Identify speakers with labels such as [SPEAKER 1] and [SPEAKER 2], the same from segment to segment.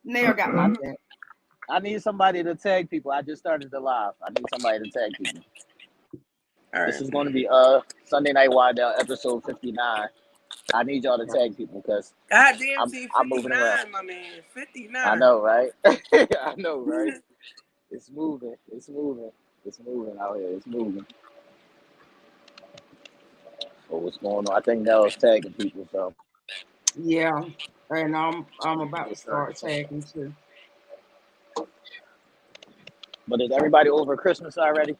[SPEAKER 1] Nail got my back.
[SPEAKER 2] I need somebody to tag people. I just started the live. I need somebody to tag people.
[SPEAKER 3] All
[SPEAKER 2] This
[SPEAKER 3] right.
[SPEAKER 2] is going to be Sunday Night Wild Down episode 59. I need y'all to tag people because
[SPEAKER 3] Goddamn
[SPEAKER 2] I'm
[SPEAKER 3] T
[SPEAKER 2] I'm moving around.
[SPEAKER 3] 59, my man.
[SPEAKER 2] I
[SPEAKER 3] 59.
[SPEAKER 2] know, right? I know, right? It's moving. It's moving. It's moving out here. It's moving. So what's going on? I think Nell's tagging people. So
[SPEAKER 1] Yeah, and I'm about to
[SPEAKER 2] yes, sir.
[SPEAKER 1] start tagging too.
[SPEAKER 2] But is everybody over Christmas already?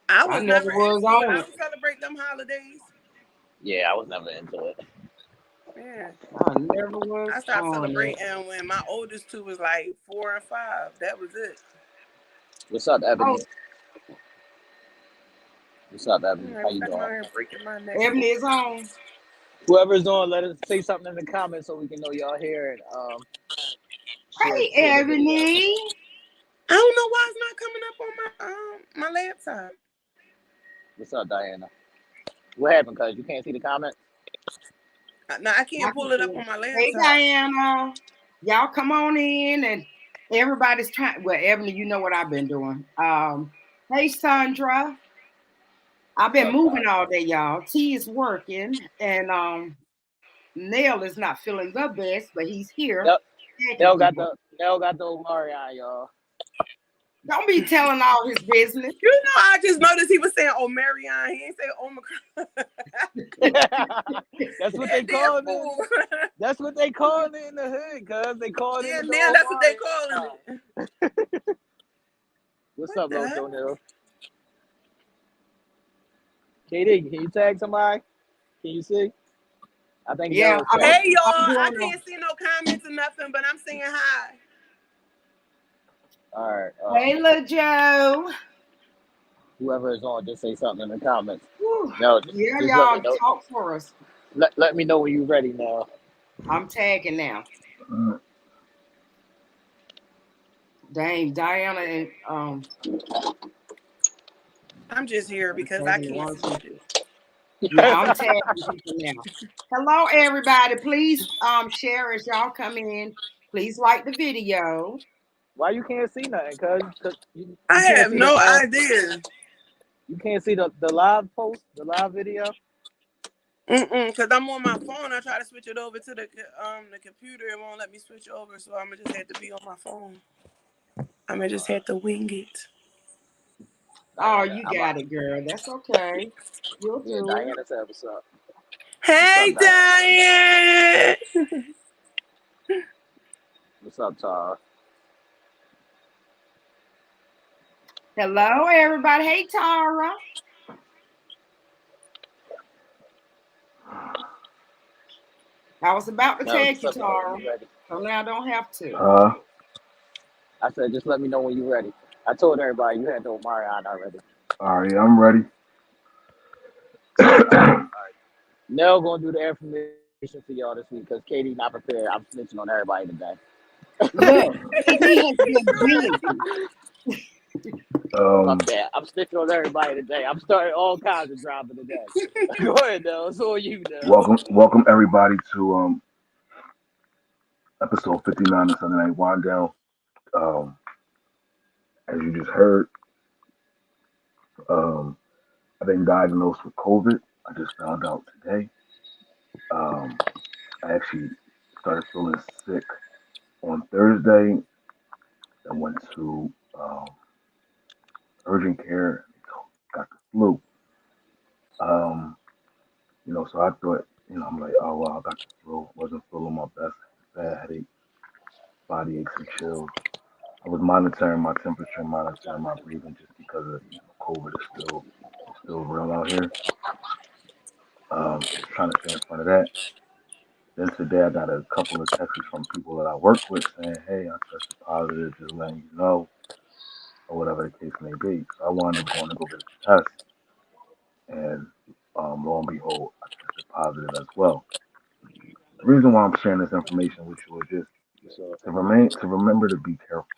[SPEAKER 3] I
[SPEAKER 1] I
[SPEAKER 3] was
[SPEAKER 1] never
[SPEAKER 3] never
[SPEAKER 1] was
[SPEAKER 3] into it.
[SPEAKER 1] on
[SPEAKER 3] I
[SPEAKER 1] it.
[SPEAKER 3] don't celebrate them holidays.
[SPEAKER 2] Yeah, I was never into it.
[SPEAKER 3] Yeah.
[SPEAKER 1] I never was
[SPEAKER 3] I stopped
[SPEAKER 1] on it.
[SPEAKER 3] celebrating when my oldest two was like 4 and 5. That was it.
[SPEAKER 2] What's up,
[SPEAKER 1] Oh,
[SPEAKER 2] Ebony? What's up,
[SPEAKER 3] All
[SPEAKER 2] Ebony?
[SPEAKER 3] right,
[SPEAKER 2] How you
[SPEAKER 3] I'm
[SPEAKER 2] doing?
[SPEAKER 3] out here breaking my neck.
[SPEAKER 1] Ebony is on.
[SPEAKER 2] Whoever's on, let us say something in the comments so we can know y'all here and
[SPEAKER 1] Hey,
[SPEAKER 2] share the video.
[SPEAKER 1] Ebony.
[SPEAKER 3] I don't know why it's not coming up on my laptop.
[SPEAKER 2] What's up, Diana? What happened? Cause you can't see the comments.
[SPEAKER 3] No, I
[SPEAKER 1] I
[SPEAKER 3] can't
[SPEAKER 1] can
[SPEAKER 3] pull it
[SPEAKER 1] see
[SPEAKER 3] up
[SPEAKER 1] it.
[SPEAKER 3] on my
[SPEAKER 1] Hey,
[SPEAKER 3] laptop.
[SPEAKER 1] Diana. Y'all come on in and everybody's trying. Well, Ebony, you know what I've been doing. Hey, Sandra. I've
[SPEAKER 2] What's
[SPEAKER 1] been
[SPEAKER 2] up,
[SPEAKER 1] moving
[SPEAKER 2] Todd?
[SPEAKER 1] all day, y'all. T is working, and Nail is not feeling the best, but he's here.
[SPEAKER 2] Nell,
[SPEAKER 1] Tagging
[SPEAKER 2] Nell got
[SPEAKER 1] people.
[SPEAKER 2] the Omari on, y'all.
[SPEAKER 1] Don't be telling all his business.
[SPEAKER 3] You know, I just noticed he was saying Omarion. He ain't say Omicron.
[SPEAKER 2] That's what they
[SPEAKER 3] That damn
[SPEAKER 2] called it.
[SPEAKER 3] fool.
[SPEAKER 2] That's what they called it in the hood, cause they called
[SPEAKER 3] Yeah,
[SPEAKER 2] it the
[SPEAKER 3] now that's what they
[SPEAKER 2] Omari.
[SPEAKER 3] calling it.
[SPEAKER 2] What's
[SPEAKER 3] What
[SPEAKER 2] up,
[SPEAKER 3] the
[SPEAKER 2] Loco
[SPEAKER 3] hell?
[SPEAKER 2] Nell? KD, can you tag somebody? Can you see? I think
[SPEAKER 1] Yeah,
[SPEAKER 2] Nell is tagging
[SPEAKER 3] Hey,
[SPEAKER 2] people.
[SPEAKER 3] y'all.
[SPEAKER 1] I'm
[SPEAKER 3] I
[SPEAKER 1] doing
[SPEAKER 3] can't see no comments or nothing, but I'm saying hi.
[SPEAKER 2] All right.
[SPEAKER 1] Hey, little Joe.
[SPEAKER 2] Whoever is on, just say something in the comments.
[SPEAKER 1] Whew.
[SPEAKER 2] No,
[SPEAKER 1] Yeah,
[SPEAKER 2] just let me
[SPEAKER 1] y'all
[SPEAKER 2] know.
[SPEAKER 1] talk for us.
[SPEAKER 2] Let me know when you're ready now.
[SPEAKER 1] I'm tagging now. Dang, Diana and
[SPEAKER 3] I'm just here
[SPEAKER 1] I'm
[SPEAKER 3] because I
[SPEAKER 1] tagging the
[SPEAKER 3] can't
[SPEAKER 1] wrong
[SPEAKER 3] see shit.
[SPEAKER 1] people. Yeah, I'm tagging people now. Hello, everybody. Please share as y'all come in. Please like the video.
[SPEAKER 2] Why you can't see nothing? Cause you
[SPEAKER 3] I
[SPEAKER 2] can't
[SPEAKER 3] have
[SPEAKER 2] see the
[SPEAKER 3] no idea.
[SPEAKER 2] you can't see the live post, the live video.
[SPEAKER 3] Because I'm on my phone. I try to switch it over to the computer. It won't let me switch over, so I'm gonna just have to be on my phone. I'm gonna just have to wing it.
[SPEAKER 1] Oh,
[SPEAKER 2] Diana,
[SPEAKER 1] you
[SPEAKER 2] I'm
[SPEAKER 1] got
[SPEAKER 2] out.
[SPEAKER 1] it, girl. That's okay. We'll
[SPEAKER 2] Yeah,
[SPEAKER 1] do it.
[SPEAKER 2] Diana said what's up. What's
[SPEAKER 3] Hey,
[SPEAKER 2] up, Diana?
[SPEAKER 3] Diane.
[SPEAKER 2] What's up, Todd?
[SPEAKER 1] Hello, everybody. Hey, Tara. I was about to
[SPEAKER 2] No,
[SPEAKER 1] tag
[SPEAKER 2] just
[SPEAKER 1] you,
[SPEAKER 2] let me know when
[SPEAKER 1] Tara.
[SPEAKER 2] you're ready.
[SPEAKER 1] So now I don't have to.
[SPEAKER 2] I said just let me know when you're ready. I told everybody you had the Omari on already.
[SPEAKER 4] All right, I'm ready.
[SPEAKER 2] All right. Nell gonna do the information for y'all this week because Katie not prepared. I'm snitching on everybody today.
[SPEAKER 1] Look, KD has been busy.
[SPEAKER 2] My
[SPEAKER 4] um,
[SPEAKER 2] bad. I'm snitching on everybody today. I'm starting all kinds of drama today. Go ahead, Nell. It's all you, Nell.
[SPEAKER 4] welcome everybody to episode 59 of Sunday Night Wind Down. Um, as you just heard, um, I've been diagnosed with COVID. I just found out today. Um, I actually started feeling sick on Thursday. I went to urgent care. Got the flu. Um, so I thought, I'm like, oh wow, I got the flu. Wasn't feeling my best. Bad headache, body aches and chills. I was monitoring my temperature, monitoring my breathing, just because of COVID is still real out here. Just trying to stay in front of that. Then today I got a couple of texts from people that I work with saying, "Hey, I tested positive, just letting you know," or whatever the case may be. So I wound up going to go get a test, and lo and behold, I tested positive as well. The reason why I'm sharing this information with you is just
[SPEAKER 2] So,
[SPEAKER 4] to remember to be careful.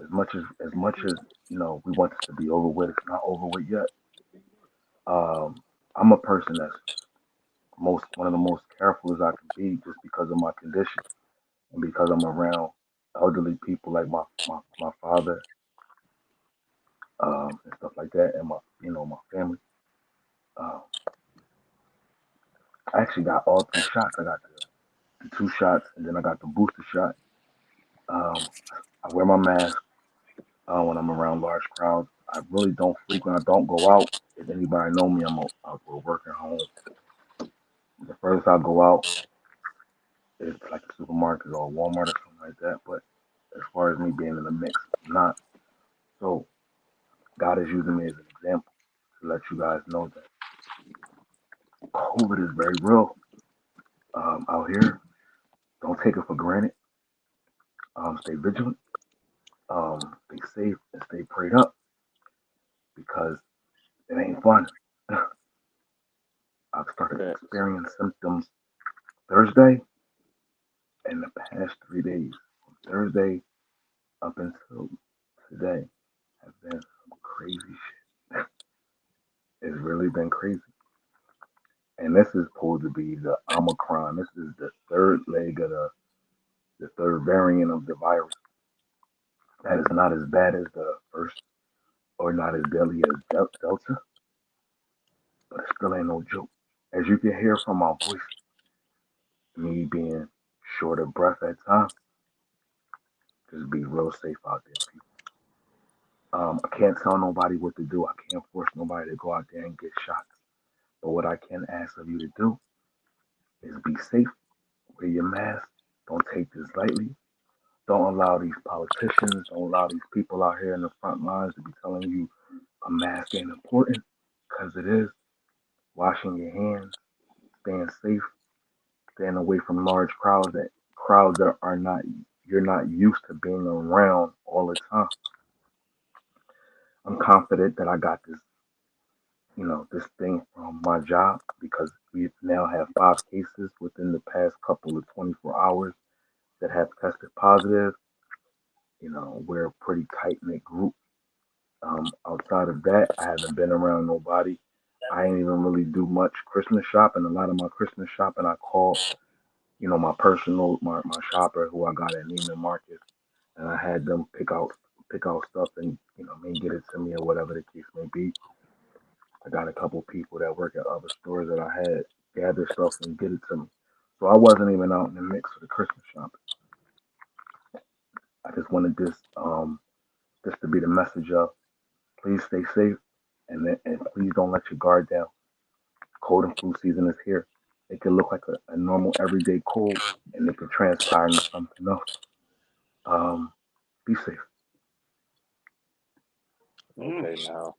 [SPEAKER 4] As much as we want this to be over with, it's not over with yet. Um, I'm a person that's most one of the most careful as I can be, just because of my condition. and because I'm around elderly people like my father, and stuff like that, and my family, um, I actually got all three shots. I got the two shots, and then I got the booster shot. Um, I wear my mask when I'm around large crowds. I really don't frequent. I don't go out. If anybody know me, we're working home. The furthest I go out is like a supermarket or a Walmart or something like that. But as far as me being in the mix, I'm not. So God is using me as an example to let you guys know that COVID is very real out here. Don't take it for granted. Stay vigilant. Stay safe and stay prayed up because it ain't fun. I've started to
[SPEAKER 2] Facts.
[SPEAKER 4] experience symptoms Thursday and the past 3 days. From Thursday up until today have been some crazy shit. It's really been crazy. And this is supposed to be the Omicron. This is the third leg of the third variant of the virus. That is not as bad as the first or not as deadly as Delta, but it still ain't no joke. As you can hear from my voice, me being short of breath at times, just be real safe out there, people. I can't tell nobody what to do. I can't force nobody to go out there and get shots. But what I can ask of you to do is be safe, wear your mask, don't take this lightly. Don't allow these politicians, don't allow these people out here in the front lines to be telling you a mask ain't important, because it is. Washing your hands, staying safe, staying away from large crowds that are not you're not used to being around all the time. I'm confident that I got this thing from my job because we now have 5 cases within the past couple of 24 hours that have tested positive. We're a pretty tight knit group. Outside of that, I haven't been around nobody. I ain't even really do much Christmas shopping. A lot of my Christmas shopping, I called, my shopper who I got at Neiman Marcus, and I had them pick out stuff and maybe get it to me or whatever the case may be. I got a couple people that work at other stores that I had gather stuff and get it to me. So I wasn't even out in the mix for the Christmas shopping. I just wanted this to be the message of please stay safe and please don't let your guard down. Cold and flu season is here. It could look like a normal everyday cold and it could transpire into something else. Um, be safe.
[SPEAKER 1] Mm.
[SPEAKER 2] Okay, now.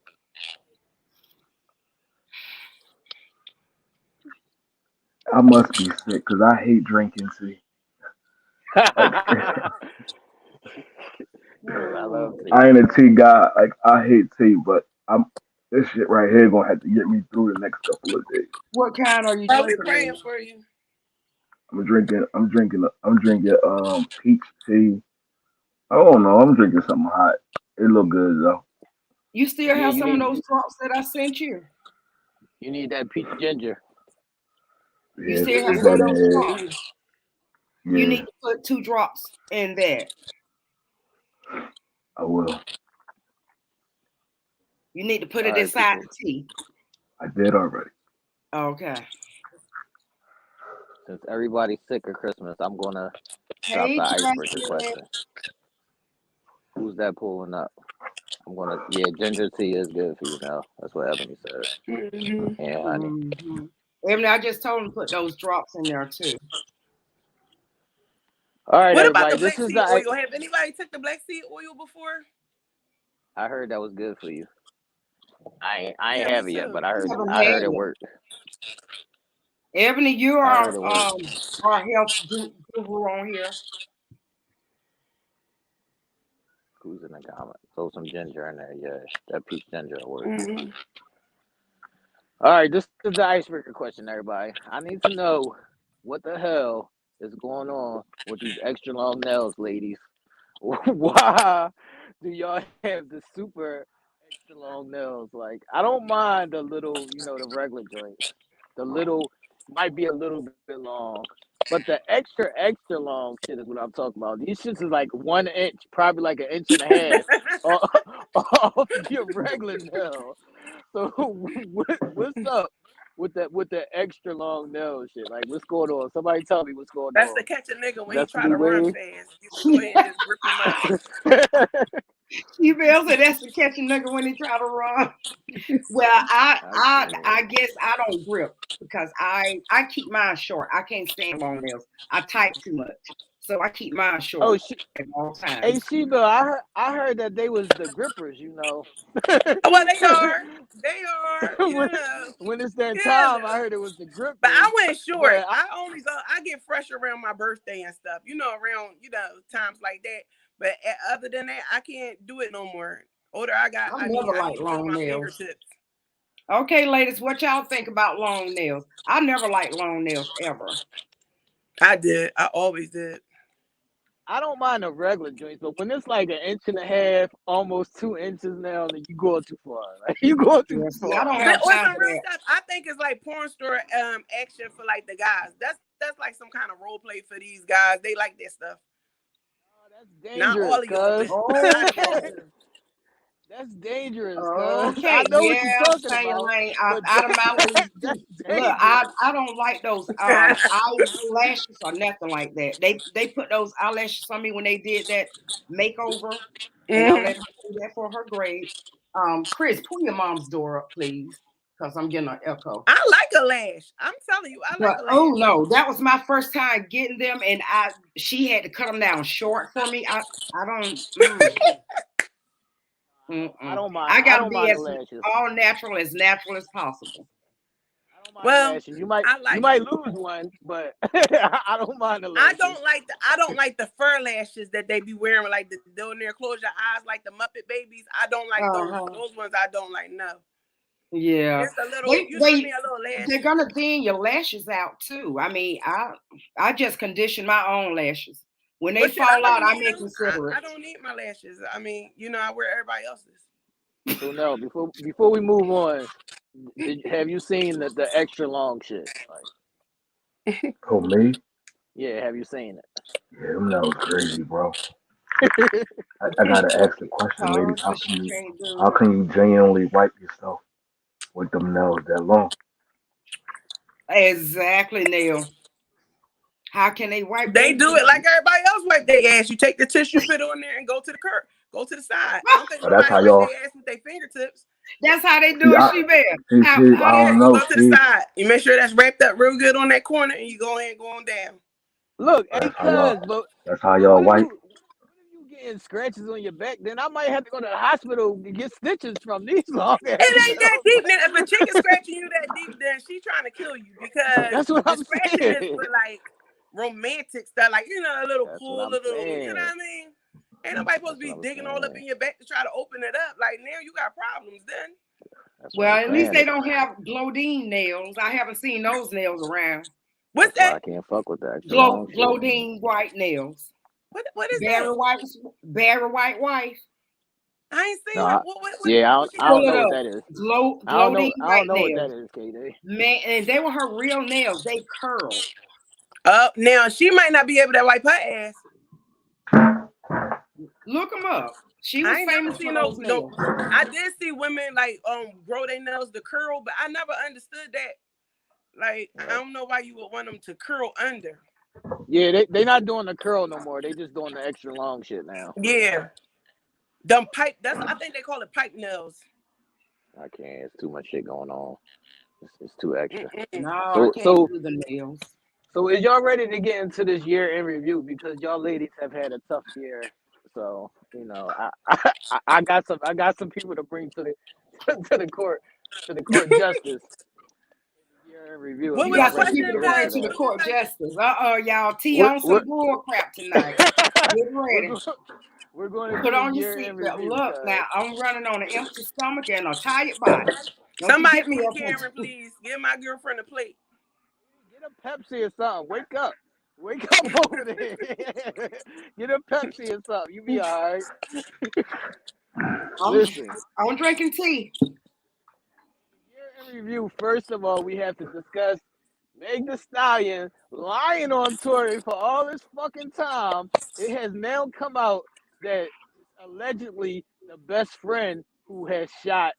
[SPEAKER 4] I must be sick because I hate drinking tea. Like
[SPEAKER 2] I love
[SPEAKER 1] Mm.
[SPEAKER 2] tea.
[SPEAKER 4] I ain't a tea guy. Like I hate tea, but I'm this shit right here gonna have to get me through the next couple of days.
[SPEAKER 1] What kind are you
[SPEAKER 3] Are we
[SPEAKER 1] drinking,
[SPEAKER 3] praying
[SPEAKER 1] Amy?
[SPEAKER 3] for you?
[SPEAKER 4] I'm drinking peach tea. I don't know. I'm drinking something hot. It look good though.
[SPEAKER 1] You still
[SPEAKER 2] Yeah,
[SPEAKER 1] have some of those drops that I sent you?
[SPEAKER 2] you need that peach ginger.
[SPEAKER 1] You
[SPEAKER 4] Yeah,
[SPEAKER 1] still have
[SPEAKER 4] it's
[SPEAKER 1] some of
[SPEAKER 4] that in
[SPEAKER 1] those
[SPEAKER 4] here.
[SPEAKER 1] drops?
[SPEAKER 3] Mm-hmm.
[SPEAKER 1] You
[SPEAKER 4] Yeah,
[SPEAKER 1] need to put 2 drops in that.
[SPEAKER 4] I will.
[SPEAKER 1] You need to put
[SPEAKER 2] All
[SPEAKER 1] it
[SPEAKER 2] right,
[SPEAKER 1] inside
[SPEAKER 2] people.
[SPEAKER 1] the tea.
[SPEAKER 4] I did already.
[SPEAKER 1] Okay.
[SPEAKER 2] Since everybody's sick of Christmas, I'm gonna drop
[SPEAKER 1] Hey,
[SPEAKER 2] the icebreaker
[SPEAKER 1] Justin.
[SPEAKER 2] question. Who's that pulling up? Yeah, ginger tea is good for you now. That's what Ebony said.
[SPEAKER 3] Mm-hmm.
[SPEAKER 2] And honey.
[SPEAKER 1] Mm-hmm. Emily, I just told him to put those drops in there too.
[SPEAKER 2] All right,
[SPEAKER 3] What about the
[SPEAKER 2] everybody. This
[SPEAKER 3] black
[SPEAKER 2] is
[SPEAKER 3] seed
[SPEAKER 2] the.
[SPEAKER 3] oil? Have anybody took the black seed oil before?
[SPEAKER 2] I heard that was good for you. I ain't
[SPEAKER 3] Yeah, me
[SPEAKER 2] have it yet,
[SPEAKER 3] too.
[SPEAKER 2] but I
[SPEAKER 1] I
[SPEAKER 2] heard
[SPEAKER 1] haven't
[SPEAKER 2] I
[SPEAKER 1] had
[SPEAKER 2] heard it
[SPEAKER 1] it.
[SPEAKER 2] worked.
[SPEAKER 1] Ebony, you
[SPEAKER 2] I
[SPEAKER 1] are
[SPEAKER 2] heard it worked.
[SPEAKER 1] our health guru on here.
[SPEAKER 2] Who's in the comments? Throw some ginger in there. Yeah, that peach ginger will work.
[SPEAKER 3] Mm-hmm.
[SPEAKER 2] All right, this is the icebreaker question, everybody. I need to know what the hell is going on with these extra long nails, ladies. Why do y'all have the super extra long nails? Like, I don't mind the little, the regular joints. The little might be a little bit long, But the extra long shit is what I'm talking about. These shits is like 1 inch, probably like an inch and a half off your regular nail. So what's up with the extra long nail shit? Like what's going on? Somebody tell me what's going
[SPEAKER 3] That's
[SPEAKER 2] on.
[SPEAKER 3] to catch a nigga when he
[SPEAKER 2] That's the
[SPEAKER 3] try
[SPEAKER 2] new
[SPEAKER 3] to run
[SPEAKER 2] wave.
[SPEAKER 3] fast. You go ahead and just grip him up.
[SPEAKER 1] She said that's to catch a nigga when he try to run. Well, I guess I don't grip because I keep mine short. I can't stand long nails. I type too much, so I keep mine short
[SPEAKER 2] Oh,
[SPEAKER 1] at all
[SPEAKER 2] hey
[SPEAKER 1] times.
[SPEAKER 2] Sheba, I heard that they was the grippers, you know.
[SPEAKER 3] Well, they are. They are. You
[SPEAKER 2] when,
[SPEAKER 3] know.
[SPEAKER 2] when it's that
[SPEAKER 3] Yeah.
[SPEAKER 2] time, I heard it was the
[SPEAKER 3] But
[SPEAKER 2] grippers.
[SPEAKER 3] I went short.
[SPEAKER 2] But
[SPEAKER 3] I only go. I get fresh around my birthday and stuff. You know, around times like that. But other than that, I can't do it no more. Older I got,
[SPEAKER 1] I
[SPEAKER 3] I
[SPEAKER 1] never
[SPEAKER 3] need
[SPEAKER 1] liked
[SPEAKER 3] to feel
[SPEAKER 1] long
[SPEAKER 3] my
[SPEAKER 1] nails.
[SPEAKER 3] fingertips.
[SPEAKER 1] Okay, ladies, what y'all think about long nails? I never liked long nails ever.
[SPEAKER 3] I did. I always did.
[SPEAKER 2] I don't mind the regular joints, but when it's like an inch and a half, almost 2 inches now, then you going too far. Like you going too
[SPEAKER 1] Yeah, see, I
[SPEAKER 2] far.
[SPEAKER 1] don't
[SPEAKER 3] But
[SPEAKER 1] have
[SPEAKER 3] on
[SPEAKER 1] time
[SPEAKER 3] some
[SPEAKER 1] for
[SPEAKER 3] real
[SPEAKER 1] that.
[SPEAKER 3] stuff, I think it's like porn store action for like the guys. That's like some kind of role play for these guys. They like that stuff.
[SPEAKER 2] Oh, that's
[SPEAKER 3] Not all
[SPEAKER 2] dangerous,
[SPEAKER 3] of y'all, but
[SPEAKER 2] cuz.
[SPEAKER 3] a lot of y'all
[SPEAKER 1] Okay.
[SPEAKER 3] do.
[SPEAKER 2] That's dangerous, cuz. I
[SPEAKER 1] Okay,
[SPEAKER 2] know what you're
[SPEAKER 1] yeah,
[SPEAKER 2] talking
[SPEAKER 1] stay your
[SPEAKER 2] about,
[SPEAKER 1] lane
[SPEAKER 2] but
[SPEAKER 1] out of my league
[SPEAKER 2] that's
[SPEAKER 1] too. Look,
[SPEAKER 2] dangerous.
[SPEAKER 1] I don't like those eyelashes or nothing like that. They put those eyelashes on me when they did that makeover, and I let her do that for her grade. Chris, pull your mom's door up, please, because I'm getting an echo.
[SPEAKER 3] I like a lash. I'm telling you, I like
[SPEAKER 1] But
[SPEAKER 3] a
[SPEAKER 1] oh
[SPEAKER 3] lash.
[SPEAKER 1] no, that was my first time getting them, and she had to cut them down short for me. I don't.
[SPEAKER 2] I don't mind.
[SPEAKER 1] I
[SPEAKER 2] I
[SPEAKER 1] gotta
[SPEAKER 2] don't
[SPEAKER 1] be
[SPEAKER 2] mind the
[SPEAKER 1] as
[SPEAKER 2] lashes.
[SPEAKER 1] all natural as possible.
[SPEAKER 2] I don't mind the
[SPEAKER 3] Well,
[SPEAKER 2] lashes. You
[SPEAKER 3] I like.
[SPEAKER 2] might lose one, but I don't mind the lashes.
[SPEAKER 3] I don't like the fur lashes that they be wearing, like the down there, close your eyes, like the Muppet babies. I don't like those. Those ones I don't like. No,
[SPEAKER 1] Yeah,
[SPEAKER 3] just a little. You know what I mean? A little lash.
[SPEAKER 1] they're gonna thin your lashes out too. I mean, I just condition my own lashes. When they
[SPEAKER 3] But shit, I
[SPEAKER 1] fall out,
[SPEAKER 3] don't
[SPEAKER 1] I
[SPEAKER 3] need
[SPEAKER 1] may
[SPEAKER 3] them.
[SPEAKER 1] consider it.
[SPEAKER 3] I don't need my lashes. I mean, I wear everybody else's.
[SPEAKER 2] So no, before we move on, have you seen the extra long shit? Like,
[SPEAKER 4] Oh, me?
[SPEAKER 2] yeah, have you seen it?
[SPEAKER 4] Yeah, them nails crazy, bro. I gotta ask the question, ladies.
[SPEAKER 1] Cause she can't
[SPEAKER 4] How
[SPEAKER 1] do it.
[SPEAKER 4] can you genuinely wipe yourself with them nails that long?
[SPEAKER 1] Exactly, Neil. How can they wipe
[SPEAKER 3] They
[SPEAKER 1] their
[SPEAKER 3] do it like
[SPEAKER 1] business?
[SPEAKER 3] everybody else wipe their ass. You take the tissue, put it on there, and go to the curb. Go to the side. I don't think
[SPEAKER 4] Oh, that's
[SPEAKER 3] nobody
[SPEAKER 4] how
[SPEAKER 3] wipe
[SPEAKER 4] y'all.
[SPEAKER 3] their ass with their fingertips.
[SPEAKER 1] That's how they
[SPEAKER 4] See,
[SPEAKER 1] do it, she bear. How
[SPEAKER 4] I
[SPEAKER 1] they
[SPEAKER 3] Yeah,
[SPEAKER 4] don't
[SPEAKER 3] you
[SPEAKER 4] know.
[SPEAKER 3] go to the
[SPEAKER 4] See,
[SPEAKER 3] side. You make sure that's wrapped up real good on that corner, and you go ahead and go on down.
[SPEAKER 2] Look, hey,
[SPEAKER 4] that's how y'all.
[SPEAKER 2] cuz, but
[SPEAKER 4] That's how
[SPEAKER 2] but
[SPEAKER 4] y'all wipe.
[SPEAKER 2] what if you getting scratches on your back? Then I might have to go to the hospital to get stitches from these long ass
[SPEAKER 3] It ain't that
[SPEAKER 2] nails.
[SPEAKER 3] deep. Then if a chick is scratching you that deep, then she trying to kill you because
[SPEAKER 2] That's what
[SPEAKER 3] the
[SPEAKER 2] I'm
[SPEAKER 3] scratching is
[SPEAKER 2] saying.
[SPEAKER 3] for like romantic stuff, like a little
[SPEAKER 2] That's what
[SPEAKER 3] pull,
[SPEAKER 2] I'm
[SPEAKER 3] little, you know
[SPEAKER 2] saying.
[SPEAKER 3] what I mean? Ain't nobody supposed
[SPEAKER 2] That's
[SPEAKER 3] to
[SPEAKER 2] what
[SPEAKER 3] be
[SPEAKER 2] I'm
[SPEAKER 3] digging all up
[SPEAKER 2] saying.
[SPEAKER 3] in your back to try to open it up. Like now you got problems. Then
[SPEAKER 2] That's what
[SPEAKER 1] well,
[SPEAKER 2] I'm
[SPEAKER 1] at least
[SPEAKER 2] saying.
[SPEAKER 1] they don't have Glodine nails. I haven't seen those nails around.
[SPEAKER 3] what's
[SPEAKER 2] That's why
[SPEAKER 3] that?
[SPEAKER 2] I can't fuck with the extra long shit.
[SPEAKER 1] Glodine white nails.
[SPEAKER 3] What is that?
[SPEAKER 1] Barry White wife.
[SPEAKER 3] I ain't
[SPEAKER 2] No,
[SPEAKER 3] seen her. What she
[SPEAKER 2] I
[SPEAKER 1] Pull
[SPEAKER 2] don't
[SPEAKER 3] do?
[SPEAKER 1] it
[SPEAKER 2] know what
[SPEAKER 1] up.
[SPEAKER 2] that is.
[SPEAKER 1] Glodine
[SPEAKER 2] I don't
[SPEAKER 1] white
[SPEAKER 2] know what that
[SPEAKER 1] nails.
[SPEAKER 2] is, KD.
[SPEAKER 1] Man, and they were her real nails. They curled.
[SPEAKER 3] Now she might not be able to wipe her ass.
[SPEAKER 1] Look them up. She
[SPEAKER 3] I
[SPEAKER 1] was
[SPEAKER 3] ain't never
[SPEAKER 1] famous for
[SPEAKER 3] seen
[SPEAKER 1] those
[SPEAKER 3] no.
[SPEAKER 1] nails.
[SPEAKER 3] I did see women like grow their nails to curl, but I never understood that. Like I don't know why you would want them to curl under.
[SPEAKER 2] Yeah, they not doing the curl no more. They just doing the extra long shit now.
[SPEAKER 3] Yeah, them pipe. I think they call it pipe nails.
[SPEAKER 2] I can't. It's too much shit going on. It's too extra.
[SPEAKER 1] No, I
[SPEAKER 2] So
[SPEAKER 1] can't
[SPEAKER 2] so
[SPEAKER 1] do the nails.
[SPEAKER 2] so is y'all ready to get into this year in review? Because y'all ladies have had a tough year. So I got some people to bring to the to the court justice. Year in review. If
[SPEAKER 3] What
[SPEAKER 1] You
[SPEAKER 3] was
[SPEAKER 2] y'all
[SPEAKER 3] the
[SPEAKER 1] got some
[SPEAKER 2] ready to
[SPEAKER 3] question,
[SPEAKER 1] people to
[SPEAKER 2] get
[SPEAKER 1] bring
[SPEAKER 3] cuz?
[SPEAKER 2] into
[SPEAKER 1] to the
[SPEAKER 2] that.
[SPEAKER 3] What you
[SPEAKER 1] court
[SPEAKER 3] say?
[SPEAKER 1] justice. Y'all. Tea
[SPEAKER 2] We're
[SPEAKER 1] on
[SPEAKER 2] we're
[SPEAKER 1] some bull crap tonight. Get
[SPEAKER 2] we're
[SPEAKER 1] ready.
[SPEAKER 2] going we're going to
[SPEAKER 1] Put
[SPEAKER 2] do a
[SPEAKER 1] on your
[SPEAKER 2] year in
[SPEAKER 1] seatbelt.
[SPEAKER 2] review,
[SPEAKER 1] Look, now
[SPEAKER 2] cuz.
[SPEAKER 1] I'm running on an empty stomach and a tired body. Don't you
[SPEAKER 3] Somebody
[SPEAKER 1] get me
[SPEAKER 3] feed
[SPEAKER 1] up here.
[SPEAKER 3] Karen, please. Give my girlfriend a plate.
[SPEAKER 2] Get a Pepsi or something. Wake up. Wake up over there. Get a Pepsi or something. You be all right.
[SPEAKER 1] I'm,
[SPEAKER 2] Listen,
[SPEAKER 1] I'm drinking tea.
[SPEAKER 2] year in review, first of all, we have to discuss Meg the Stallion lying on Tory for all this fucking time. It has now come out that it's allegedly the best friend who has shot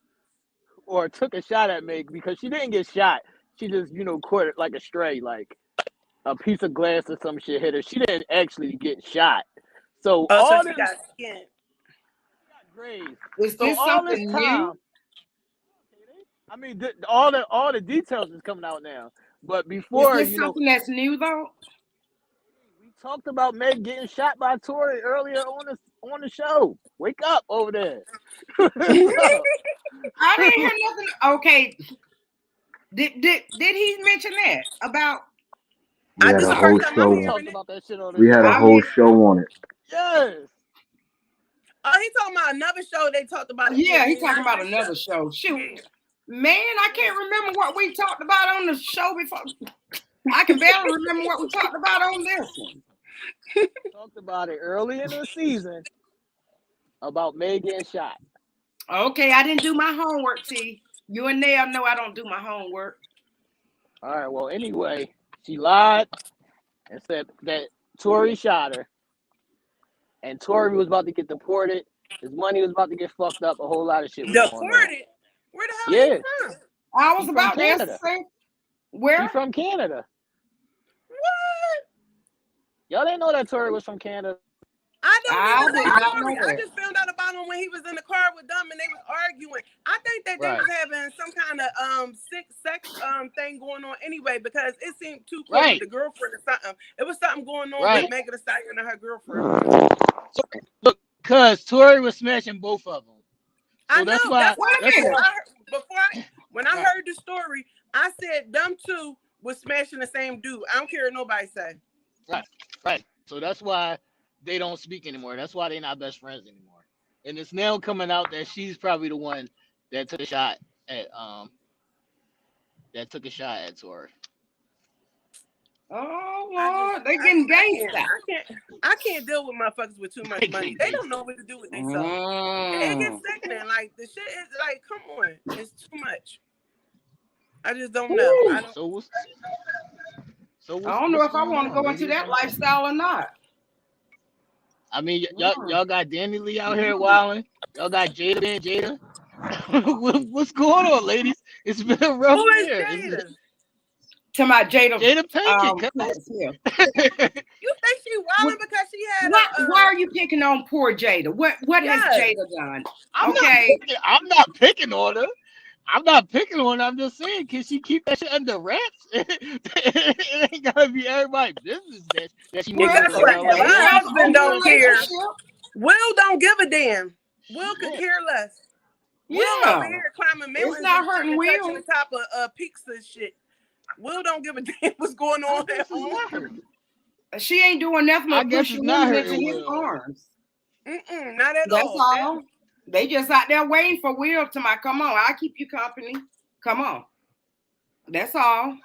[SPEAKER 2] or took a shot at Meg because she didn't get shot. She just, caught it like a stray, like a piece of glass or some shit hit her. She didn't actually get shot. So
[SPEAKER 3] Oh, so
[SPEAKER 2] all
[SPEAKER 3] she
[SPEAKER 2] this
[SPEAKER 3] got skinned.
[SPEAKER 2] got grazed.
[SPEAKER 1] Is
[SPEAKER 2] So
[SPEAKER 1] this
[SPEAKER 2] all this
[SPEAKER 1] something
[SPEAKER 2] time,
[SPEAKER 1] new?
[SPEAKER 2] I mean, all the details is coming out now. But
[SPEAKER 1] Is
[SPEAKER 2] before,
[SPEAKER 1] this something that's new though?
[SPEAKER 2] we talked about Meg getting shot by Tory earlier on the show. Wake up over there. What's up?
[SPEAKER 1] I didn't hear nothing. Okay, did he mention that about?
[SPEAKER 4] We had
[SPEAKER 3] This
[SPEAKER 4] a
[SPEAKER 3] the
[SPEAKER 4] whole
[SPEAKER 3] first time I'm
[SPEAKER 4] show
[SPEAKER 2] We
[SPEAKER 4] on.
[SPEAKER 3] hearing
[SPEAKER 2] talked
[SPEAKER 3] it.
[SPEAKER 2] about that shit on the
[SPEAKER 4] We had a
[SPEAKER 2] show.
[SPEAKER 1] I
[SPEAKER 4] whole
[SPEAKER 1] mean,
[SPEAKER 4] show on it.
[SPEAKER 2] Yes.
[SPEAKER 3] Oh, he talking about another show they talked about it
[SPEAKER 1] yeah,
[SPEAKER 3] again.
[SPEAKER 1] he talking about another show. Shoot,
[SPEAKER 3] Yeah.
[SPEAKER 1] man, I can't remember what we talked about on the show before. I can barely remember what we talked about on this one.
[SPEAKER 2] We talked about it early in the season about Meg getting shot.
[SPEAKER 1] Okay, I didn't do my homework. T. You and Nell know I don't do my homework.
[SPEAKER 2] All right. Well, anyway, she lied and said that Tory shot her, and Tory was about to get deported. His money was about to get fucked up. A whole lot of shit was going on.
[SPEAKER 3] Deported? Where the hell
[SPEAKER 2] Yeah,
[SPEAKER 3] he from?
[SPEAKER 1] I was
[SPEAKER 2] he from
[SPEAKER 1] about to
[SPEAKER 2] Canada.
[SPEAKER 1] say where.
[SPEAKER 2] He from Canada.
[SPEAKER 3] What?
[SPEAKER 2] Y'all didn't know that Tory was from Canada.
[SPEAKER 3] I don't
[SPEAKER 1] I
[SPEAKER 3] even
[SPEAKER 1] did
[SPEAKER 3] know
[SPEAKER 1] not know
[SPEAKER 3] Tory. I
[SPEAKER 1] that.
[SPEAKER 3] just found out about him when he was in the car with them and they was arguing. I think that they
[SPEAKER 2] Right.
[SPEAKER 3] was having some kind of sick sex thing going on anyway because it seemed too close with
[SPEAKER 2] Right.
[SPEAKER 3] the girlfriend or something. It was something going on
[SPEAKER 2] Right.
[SPEAKER 3] with Megan Thee Stallion and her girlfriend.
[SPEAKER 2] Look, cause Tory was smashing both of them. So
[SPEAKER 3] I know.
[SPEAKER 2] that's why.
[SPEAKER 3] That's why
[SPEAKER 1] Wait a minute.
[SPEAKER 3] when I
[SPEAKER 2] Right.
[SPEAKER 3] heard the story, I said them two was smashing the same dude. I don't care what nobody say.
[SPEAKER 2] Right. So that's why they don't speak anymore. That's why they're not best friends anymore. And it's now coming out that she's probably the one that took a shot at Tory.
[SPEAKER 1] Oh Lord, they getting gangsta.
[SPEAKER 3] I can't deal with motherfuckers with too much money. They don't know what to do with themselves. It gets sickening. Like the shit is like, come on, it's too much. I just don't know. I don't.
[SPEAKER 1] I don't know if I want to go into that lifestyle or not.
[SPEAKER 2] I mean, y'all got Danny Lee out here wilding. Y'all got Jada being Jada. What's going on, ladies? It's been a rough
[SPEAKER 3] Who is
[SPEAKER 2] year.
[SPEAKER 3] Jada?
[SPEAKER 1] To my Jada
[SPEAKER 2] Pinkett.
[SPEAKER 1] yeah.
[SPEAKER 3] You think she wilding because she had
[SPEAKER 1] why are you picking on poor Jada? What has Jada done?
[SPEAKER 2] I'm not picking on her. I'm not picking on her. I'm just saying, can she keep that shit under wraps? It ain't gotta be everybody's business that she
[SPEAKER 3] Well,
[SPEAKER 2] makes.
[SPEAKER 3] my husband don't care. Will don't give a damn. Will could care less. Will over here climbing mountains.
[SPEAKER 1] It's not hurting Will.
[SPEAKER 3] Touching the top of peaks and shit. Will don't give a damn what's going on at home.
[SPEAKER 1] She ain't doing nothing but pushing women into his arms.
[SPEAKER 3] Not at
[SPEAKER 1] That's
[SPEAKER 3] all.
[SPEAKER 1] all. They just out there waiting for Will to my come on. I'll keep you company. Come on. That's all.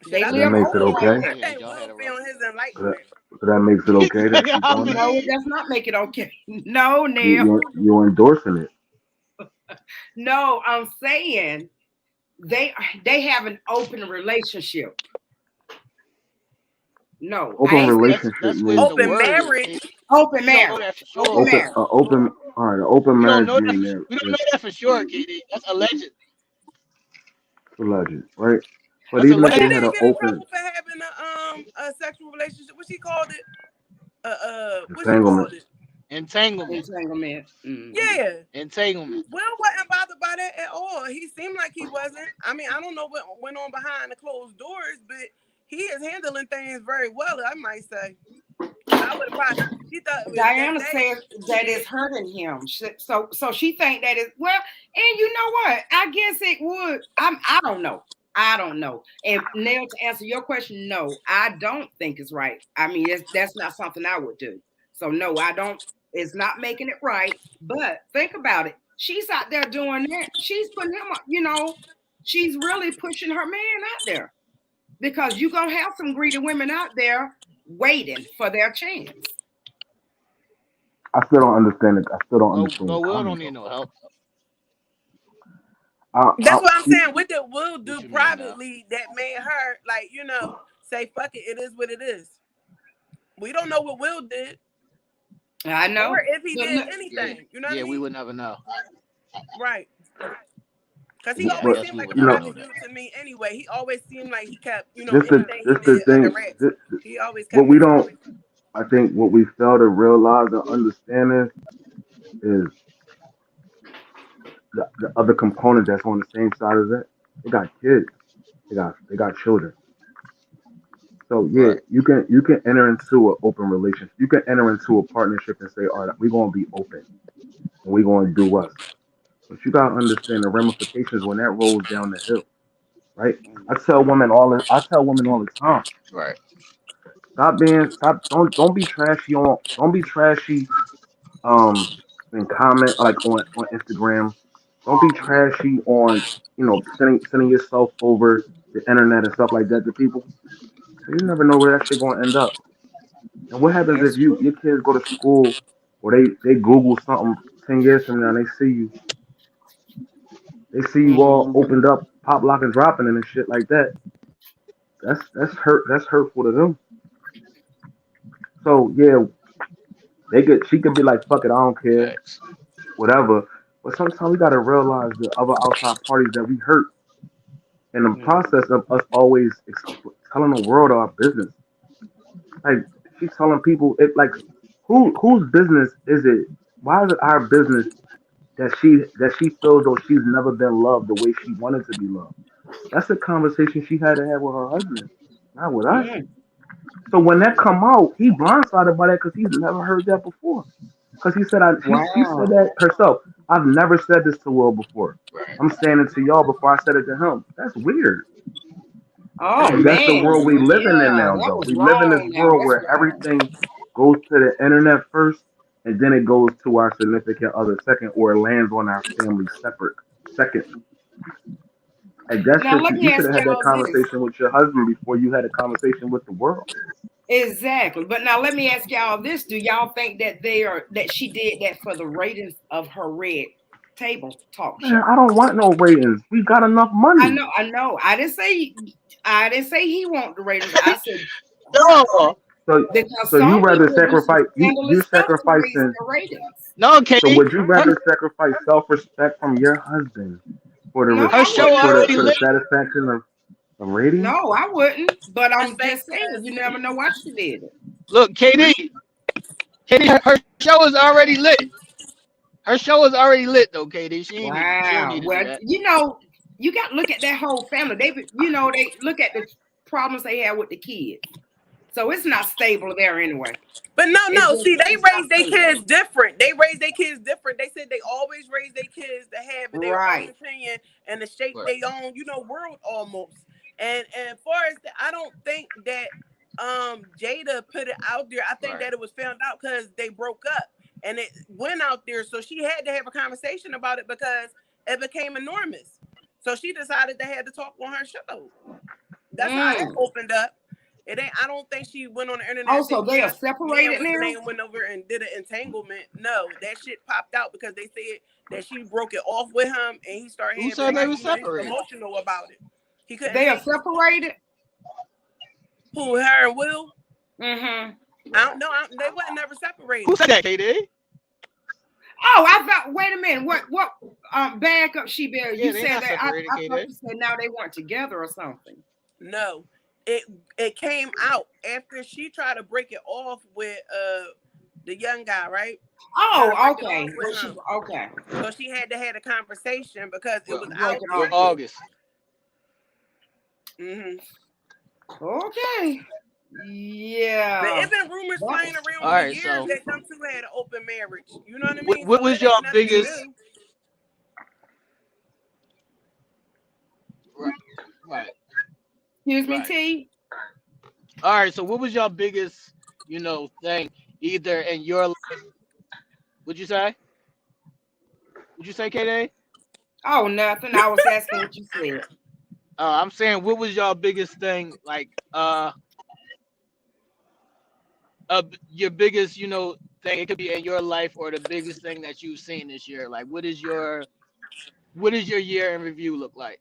[SPEAKER 4] They that makes it okay.
[SPEAKER 3] I think Will feeling his enlightenment.
[SPEAKER 4] So that makes it okay that she's doing
[SPEAKER 1] No, it does not make it okay. No, Neil.
[SPEAKER 4] You're endorsing it.
[SPEAKER 1] No, I'm saying they have an open relationship. No,
[SPEAKER 4] open relationship.
[SPEAKER 3] That's open marriage.
[SPEAKER 1] Open marriage.
[SPEAKER 4] Open marriage. All right, open marriage.
[SPEAKER 2] We don't know that for sure, Katie. That's alleged.
[SPEAKER 4] Alleged, right? But
[SPEAKER 2] That's
[SPEAKER 4] even if they
[SPEAKER 3] didn't
[SPEAKER 4] had
[SPEAKER 3] get
[SPEAKER 4] an
[SPEAKER 3] in
[SPEAKER 4] open
[SPEAKER 3] trouble for having a sexual relationship. What she called it? What she
[SPEAKER 4] entanglement.
[SPEAKER 3] called it?
[SPEAKER 2] Entanglement.
[SPEAKER 3] Yeah.
[SPEAKER 2] Entanglement.
[SPEAKER 3] Will wasn't bothered by that at all. He seemed like he wasn't. I mean, I don't know what went on behind the closed doors, but he is handling things very well, I might say. I would probably.
[SPEAKER 1] Diana says that it's hurting him. So she think that is well. And you know what? I guess it would. I don't know. And Nell, to answer your question, no, I don't think it's right. I mean, that's not something I would do. So no, I don't. It's not making it right. But think about it. She's out there doing that. She's putting him up. You know, she's really pushing her man out there because you're gonna have some greedy women out there waiting for their chance.
[SPEAKER 4] I still don't understand it. I still don't understand.
[SPEAKER 2] But Will don't need no help.
[SPEAKER 3] That's what I'm saying. What did Will do
[SPEAKER 2] What you mean now?
[SPEAKER 3] privately that made her like, say fuck it, it is what it is. We don't know what Will did.
[SPEAKER 1] I know.
[SPEAKER 3] Or if he
[SPEAKER 1] But
[SPEAKER 3] did
[SPEAKER 1] look,
[SPEAKER 3] anything. You know what I
[SPEAKER 2] Yeah, we
[SPEAKER 3] mean?
[SPEAKER 2] would never know.
[SPEAKER 3] Right. Because he
[SPEAKER 2] Yeah, I
[SPEAKER 3] always
[SPEAKER 2] guess
[SPEAKER 3] seemed
[SPEAKER 2] we
[SPEAKER 3] like
[SPEAKER 2] would
[SPEAKER 3] a
[SPEAKER 2] never
[SPEAKER 3] private
[SPEAKER 2] know that.
[SPEAKER 3] dude to me anyway. He always seemed like he kept,
[SPEAKER 4] this the
[SPEAKER 3] anything he
[SPEAKER 4] this the
[SPEAKER 3] did under
[SPEAKER 4] thing.
[SPEAKER 3] wraps. He always
[SPEAKER 4] What
[SPEAKER 3] kept
[SPEAKER 4] we
[SPEAKER 3] it
[SPEAKER 4] don't,
[SPEAKER 3] secret.
[SPEAKER 4] I think, what we fail to realize and understand is the other component that's on the same side of that. They got kids. They got children. So yeah,
[SPEAKER 2] Right.
[SPEAKER 4] you can enter into an open relationship. You can enter into a partnership and say, all right, we're gonna be open and we're gonna do us. But you gotta understand the ramifications when that rolls down the hill, right? I tell women all the time,
[SPEAKER 2] Right.
[SPEAKER 4] don't be trashy don't be trashy and comment like on Instagram. Don't be trashy on sending yourself over the internet and stuff like that to people. You never know where that shit gonna end up. And what happens if
[SPEAKER 1] that's true.
[SPEAKER 4] your kids go to school or they Google something 10 years from now and they see you all
[SPEAKER 1] Mm-hmm.
[SPEAKER 4] opened up, pop lock and dropping and shit like that. That's hurtful to them. So yeah, she could be like, fuck it, I don't care,
[SPEAKER 2] Facts.
[SPEAKER 4] whatever. But sometimes we gotta realize the other outside parties that we hurt in the
[SPEAKER 1] Mm-hmm.
[SPEAKER 4] process of us always telling the world our business. Like she's telling people it like whose business is it? Why is it our business that she feels though she's never been loved the way she wanted to be loved? That's a conversation she had to have with her husband, not with us.
[SPEAKER 1] Mm.
[SPEAKER 4] So when that come out, he blindsided by that because he's never heard that before. Because he said, she said
[SPEAKER 1] Wow.
[SPEAKER 4] that herself. I've never said this to Will before.
[SPEAKER 2] Right.
[SPEAKER 4] I'm saying it to y'all before I said it to him. That's weird.
[SPEAKER 1] Oh
[SPEAKER 4] But that's the
[SPEAKER 1] man.
[SPEAKER 4] world we living in
[SPEAKER 1] Yeah,
[SPEAKER 4] now,
[SPEAKER 1] that
[SPEAKER 4] though.
[SPEAKER 1] was
[SPEAKER 4] We live in this
[SPEAKER 1] wrong now.
[SPEAKER 4] world
[SPEAKER 1] That's
[SPEAKER 4] where
[SPEAKER 1] wrong.
[SPEAKER 4] everything goes to the internet first, and then it goes to our significant other second, or it lands on our family separate second. Like that
[SPEAKER 1] Now
[SPEAKER 4] shit,
[SPEAKER 1] let
[SPEAKER 4] you
[SPEAKER 1] me
[SPEAKER 4] should
[SPEAKER 1] ask
[SPEAKER 4] have had that
[SPEAKER 1] y'all this.
[SPEAKER 4] conversation with your husband before you had a conversation with the world.
[SPEAKER 1] Exactly. But now let me ask y'all this. Do y'all think that she did that for the ratings of her red table talk
[SPEAKER 4] Man,
[SPEAKER 1] show?
[SPEAKER 4] I don't want no ratings. We got enough
[SPEAKER 1] I
[SPEAKER 4] money.
[SPEAKER 1] know, I know. I didn't say he want the ratings. I said her.
[SPEAKER 2] No.
[SPEAKER 4] So,
[SPEAKER 1] Because
[SPEAKER 4] so you
[SPEAKER 1] some
[SPEAKER 4] rather
[SPEAKER 1] people do some
[SPEAKER 4] sacrifice you
[SPEAKER 1] scandalous stuff to raise
[SPEAKER 4] sacrificing.
[SPEAKER 1] their ratings.
[SPEAKER 2] No,
[SPEAKER 4] So
[SPEAKER 2] Katie.
[SPEAKER 4] would you
[SPEAKER 2] Her
[SPEAKER 4] rather sacrifice self-respect from your husband for the
[SPEAKER 1] No,
[SPEAKER 2] her
[SPEAKER 1] I
[SPEAKER 2] show
[SPEAKER 1] wouldn't.
[SPEAKER 2] already
[SPEAKER 4] for the
[SPEAKER 2] lit.
[SPEAKER 4] satisfaction of ratings?
[SPEAKER 1] No, I wouldn't. But
[SPEAKER 3] That's
[SPEAKER 1] I'm
[SPEAKER 3] fake
[SPEAKER 1] just saying, you never know why she did it.
[SPEAKER 2] Look, Katie, her show is already lit. Her show is already lit though, Katie. She don't
[SPEAKER 1] Wow.
[SPEAKER 2] need to do
[SPEAKER 1] Well,
[SPEAKER 2] that.
[SPEAKER 1] you got to look at that whole family. They look at the problems they have with the kids. So it's not stable there anyway.
[SPEAKER 3] But no,
[SPEAKER 1] It's
[SPEAKER 3] no.
[SPEAKER 1] just
[SPEAKER 3] See, they
[SPEAKER 1] it's not
[SPEAKER 3] raise their
[SPEAKER 1] stable.
[SPEAKER 3] kids different. They raise their kids different. They said they always raise their kids to have their own
[SPEAKER 1] Right.
[SPEAKER 3] opinion and to shape
[SPEAKER 2] Right.
[SPEAKER 3] their own, world almost. And far as I don't think that Jada put it out there. I think
[SPEAKER 2] Right.
[SPEAKER 3] that it was found out because they broke up and it went out there. So she had to have a conversation about it because it became enormous. So she decided they had to talk on her show. That's how that
[SPEAKER 1] Mm.
[SPEAKER 3] opened up. It ain't. I don't think she went on the internet and said,
[SPEAKER 1] Also, they are
[SPEAKER 3] me and
[SPEAKER 1] separated
[SPEAKER 3] what's the
[SPEAKER 1] now.
[SPEAKER 3] name went over and did an entanglement. No, that shit popped out because they said that she broke it off with him and he started
[SPEAKER 2] Who
[SPEAKER 3] having
[SPEAKER 2] said they
[SPEAKER 3] like
[SPEAKER 2] were
[SPEAKER 3] he was
[SPEAKER 2] separated?
[SPEAKER 3] emotional about it. He couldn't
[SPEAKER 1] They are
[SPEAKER 3] take
[SPEAKER 1] separated.
[SPEAKER 3] who her and Will.
[SPEAKER 1] Mm-hmm.
[SPEAKER 3] I
[SPEAKER 2] Right.
[SPEAKER 3] don't know. They wasn't never
[SPEAKER 2] Who
[SPEAKER 3] separated.
[SPEAKER 2] said that, Katie?
[SPEAKER 1] Oh, I thought. Wait a minute. What? Back up, She Bear. You
[SPEAKER 2] Yeah, they
[SPEAKER 1] said
[SPEAKER 2] not
[SPEAKER 1] that. I
[SPEAKER 2] separated,
[SPEAKER 1] thought
[SPEAKER 2] Katie.
[SPEAKER 1] you said now they weren't together or something.
[SPEAKER 3] No, it came out after she tried to break it off with the young guy, right? Trying to
[SPEAKER 1] Oh,
[SPEAKER 3] break it off
[SPEAKER 1] okay.
[SPEAKER 3] with
[SPEAKER 1] Well, she
[SPEAKER 3] him.
[SPEAKER 1] okay.
[SPEAKER 3] So she had to have a conversation because it
[SPEAKER 2] With
[SPEAKER 3] was
[SPEAKER 1] Break
[SPEAKER 3] out
[SPEAKER 1] it
[SPEAKER 2] with
[SPEAKER 1] off
[SPEAKER 3] there.
[SPEAKER 1] with.
[SPEAKER 2] August.
[SPEAKER 3] Hmm
[SPEAKER 1] Okay.
[SPEAKER 3] But
[SPEAKER 1] Yeah.
[SPEAKER 3] it been rumors
[SPEAKER 1] That
[SPEAKER 3] flying
[SPEAKER 1] was
[SPEAKER 3] around
[SPEAKER 2] All
[SPEAKER 3] for
[SPEAKER 2] right.
[SPEAKER 3] years
[SPEAKER 2] So,
[SPEAKER 3] that them two had an open marriage. You know what I mean?
[SPEAKER 2] what
[SPEAKER 3] So
[SPEAKER 2] was
[SPEAKER 3] it
[SPEAKER 2] your
[SPEAKER 3] ain't nothing
[SPEAKER 2] biggest?
[SPEAKER 3] new.
[SPEAKER 2] Right. Right.
[SPEAKER 1] excuse me,
[SPEAKER 2] Right.
[SPEAKER 1] T.
[SPEAKER 2] All right. So, what was your biggest, thing either in your life? Would you say? Would you say, Katie?
[SPEAKER 1] Oh, nothing. I was asking what you said.
[SPEAKER 2] I'm saying, what was your biggest thing? Like, your biggest, thing. It could be in your life or the biggest thing that you've seen this year. Like, what is your what does your year in review look like?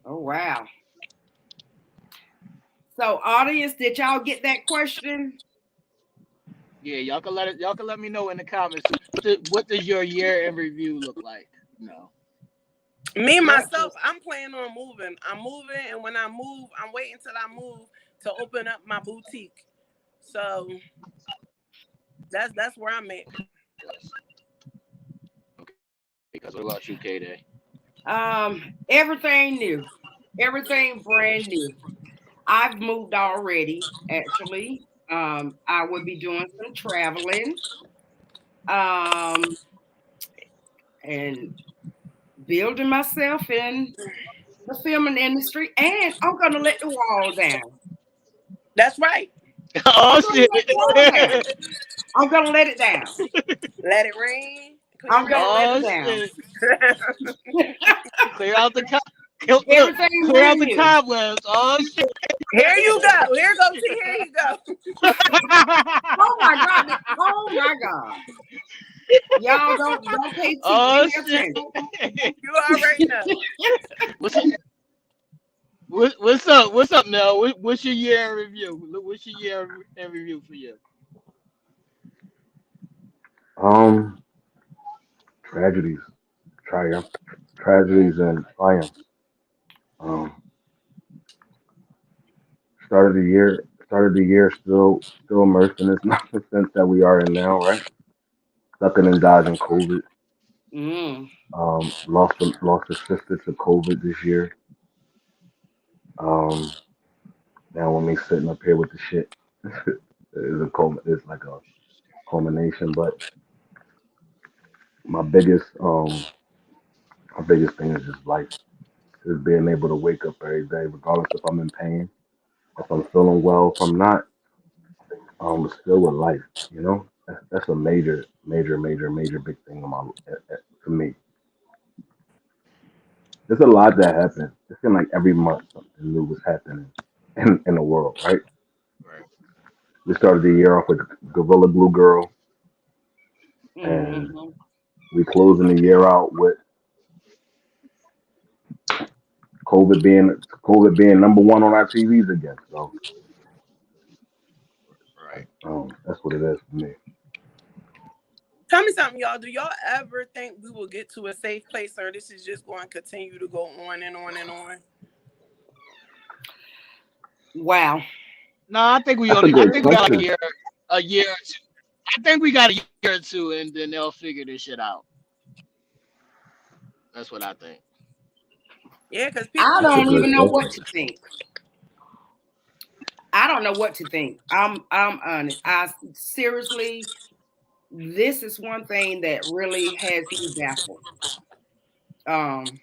[SPEAKER 1] Oh wow. So, audience, did y'all get that question?
[SPEAKER 2] Yeah, y'all can let me know in the comments. What does your year in review look like? No.
[SPEAKER 3] Me
[SPEAKER 1] Yep.
[SPEAKER 3] myself, I'm planning on moving. I'm moving, and when I move, I'm waiting till I move to open up my boutique. So that's where I'm at.
[SPEAKER 2] Because what about you, K-Day?
[SPEAKER 1] Everything new, everything brand new. I've moved already, actually. I would be doing some traveling, um, and building myself in the filming industry, and I'm gonna let the wall down.
[SPEAKER 3] That's right.
[SPEAKER 2] Oh
[SPEAKER 1] I'm gonna
[SPEAKER 2] shit!
[SPEAKER 1] let the wall down. I'm gonna let it down.
[SPEAKER 3] Let it rain. Clear
[SPEAKER 1] I'm
[SPEAKER 3] it.
[SPEAKER 1] gonna let it
[SPEAKER 2] Oh
[SPEAKER 1] down.
[SPEAKER 2] shit! Clear out the look,
[SPEAKER 1] Everything
[SPEAKER 2] clear out
[SPEAKER 1] brand
[SPEAKER 2] the
[SPEAKER 1] new.
[SPEAKER 2] cobwebs. Oh shit!
[SPEAKER 3] Here you go. Here go. See, here you go.
[SPEAKER 1] Oh my God. Oh my God. Y'all don't pay
[SPEAKER 2] Oh
[SPEAKER 1] any
[SPEAKER 2] shit!
[SPEAKER 1] attention.
[SPEAKER 3] You already know.
[SPEAKER 2] What's up? What's up? What's up, Nell? What's your year in review? What's your year in review for you?
[SPEAKER 4] Um, tragedies, triumph, tragedies and triumphs. Um, started the year still immersed in this nonsense that we are in now, right? Sucking and dodging COVID.
[SPEAKER 1] Mm.
[SPEAKER 4] Lost a sister to COVID this year. Um, now when me sitting up here with the shit, it's like a culmination. But my biggest um my biggest thing is just life, just being able to wake up every day, regardless if I'm in pain, if I'm feeling well, if I'm not, still with life. You know, that's a major big thing in for me. There's a lot that happens. It seems like every month something new was happening in the world, right?
[SPEAKER 2] Right.
[SPEAKER 4] We started the year off with Gorilla Glue Girl, and
[SPEAKER 1] Mm-hmm.
[SPEAKER 4] we closing the year out with COVID being number one on our TVs again. So
[SPEAKER 2] Right.
[SPEAKER 4] that's what it is for me.
[SPEAKER 3] Tell me something, y'all. Do y'all ever think we will get to a safe place, or this is just going to continue to go on and on and on?
[SPEAKER 1] Wow.
[SPEAKER 2] No, I think we
[SPEAKER 4] That's a
[SPEAKER 2] only. I
[SPEAKER 4] good
[SPEAKER 2] think we got like
[SPEAKER 4] question.
[SPEAKER 2] a year or two. I think we got a year or two, and then they'll figure this shit out. That's what I think.
[SPEAKER 3] Yeah, because
[SPEAKER 1] I
[SPEAKER 3] people.
[SPEAKER 4] That's a
[SPEAKER 1] don't
[SPEAKER 4] good
[SPEAKER 1] even know what
[SPEAKER 4] question.
[SPEAKER 1] to think. I don't know what to think. I'm honest. I seriously, this is one thing that really has me baffled. Um,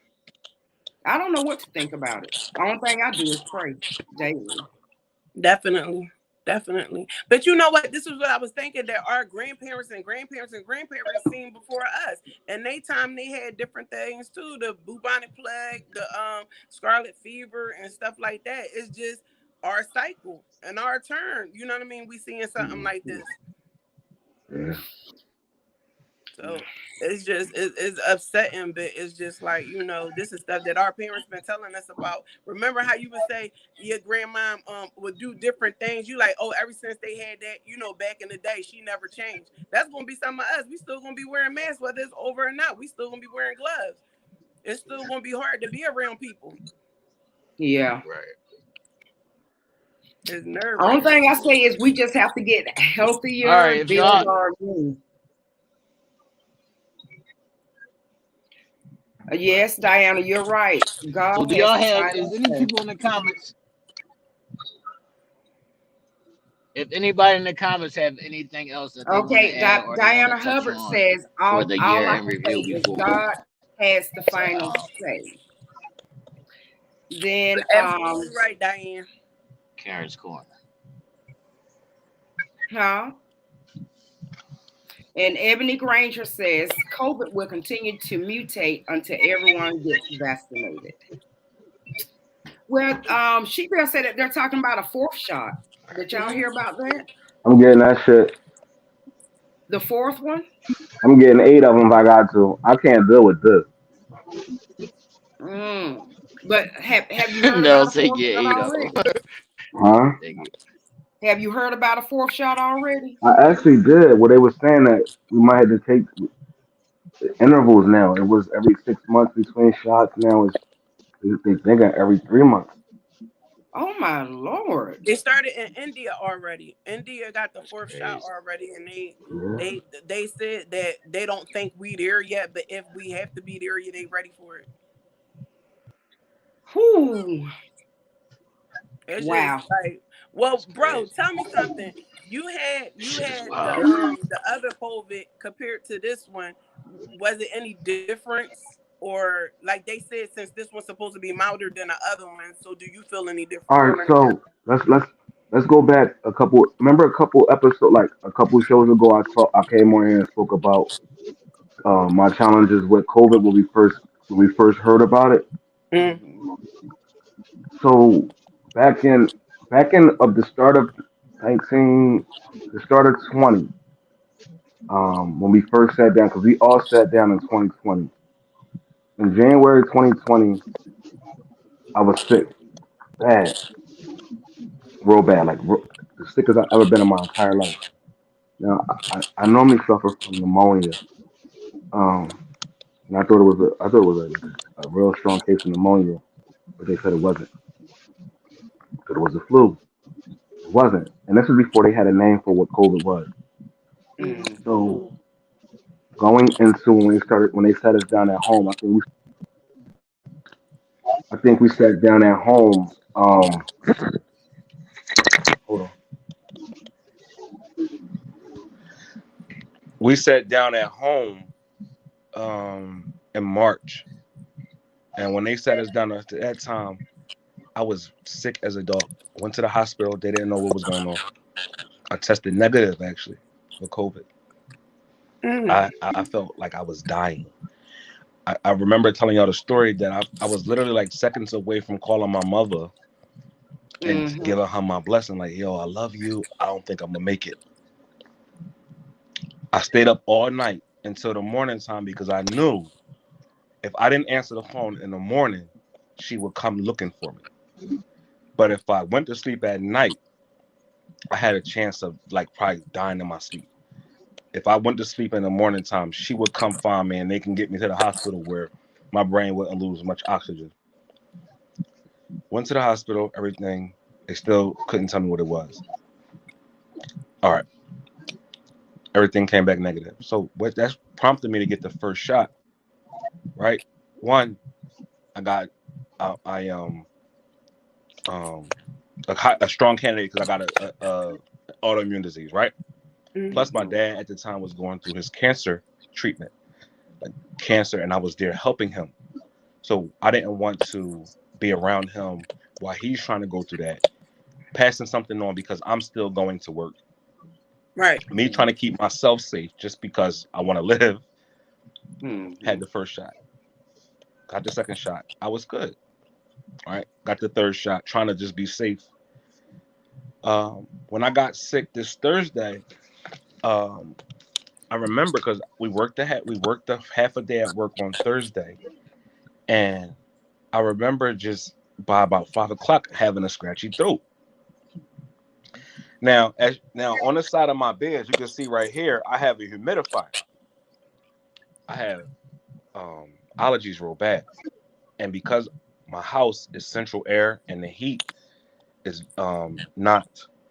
[SPEAKER 1] I don't know what to think about it. The only thing I do is pray daily.
[SPEAKER 3] Definitely. Definitely. But you know what? This is what I was thinking, that our grandparents and grandparents and grandparents seen before us. And they time they had different things too. The bubonic plague, the scarlet fever and stuff like that. It's just our cycle and our turn. You know what I mean? We seeing something like this.
[SPEAKER 4] Yeah.
[SPEAKER 3] So it's upsetting, but it's just like, this is stuff that our parents been telling us about. Remember how you would say your grandma would do different things? You like, oh, ever since they had that, back in the day, she never changed. That's gonna be some of us. We still gonna be wearing masks, whether it's over or not. We still gonna be wearing gloves. It's still gonna be hard to be around people.
[SPEAKER 1] Yeah.
[SPEAKER 2] Right.
[SPEAKER 3] It's nerve
[SPEAKER 1] Only
[SPEAKER 3] wracking.
[SPEAKER 1] thing I say is we just have to get
[SPEAKER 2] All right.
[SPEAKER 1] healthier,
[SPEAKER 2] If
[SPEAKER 1] build
[SPEAKER 2] y'all,
[SPEAKER 1] our immune. Yes, Diana, you're right.
[SPEAKER 2] so
[SPEAKER 1] God
[SPEAKER 2] do
[SPEAKER 1] has
[SPEAKER 2] y'all
[SPEAKER 1] the
[SPEAKER 2] have?
[SPEAKER 1] final
[SPEAKER 2] Is any
[SPEAKER 1] say.
[SPEAKER 2] people in the comments? If anybody in the comments have anything else that they want to
[SPEAKER 1] Okay,
[SPEAKER 2] add or they want to
[SPEAKER 1] Diana
[SPEAKER 2] touch
[SPEAKER 1] Hubbard
[SPEAKER 2] on
[SPEAKER 1] says
[SPEAKER 2] for
[SPEAKER 1] all
[SPEAKER 2] the
[SPEAKER 1] all
[SPEAKER 2] year
[SPEAKER 1] I
[SPEAKER 2] in
[SPEAKER 1] can say
[SPEAKER 2] review
[SPEAKER 1] is
[SPEAKER 2] before we
[SPEAKER 1] God has the
[SPEAKER 2] to
[SPEAKER 1] final say. Then
[SPEAKER 3] Absolutely right, Diane.
[SPEAKER 2] Karen's corner.
[SPEAKER 1] huh? And Ebony Granger says COVID will continue to mutate until everyone gets vaccinated. Well, She Girl said that they're talking about a fourth shot. Did y'all hear about that?
[SPEAKER 4] I'm getting that shit.
[SPEAKER 1] The fourth one?
[SPEAKER 4] I'm getting 8 of them if I got to. I can't deal with this.
[SPEAKER 1] Mm. But have you heard
[SPEAKER 2] No,
[SPEAKER 1] about a
[SPEAKER 2] say
[SPEAKER 1] fourth
[SPEAKER 2] get
[SPEAKER 1] shot
[SPEAKER 2] 8 of
[SPEAKER 1] already?
[SPEAKER 2] them.
[SPEAKER 4] Huh?
[SPEAKER 1] Have you heard about a fourth shot already?
[SPEAKER 4] I actually did. Well, they were saying that we might have to take intervals now. It was every 6 months between shots. Now it's they thinking every 3 months.
[SPEAKER 1] Oh my lord.
[SPEAKER 3] They started in India already. India got the
[SPEAKER 2] That's
[SPEAKER 3] fourth shot
[SPEAKER 2] crazy.
[SPEAKER 3] already, and
[SPEAKER 4] Yeah.
[SPEAKER 3] they said that they don't think we there yet, but if we have to be there, yeah, they ready for it.
[SPEAKER 1] Whew.
[SPEAKER 3] It's just
[SPEAKER 1] Wow.
[SPEAKER 3] like, well,
[SPEAKER 2] That's
[SPEAKER 3] bro,
[SPEAKER 2] crazy.
[SPEAKER 3] tell me something. You
[SPEAKER 2] Shit is
[SPEAKER 3] had
[SPEAKER 2] wild.
[SPEAKER 3] the other COVID compared to this one. Was it any difference, or like they said, since this one's supposed to be milder than the other one? So do you feel any different?
[SPEAKER 4] All right. So let's go back a couple. Remember a couple episodes, like a couple shows ago. I came on here and spoke about my challenges with COVID when we first heard about it.
[SPEAKER 3] Mm,
[SPEAKER 1] Mm-hmm.
[SPEAKER 4] So back in back in of the start of 19, the start of 20, when we first sat down, because we all sat down in 2020. In January 2020, I was sick, bad, real bad, like the sickest I've ever been in my entire life. Now I normally suffer from pneumonia, and I thought it was a real strong case of pneumonia, but they said it wasn't. Said it was the flu. It wasn't, and this was before they had a name for what COVID was.
[SPEAKER 3] mm,
[SPEAKER 1] Mm-hmm.
[SPEAKER 4] So going into when they sat us down at home, I think we sat down at home. Hold on. We sat down at home in March, and when they sat us down at that time, I was sick as a dog. Went to the hospital. They didn't know what was going on. I tested negative actually for COVID.
[SPEAKER 3] mm,
[SPEAKER 4] I felt like I was dying. I remember telling y'all the story that I was literally like seconds away from calling my mother and
[SPEAKER 1] Mm-hmm.
[SPEAKER 4] giving her my blessing, like, yo, I love you. I don't think I'm gonna make it. I stayed up all night until the morning time because I knew if I didn't answer the phone in the morning, she would come looking for me. But if I went to sleep at night, I had a chance of like probably dying in my sleep. If I went to sleep in the morning time, she would come find me and they can get me to the hospital where my brain wouldn't lose much oxygen. Went to the hospital, everything. They still couldn't tell me what it was. All right, everything came back negative. So what that's prompted me to get the first shot. Right, one, I got I um a strong candidate because I got a autoimmune disease. Right.
[SPEAKER 3] mm,
[SPEAKER 4] Plus, my
[SPEAKER 1] Mm-hmm.
[SPEAKER 4] dad at the time was going through his cancer treatment, like cancer, and I was there helping him. So I didn't want to be around him while he's trying to go through that, passing something on because I'm still going to work.
[SPEAKER 3] right.
[SPEAKER 4] Me trying to keep myself safe just because I want to live.
[SPEAKER 1] Mm-hmm.
[SPEAKER 4] Had the first shot, got the second shot. I was good. All right, got the third shot, trying to just be safe. When I got sick this Thursday, um, I remember because we worked a half a day at work on Thursday, and I remember just by about 5 o'clock having a scratchy throat. Now on the side of my bed, as you can see right here, I have a humidifier. I have allergies real bad, and because my house is central air and the heat is not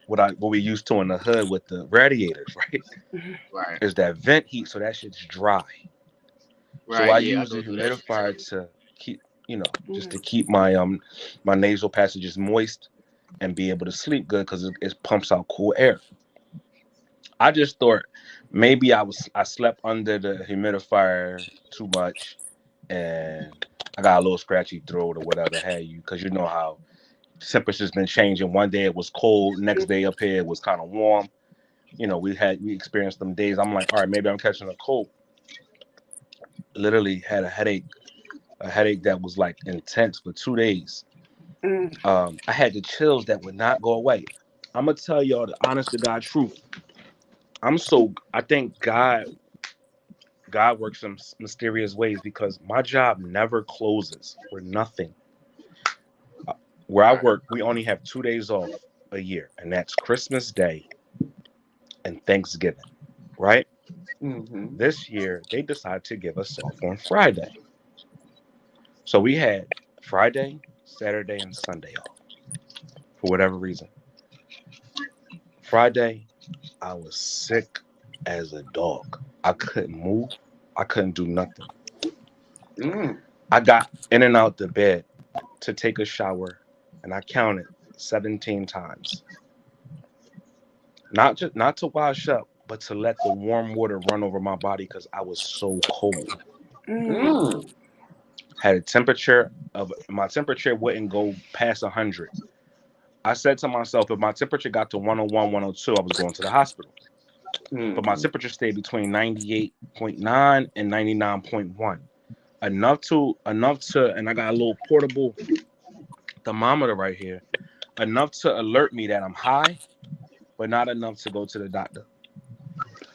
[SPEAKER 4] what we used to in the hood with the radiators, right?
[SPEAKER 3] Mhm,
[SPEAKER 2] Right.
[SPEAKER 4] Is that vent heat, so that shit's dry. So
[SPEAKER 2] Right.
[SPEAKER 4] I
[SPEAKER 2] Yeah, I
[SPEAKER 4] use the
[SPEAKER 2] go through that shit
[SPEAKER 4] humidifier
[SPEAKER 2] too.
[SPEAKER 4] to keep, just
[SPEAKER 3] mhm,
[SPEAKER 4] to keep my nasal passages moist and be able to sleep good because it pumps out cool air. I just thought maybe I slept under the humidifier too much and I got a little scratchy throat or whatever have you because you know how temperature's been changing. One day it was cold, next day up here it was kind of warm. We experienced them days. I'm like, all right, maybe I'm catching a cold. Literally had a headache that was like intense for 2 days.
[SPEAKER 3] mm,
[SPEAKER 4] I had the chills that would not go away. I'm gonna tell y'all the honest to God truth. I thank God
[SPEAKER 5] God works in mysterious ways because my job never closes for nothing. Where I
[SPEAKER 2] Right.
[SPEAKER 5] work, we only have 2 days off a year, and that's Christmas Day and Thanksgiving, right?
[SPEAKER 1] Mm-hmm.
[SPEAKER 5] This year, they decided to give us off on Friday. So we had Friday, Saturday, and Sunday off for whatever reason. Friday, I was sick as a dog. I couldn't move. I couldn't do nothing.
[SPEAKER 1] Mm.
[SPEAKER 5] I got in and out the bed to take a shower, and I counted 17 times. Not to wash up, but to let the warm water run over my body because I was so cold.
[SPEAKER 3] Mm.
[SPEAKER 1] Mm.
[SPEAKER 5] Had a temperature of my temperature wouldn't go past 100. I said to myself, if my temperature got to 101, 102, I was going to the hospital. But my
[SPEAKER 1] Mm-hmm.
[SPEAKER 5] temperature stayed between 98.9 and 99.1. Enough to, and I got a little portable thermometer right here, enough to alert me that I'm high, but not enough to go to the doctor.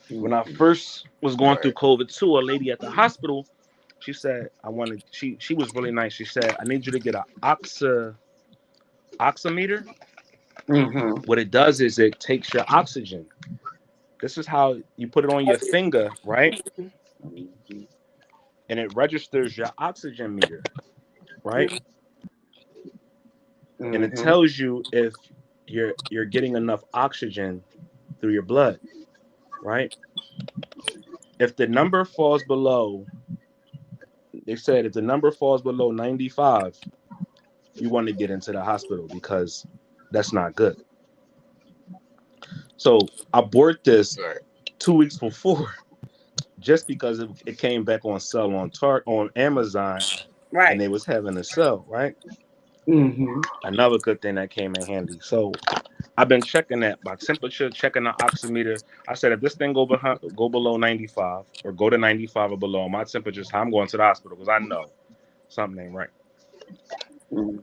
[SPEAKER 5] When I
[SPEAKER 1] Mm-hmm.
[SPEAKER 5] first was going through
[SPEAKER 2] Right.
[SPEAKER 5] COVID too, a lady at the hospital, she said, she was really nice. She said, I need you to get an oximeter.
[SPEAKER 1] Mm-hmm.
[SPEAKER 5] What it does is it takes your oxygen. This is how you put it on your finger, right?
[SPEAKER 1] Mm-hmm.
[SPEAKER 5] And it registers your oxygen meter, right? And it
[SPEAKER 1] Mm-hmm.
[SPEAKER 5] tells you if you're getting enough oxygen through your blood, right? If the number falls below, they said if the number falls below 95, you want to get into the hospital because that's not good. So I bought this
[SPEAKER 2] Right.
[SPEAKER 5] 2 weeks before just because it came back on sale on Amazon and
[SPEAKER 3] Right.
[SPEAKER 5] they was having a sale, right?
[SPEAKER 1] Mm-hmm.
[SPEAKER 5] Another good thing that came in handy. So I've been checking that by temperature, checking the oximeter. I said if this thing go below 95 or go to 95 or below, my temperature's high, I'm going to the hospital because I know something ain't right.
[SPEAKER 1] Mm-hmm.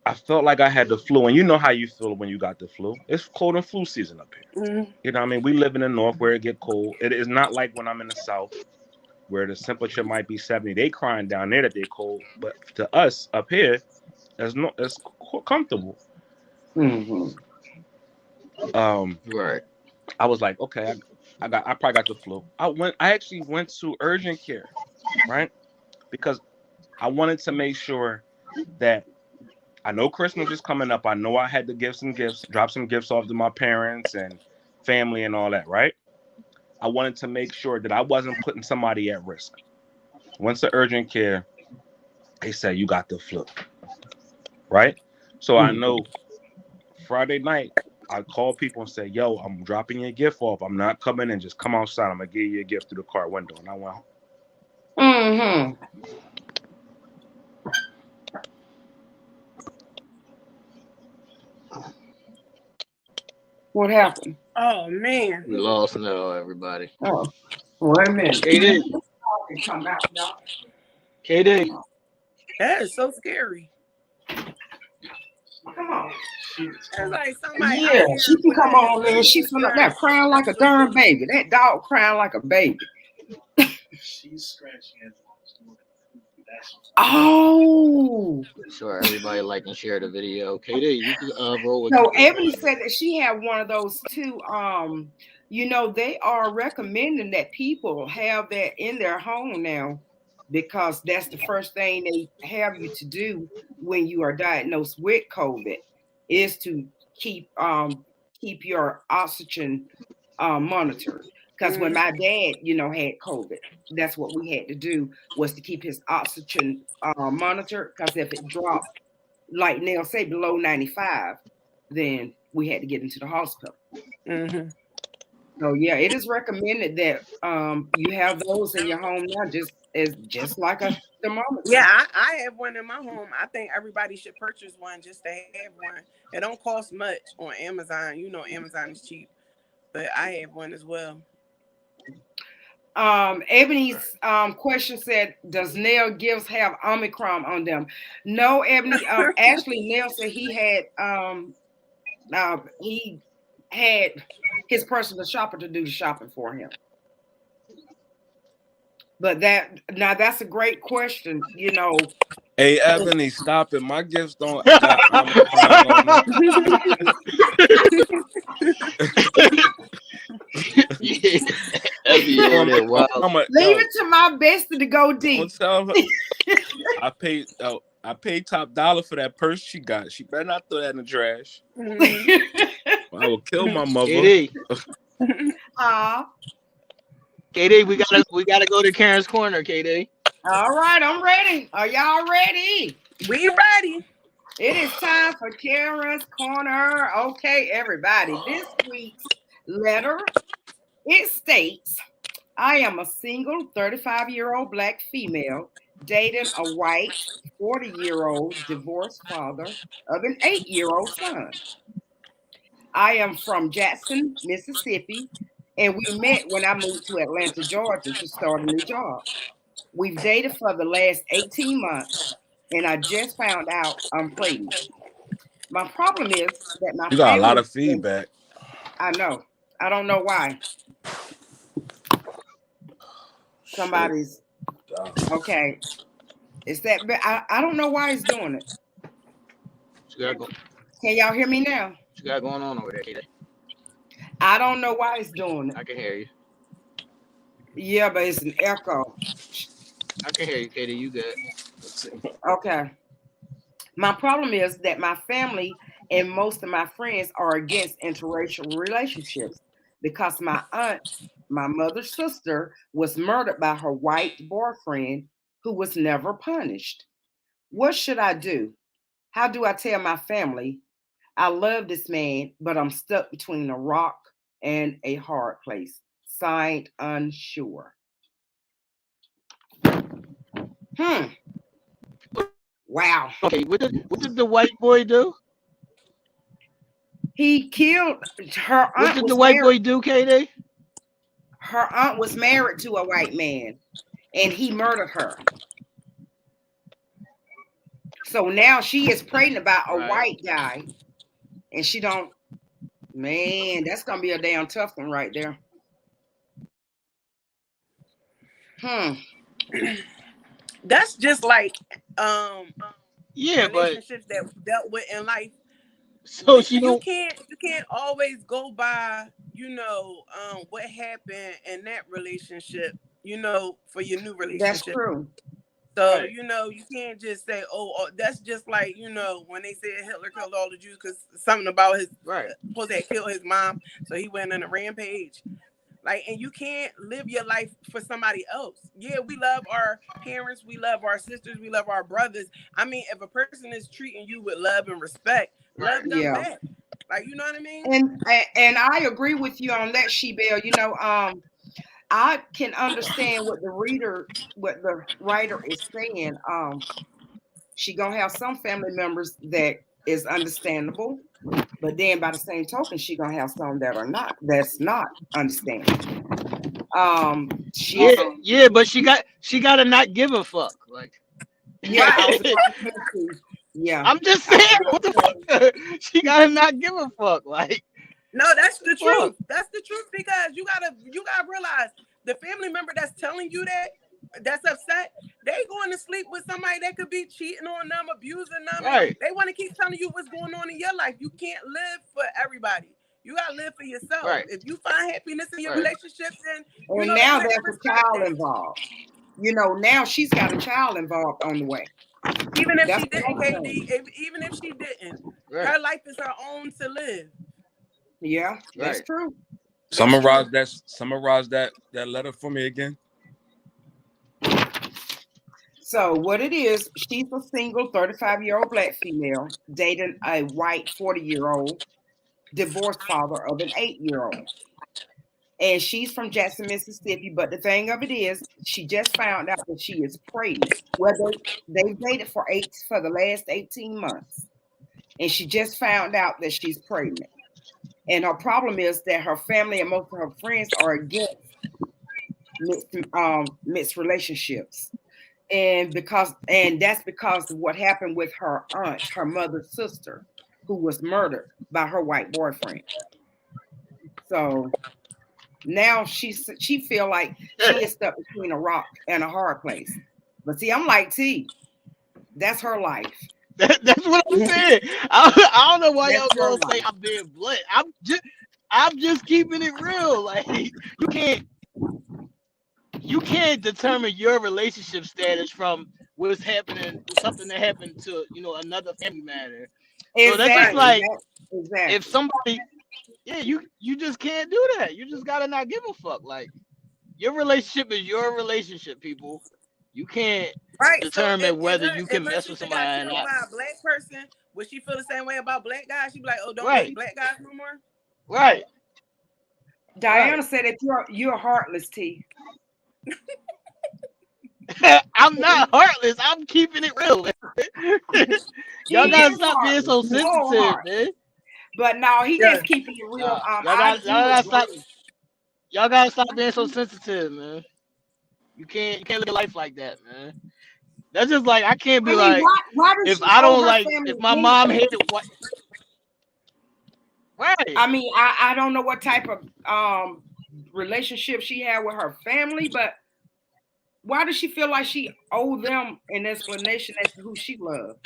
[SPEAKER 5] I felt like I had the flu, and you know how you feel when you got the flu. It's cold and flu season up here.
[SPEAKER 3] Mm.
[SPEAKER 5] You know what I mean? We live in the north where it get cold. It is not like when I'm in the south where the temperature might be 70. They crying down there that they cold, but to us up here, it's comfortable.
[SPEAKER 1] Mm-hmm.
[SPEAKER 5] Um,
[SPEAKER 2] Right.
[SPEAKER 5] I was like, okay, I probably got the flu. I actually went to urgent care, right? Because I wanted to make sure that I know Christmas is coming up. I know I had to give some gifts, drop some gifts off to my parents and family and all that, right? I wanted to make sure that I wasn't putting somebody at risk. Went to urgent care. They said you got the flu, right? So I
[SPEAKER 1] Mm-hmm.
[SPEAKER 5] know Friday night I call people and say, "Yo, I'm dropping your gift off. I'm not coming in. Just come outside. I'm gonna give you a gift through the car window." And I went home.
[SPEAKER 1] Mm-hmm. What happened?
[SPEAKER 3] Oh man.
[SPEAKER 2] We lost now, everybody.
[SPEAKER 1] Oh, wait a minute.
[SPEAKER 2] KD.
[SPEAKER 1] Come out, y'all.
[SPEAKER 2] KD.
[SPEAKER 3] That is so scary.
[SPEAKER 1] Come on.
[SPEAKER 3] It's like somebody
[SPEAKER 1] Yeah,
[SPEAKER 3] out here
[SPEAKER 1] she can
[SPEAKER 3] with
[SPEAKER 1] come on there.
[SPEAKER 3] with
[SPEAKER 1] She's
[SPEAKER 3] a
[SPEAKER 1] up there
[SPEAKER 3] gun.
[SPEAKER 1] crying like a darn baby. That dog crying like a baby. Oh.
[SPEAKER 2] Sure, everybody like and share the video. KD, you can roll with
[SPEAKER 1] So
[SPEAKER 2] KD.
[SPEAKER 1] Ebony said that she had one of those too. They are recommending that people have that in their home now because that's the first thing they have you to do when you are diagnosed with COVID is to keep keep your oxygen monitored. Because when
[SPEAKER 3] Mm.
[SPEAKER 1] my dad, had COVID, that's what we had to do was to keep his oxygen monitored. Because if it dropped, like Nell say, below 95, then we had to get into the hospital.
[SPEAKER 3] Mm-hmm.
[SPEAKER 1] So yeah, it is recommended that you have those in your home now, just like a
[SPEAKER 3] Yeah,
[SPEAKER 1] thermometer.
[SPEAKER 3] I have one in my home. I think everybody should purchase one just to have one. It don't cost much on Amazon. You know Amazon is cheap, but I have one as well.
[SPEAKER 1] Ebony's question said, "Does Nell gifts have Omicron on them?" No, Ebony. Actually, Nell said he had he had his personal shopper to do the shopping for him. But that's a great question.
[SPEAKER 5] Hey, Ebony, stop it. My gifts don't got Amazon on them.
[SPEAKER 2] Every year
[SPEAKER 5] I'm
[SPEAKER 2] that
[SPEAKER 5] like,
[SPEAKER 2] wild.
[SPEAKER 1] Leave it to my bestie to go
[SPEAKER 5] don't
[SPEAKER 1] deep.
[SPEAKER 5] tell her. I paid top dollar for that purse she got. She better not throw that in the trash. I will kill my mother.
[SPEAKER 2] KD,
[SPEAKER 1] uh,
[SPEAKER 2] KD, we gotta go to Karen's corner, KD.
[SPEAKER 1] all right, I'm ready. Are y'all ready?
[SPEAKER 3] We ready.
[SPEAKER 1] It is time for Karen's Corner. Okay, everybody. This week's letter, it states, I am a single 35-year-old Black female dating a white 40-year-old divorced father of an 8-year-old son. I am from Jackson, Mississippi, and we met when I moved to Atlanta, Georgia to start a new job. We've dated for the last 18 months, and I just found out I'm pregnant. My problem is that my
[SPEAKER 5] You got a lot
[SPEAKER 1] family,
[SPEAKER 5] of feedback.
[SPEAKER 1] I know, I don't know why. Somebody's, okay. It's that, I don't know why he's doing it. Can y'all hear me now?
[SPEAKER 2] What you got going on over there, KD?
[SPEAKER 1] I don't know why he's doing it.
[SPEAKER 2] I can hear you.
[SPEAKER 1] Yeah, but it's an echo.
[SPEAKER 2] I can hear you, KD. You good?
[SPEAKER 1] Okay. My problem is that my family and most of my friends are against interracial relationships because my aunt, my mother's sister, was murdered by her white boyfriend who was never punished. What should I do? How do I tell my family I love this man, but I'm stuck between a rock and a hard place? Signed, unsure. Wow.
[SPEAKER 2] Okay, what did the white boy do?
[SPEAKER 1] He killed her aunt.
[SPEAKER 2] What did the white boy do, KD?
[SPEAKER 1] Her aunt was married to a white man, and he murdered her. So now she is pregnant about a white guy, and she don't. Man, that's gonna be a damn tough one right there.
[SPEAKER 3] That's just like
[SPEAKER 2] Yeah,
[SPEAKER 3] relationships that we dealt with in life.
[SPEAKER 2] So
[SPEAKER 3] you can't always go by, what happened in that relationship, for your new relationship.
[SPEAKER 1] That's true.
[SPEAKER 3] So, you can't just say, oh, that's just like, when they said Hitler killed all the Jews because something about his, supposed to have killed his mom. So he went on a rampage. Like, and you can't live your life for somebody else. Yeah, we love our parents. We love our sisters. We love our brothers. I mean, if a person is treating you with love and respect, love them back. Like, you know what I mean?
[SPEAKER 1] And I agree with you on that, She-Belle. I can understand what the writer is saying. She gonna have some family members that is understandable, but then by the same token, she gonna have some that's not understandable.
[SPEAKER 2] But she got to not give a fuck. Like,
[SPEAKER 1] yeah,
[SPEAKER 2] I'm just saying, what the fuck? She got to not give a fuck. Like,
[SPEAKER 3] no, that's the truth. That's the truth, because you gotta realize the family member that's telling you that's upset, they going to sleep with somebody that could be cheating on them, abusing them. Right. They want to keep telling you what's going on in your life. You can't live for everybody. You gotta live for yourself. Right. If you find happiness in your relationship, then
[SPEAKER 1] now there's a child involved. Now she's got a child involved on the way.
[SPEAKER 3] Even if she didn't, KD, even if she didn't, her life is her own to live.
[SPEAKER 1] Yeah, that's true.
[SPEAKER 5] Summarize that letter for me again.
[SPEAKER 1] So what it is, she's a single 35-year-old Black female dating a white 40-year-old divorced father of an 8-year-old. And she's from Jackson, Mississippi. But the thing of it is, she just found out that she is pregnant. Well, they've dated for the last 18 months. And she just found out that she's pregnant. And her problem is that her family and most of her friends are against mixed relationships. And that's because of what happened with her aunt, her mother's sister, who was murdered by her white boyfriend. So now she feel like she is stuck between a rock and a hard place. But see, I'm like T. That's her life.
[SPEAKER 6] That's what I'm saying. I don't know why
[SPEAKER 1] That's
[SPEAKER 6] y'all
[SPEAKER 1] her
[SPEAKER 6] gonna say
[SPEAKER 1] life.
[SPEAKER 6] I'm being blunt. I'm just keeping it real. Like can't you can't determine your relationship status from what's happening, something that happened to another family matter. So that's just
[SPEAKER 3] Right.
[SPEAKER 6] like if
[SPEAKER 1] Exactly.
[SPEAKER 6] somebody, yeah, you just can't do that. You just gotta not give a fuck. Like your relationship is your relationship, people. You can't
[SPEAKER 3] Right. So
[SPEAKER 6] determine whether you
[SPEAKER 3] if
[SPEAKER 6] can
[SPEAKER 3] her
[SPEAKER 6] mess with
[SPEAKER 3] sister got
[SPEAKER 6] somebody or
[SPEAKER 3] killed
[SPEAKER 6] not.
[SPEAKER 3] by a black person, would she feel the same way about black guys? She'd be like, oh, don't
[SPEAKER 6] Right,
[SPEAKER 3] date black guys no more.
[SPEAKER 6] right, right.
[SPEAKER 1] Diana said that you're heartless, T.
[SPEAKER 6] I'm not heartless. I'm keeping it real, man.
[SPEAKER 1] He
[SPEAKER 6] Y'all gotta
[SPEAKER 1] is
[SPEAKER 6] stop being
[SPEAKER 1] heartless,
[SPEAKER 6] so
[SPEAKER 1] full
[SPEAKER 6] sensitive,
[SPEAKER 1] heart.
[SPEAKER 6] man.
[SPEAKER 1] But no, he
[SPEAKER 3] Yeah.
[SPEAKER 1] just keeping it real.
[SPEAKER 6] Y'all
[SPEAKER 1] I
[SPEAKER 6] got y'all
[SPEAKER 1] do
[SPEAKER 6] gotta stop.
[SPEAKER 1] agree.
[SPEAKER 6] Y'all gotta stop being so sensitive, man. You can't live your life like that, man. That's just like I can't
[SPEAKER 1] I
[SPEAKER 6] be
[SPEAKER 1] mean,
[SPEAKER 6] like
[SPEAKER 1] why does
[SPEAKER 6] if
[SPEAKER 1] she
[SPEAKER 6] I
[SPEAKER 1] owe
[SPEAKER 6] don't
[SPEAKER 1] her
[SPEAKER 6] like
[SPEAKER 1] family
[SPEAKER 6] if my mom
[SPEAKER 1] anything?
[SPEAKER 6] hated what right.
[SPEAKER 1] I mean, I don't know what type of relationship she had with her family, but why does she feel like she owe them an explanation as to who she loved?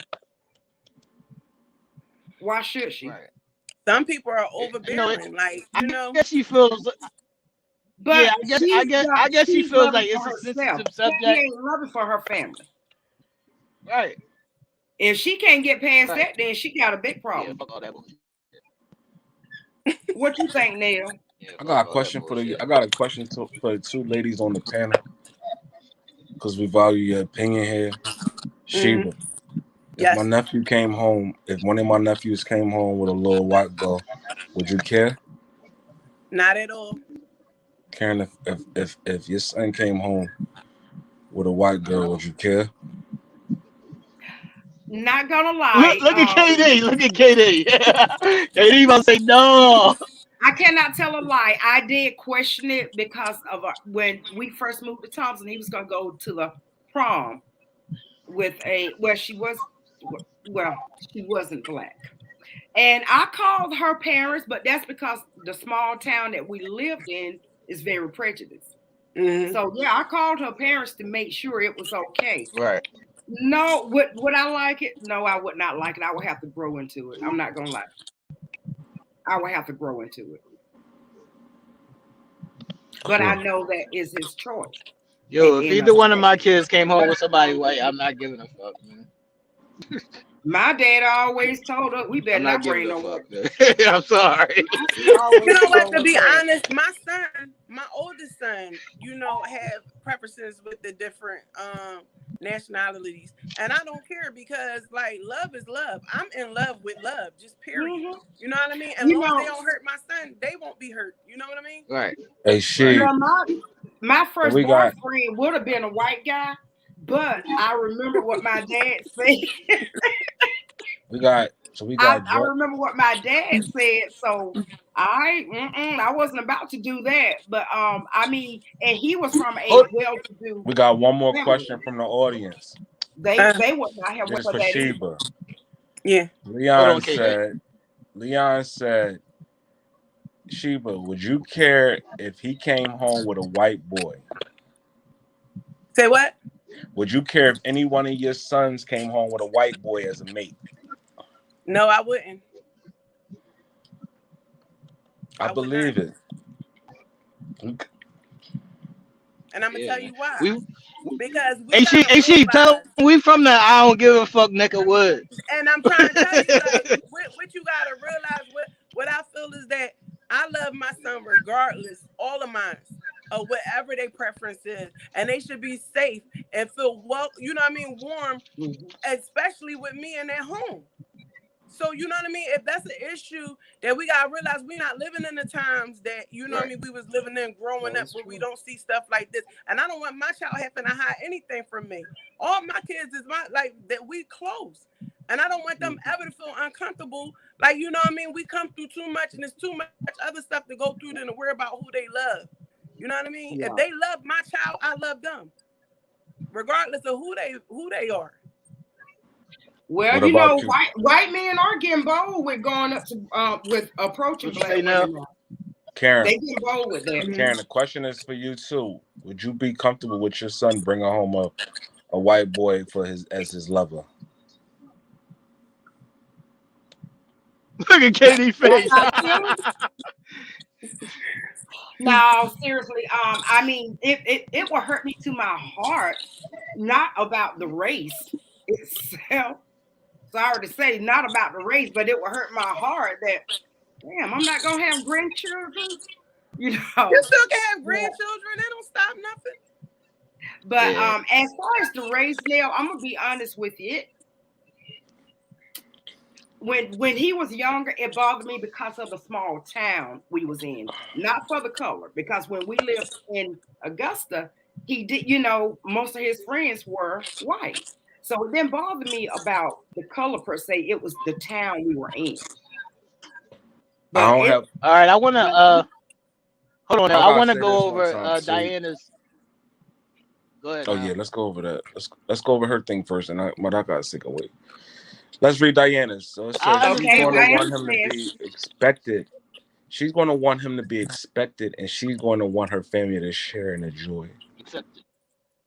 [SPEAKER 1] Why should she?
[SPEAKER 6] Right.
[SPEAKER 3] Some people are
[SPEAKER 6] You know,
[SPEAKER 3] overbearing. Like,
[SPEAKER 6] I guess she feels yeah,
[SPEAKER 1] But
[SPEAKER 6] I guess she
[SPEAKER 1] she's
[SPEAKER 6] feels
[SPEAKER 1] loving
[SPEAKER 6] like
[SPEAKER 1] for
[SPEAKER 6] it's a
[SPEAKER 1] herself.
[SPEAKER 6] sensitive
[SPEAKER 1] She
[SPEAKER 6] subject.
[SPEAKER 1] ain't loving for her family.
[SPEAKER 6] Right.
[SPEAKER 1] If she can't get past
[SPEAKER 6] Right.
[SPEAKER 1] that, then she got a big
[SPEAKER 6] Yeah,
[SPEAKER 1] problem.
[SPEAKER 6] fuck all that bullshit.
[SPEAKER 1] What you think, Neil?
[SPEAKER 6] Yeah,
[SPEAKER 5] I
[SPEAKER 6] fuck
[SPEAKER 5] got a
[SPEAKER 6] all that
[SPEAKER 5] question for
[SPEAKER 6] bullshit.
[SPEAKER 5] for the two ladies on the panel because we value your opinion here.
[SPEAKER 3] mm-hmm.
[SPEAKER 5] Sheba,
[SPEAKER 3] Yes,
[SPEAKER 5] if one of my nephews came home with a little white girl, would you care?
[SPEAKER 3] not at all.
[SPEAKER 5] Karen, if your son came home with a white girl, would you care?
[SPEAKER 1] Not gonna
[SPEAKER 6] Look,
[SPEAKER 1] lie.
[SPEAKER 6] look at KD. Look at KD. KD about to say no.
[SPEAKER 1] I cannot tell a lie. I did question it because of when we first moved to Thompson, he was gonna go to the prom with well, she wasn't black. And I called her parents, but that's because the small town that we lived in is very prejudiced.
[SPEAKER 3] Mm-hmm.
[SPEAKER 1] So yeah, I called her parents to make sure it was okay.
[SPEAKER 6] Right.
[SPEAKER 1] No, would I like it? No, I would not like it. I would have to grow into it. I'm not gonna lie. I would have to grow into it. But I
[SPEAKER 5] Cool.
[SPEAKER 1] know that is his choice at
[SPEAKER 6] Yo, if
[SPEAKER 1] the end of
[SPEAKER 6] either
[SPEAKER 1] the
[SPEAKER 6] one of
[SPEAKER 1] day.
[SPEAKER 6] my kids came home
[SPEAKER 1] But
[SPEAKER 6] with somebody white, I'm not giving a fuck, man.
[SPEAKER 1] my dad always told us we
[SPEAKER 6] I'm
[SPEAKER 1] better
[SPEAKER 6] not
[SPEAKER 1] not
[SPEAKER 6] giving
[SPEAKER 1] bring
[SPEAKER 6] a
[SPEAKER 1] no
[SPEAKER 6] fuck,
[SPEAKER 1] white.
[SPEAKER 6] man. I'm sorry.
[SPEAKER 1] He
[SPEAKER 3] You
[SPEAKER 1] always
[SPEAKER 3] know what?
[SPEAKER 1] told
[SPEAKER 3] To
[SPEAKER 1] us
[SPEAKER 3] be
[SPEAKER 1] that.
[SPEAKER 3] honest, my oldest son, have preferences with the different nationalities, and I don't care because like love is love. I'm in love with love, just period.
[SPEAKER 1] Mhm.
[SPEAKER 3] You know what I mean? As
[SPEAKER 1] You
[SPEAKER 3] long as they
[SPEAKER 1] know,
[SPEAKER 3] don't hurt my son, they won't be hurt. You know what I mean?
[SPEAKER 6] Right.
[SPEAKER 5] Hey,
[SPEAKER 6] Right.
[SPEAKER 5] she.
[SPEAKER 1] well, my
[SPEAKER 5] So
[SPEAKER 1] first
[SPEAKER 5] we got
[SPEAKER 1] boyfriend would have been a white guy, but I remember what my dad said.
[SPEAKER 5] we got so we
[SPEAKER 1] I,
[SPEAKER 5] got
[SPEAKER 1] I
[SPEAKER 5] Joe.
[SPEAKER 1] remember what my dad said, so I wasn't about to do that. But I mean, and he was from a
[SPEAKER 6] Hold,
[SPEAKER 1] well-to-do
[SPEAKER 5] We got one more question
[SPEAKER 1] family.
[SPEAKER 5] from the audience.
[SPEAKER 3] Uh,
[SPEAKER 1] They would not have
[SPEAKER 5] This
[SPEAKER 1] went
[SPEAKER 5] is
[SPEAKER 1] for
[SPEAKER 5] for
[SPEAKER 1] that either.
[SPEAKER 5] Sheba.
[SPEAKER 3] yeah.
[SPEAKER 6] hold
[SPEAKER 5] Leon
[SPEAKER 6] on, KD.
[SPEAKER 5] said, Leon said, Sheba, would you care if he came home with a white boy?
[SPEAKER 3] Say what?
[SPEAKER 5] Would you care if any one of your sons came home with a white boy as a mate?
[SPEAKER 3] No, I wouldn't.
[SPEAKER 5] I
[SPEAKER 3] I would not.
[SPEAKER 5] believe it.
[SPEAKER 3] And I'm gonna
[SPEAKER 6] Yeah,
[SPEAKER 3] tell
[SPEAKER 6] man.
[SPEAKER 3] you why.
[SPEAKER 6] We
[SPEAKER 3] Because we
[SPEAKER 6] Hey,
[SPEAKER 3] gotta
[SPEAKER 6] she, tell
[SPEAKER 3] realize.
[SPEAKER 6] them we from the I don't give a fuck neck of woods.
[SPEAKER 3] And I'm trying to tell you, like, what you gotta realize, what I feel is that I love my son regardless, all of mine, of whatever their preference is, and they should be safe and feel well. You know what I mean? Warm,
[SPEAKER 1] Mhm.
[SPEAKER 3] especially with me in their home. So you know what I mean? If that's an issue that we gotta realize, we're not living in the times that
[SPEAKER 6] Right.
[SPEAKER 3] we was living in growing
[SPEAKER 1] That
[SPEAKER 3] up
[SPEAKER 1] is
[SPEAKER 3] where we
[SPEAKER 1] true.
[SPEAKER 3] don't see stuff like this. And I don't want my child having to hide anything from me. All my kids is my like that we close. And I don't want them
[SPEAKER 1] Mhm.
[SPEAKER 3] ever to feel uncomfortable. Like, you know what I mean? We come through too much and there's too much other stuff to go through than to worry about who they love. You know what I mean? If
[SPEAKER 1] Yeah.
[SPEAKER 3] they love my child, I love them. Regardless of who they are.
[SPEAKER 1] Well,
[SPEAKER 5] What about you?
[SPEAKER 1] white men are getting bold with going up to with
[SPEAKER 6] What
[SPEAKER 1] approaching
[SPEAKER 6] you say
[SPEAKER 1] black
[SPEAKER 6] now?
[SPEAKER 1] women now.
[SPEAKER 5] Karen,
[SPEAKER 1] They get bold with that.
[SPEAKER 5] Karen, the question is for you too. Would you be comfortable with your son bringing home a white boy for his lover?
[SPEAKER 6] Look at Katie's
[SPEAKER 1] That's
[SPEAKER 6] face.
[SPEAKER 1] how you feel. No, seriously. I mean, it will hurt me to my heart, not about the race itself. Sorry to say, not about the race, but it will hurt my heart that, damn, I'm not gonna have grandchildren. You
[SPEAKER 3] You
[SPEAKER 1] know.
[SPEAKER 3] still can have
[SPEAKER 1] But,
[SPEAKER 3] grandchildren. They don't stop nothing.
[SPEAKER 6] Yeah.
[SPEAKER 1] as far as the race now, I'm gonna be honest with you. When he was younger, it bothered me because of the small town we was in, not for the color. Because when we lived in Augusta, he did, most of his friends were white, so it didn't bother me about the color per se. It was the town we were in.
[SPEAKER 5] I
[SPEAKER 1] But
[SPEAKER 5] don't
[SPEAKER 1] it,
[SPEAKER 5] have.
[SPEAKER 6] All right. I wanna hold on.
[SPEAKER 5] I
[SPEAKER 6] Now. I
[SPEAKER 5] gotta
[SPEAKER 6] wanna
[SPEAKER 5] say this
[SPEAKER 6] go
[SPEAKER 5] one
[SPEAKER 6] over
[SPEAKER 5] time too.
[SPEAKER 6] Diana's. Go ahead
[SPEAKER 5] Oh
[SPEAKER 6] now.
[SPEAKER 5] yeah, let's go over that. Let's go over her thing first, and I gotta take away. Let's read Diana's. So it says
[SPEAKER 6] I
[SPEAKER 5] she's
[SPEAKER 1] okay,
[SPEAKER 6] understand
[SPEAKER 5] going
[SPEAKER 6] what
[SPEAKER 5] to
[SPEAKER 1] I
[SPEAKER 5] want him to
[SPEAKER 1] understand.
[SPEAKER 5] be expected. She's going to want him to be expected, and she's going to want her family to share in the joy.
[SPEAKER 6] accepted.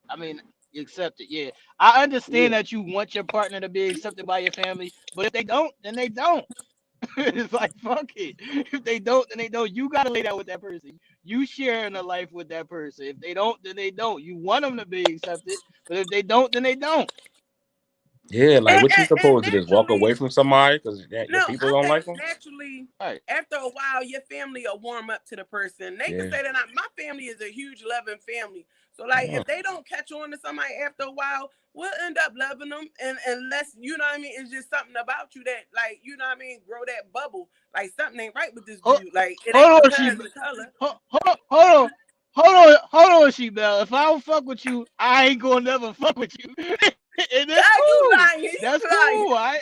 [SPEAKER 6] I mean, accepted. Yeah, I
[SPEAKER 1] Yeah.
[SPEAKER 6] understand that you want your partner to be accepted by your family, but if they don't, then they don't. It's like fuck it. If they don't, then they don't. You gotta lay down with that person. You sharing a life with that person. If they don't, then they don't. You want them to be accepted, but if they don't, then they don't.
[SPEAKER 5] Yeah, like what you
[SPEAKER 3] And
[SPEAKER 5] supposed to do? Just walk away
[SPEAKER 3] naturally,
[SPEAKER 5] from somebody because your
[SPEAKER 3] no,
[SPEAKER 5] people
[SPEAKER 3] I
[SPEAKER 5] don't
[SPEAKER 3] think
[SPEAKER 5] like them?
[SPEAKER 3] naturally,
[SPEAKER 6] Right.
[SPEAKER 3] after a while, your family will warm up to the person. They can
[SPEAKER 5] Yeah.
[SPEAKER 3] say that my family is a huge loving family. So, like,
[SPEAKER 5] Yeah.
[SPEAKER 3] if they don't catch on to somebody after a while, we'll end up loving them. And unless, you know what I mean, it's just something about you that, like, you know what I mean, grow that bubble. Like, something ain't right with this
[SPEAKER 6] Hold,
[SPEAKER 3] dude. Like, it ain't
[SPEAKER 6] hold on, she.
[SPEAKER 3] because the color.
[SPEAKER 6] Hold on, she Bell. If I don't fuck with you, I ain't gonna never fuck with you, and that's
[SPEAKER 3] God, you
[SPEAKER 6] cool.
[SPEAKER 3] lying. You
[SPEAKER 6] That's
[SPEAKER 3] lying.
[SPEAKER 6] cool. I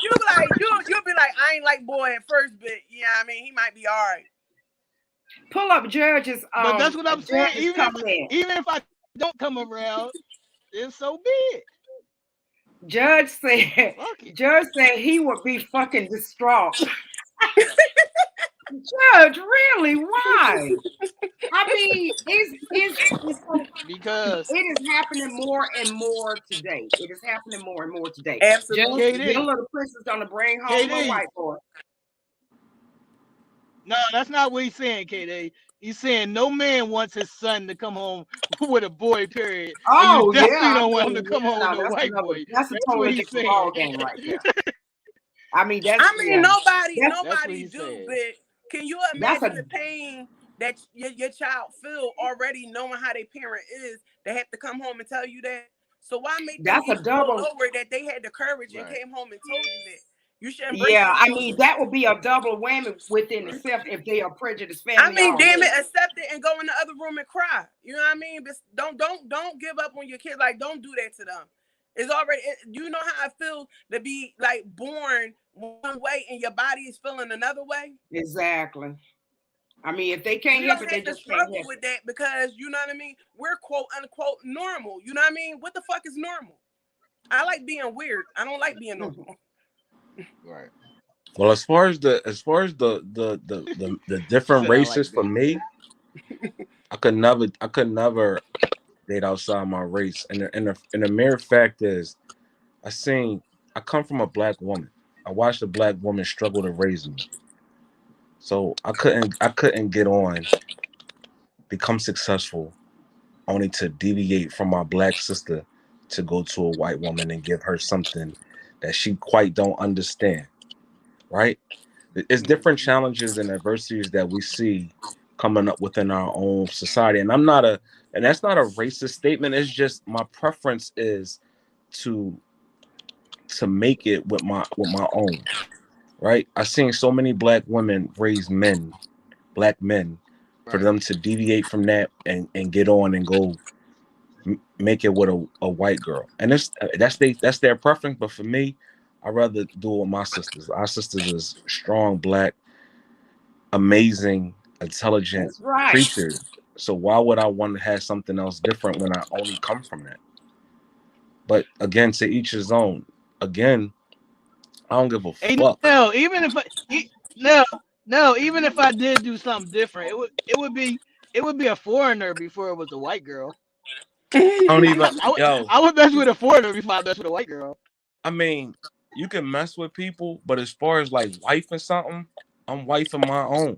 [SPEAKER 3] You be like, you'll be like, I ain't like boy at first, but yeah, I mean, he might be all right.
[SPEAKER 1] Pull up judges.
[SPEAKER 6] But that's what I'm saying.
[SPEAKER 1] Judges coming in.
[SPEAKER 6] Even if I don't come around, then so be it.
[SPEAKER 1] Judge said.
[SPEAKER 6] Fuck it.
[SPEAKER 1] Judge said he would be fucking distraught. Judge, really? Why? I mean, it's so
[SPEAKER 6] Because
[SPEAKER 1] it is happening more and more today. It is happening more and more today. Judge,
[SPEAKER 3] Absolutely.
[SPEAKER 1] your
[SPEAKER 6] KD,
[SPEAKER 1] little prince is gonna bring home a
[SPEAKER 6] KD.
[SPEAKER 1] white boy.
[SPEAKER 6] No, that's not what he's saying, KD. He's saying no man wants his son to come home with a boy, period. And you
[SPEAKER 1] Oh
[SPEAKER 6] definitely
[SPEAKER 1] yeah, I
[SPEAKER 6] don't want him to
[SPEAKER 1] mean,
[SPEAKER 6] come home with
[SPEAKER 1] no,
[SPEAKER 6] no white boy.
[SPEAKER 1] that's a
[SPEAKER 6] That's what
[SPEAKER 1] totally
[SPEAKER 6] he's
[SPEAKER 1] different
[SPEAKER 6] saying.
[SPEAKER 1] ball game right there. I mean,
[SPEAKER 3] I mean,
[SPEAKER 1] that's
[SPEAKER 6] That's what
[SPEAKER 3] nobody
[SPEAKER 6] he's
[SPEAKER 3] do,
[SPEAKER 6] saying.
[SPEAKER 3] but can you
[SPEAKER 1] that's
[SPEAKER 3] imagine
[SPEAKER 1] a
[SPEAKER 3] the pain that your child feel already knowing how their parent is? They have to come home and tell you that. So why make them
[SPEAKER 1] that's a
[SPEAKER 3] even go
[SPEAKER 1] double.
[SPEAKER 3] lower that they had the courage and
[SPEAKER 6] Right.
[SPEAKER 3] came home and told you that? You should embrace
[SPEAKER 1] Yeah,
[SPEAKER 3] your
[SPEAKER 1] I mean
[SPEAKER 3] children.
[SPEAKER 1] that would be a double whammy within itself if they are prejudiced
[SPEAKER 3] I
[SPEAKER 1] family
[SPEAKER 3] mean, damn it,
[SPEAKER 1] already.
[SPEAKER 3] accept it and go in the other room and cry. You know what I mean? But don't give up on your kids. Like, don't do that to them. It's already. You know how I feel to be like born one way and your body is feeling another way.
[SPEAKER 1] Exactly. I mean, if they can't
[SPEAKER 3] We
[SPEAKER 1] help
[SPEAKER 3] don't
[SPEAKER 1] it, they
[SPEAKER 3] have to
[SPEAKER 1] just can't
[SPEAKER 3] struggle
[SPEAKER 1] help
[SPEAKER 3] with that because you know what I mean. We're quote unquote normal. You know what I mean? What the fuck is normal? I like being weird. I don't like being
[SPEAKER 1] it.
[SPEAKER 3] normal.
[SPEAKER 6] Right.
[SPEAKER 5] Well, as far as the
[SPEAKER 6] He
[SPEAKER 5] different
[SPEAKER 6] said I like
[SPEAKER 5] races for
[SPEAKER 6] being
[SPEAKER 5] me,
[SPEAKER 6] weird.
[SPEAKER 5] I could never date outside my race. And the mere fact is, I seen I come from a black woman. I watched a black woman struggle to raise me. So I couldn't get on, become successful, only to deviate from my black sister to go to a white woman and give her something that she quite don't understand. Right? It's different challenges and adversities that we see coming up within our own society. And that's not a racist statement. It's just my preference is to make it with my own. Right? I've seen so many black women raise black men, for
[SPEAKER 6] Right.
[SPEAKER 5] them to deviate from that and get on and go make it with a white girl. And that's their preference. But for me, I'd rather do it with my sisters. Our sisters is strong, black, amazing, intelligent
[SPEAKER 1] That's right.
[SPEAKER 5] creatures. So why would I want to have something else different when I only come from that? But again, to each his own. Again, I don't give a
[SPEAKER 6] Hey,
[SPEAKER 5] fuck.
[SPEAKER 6] no, even if I, no, No, even if I did do something different, it would be a foreigner before it was a white girl.
[SPEAKER 5] I don't even,
[SPEAKER 6] I would
[SPEAKER 5] yo.
[SPEAKER 6] I would mess with a foreigner before I mess with a white girl.
[SPEAKER 5] I mean, you can mess with people, but as far as like wife and something, I'm wifing my own.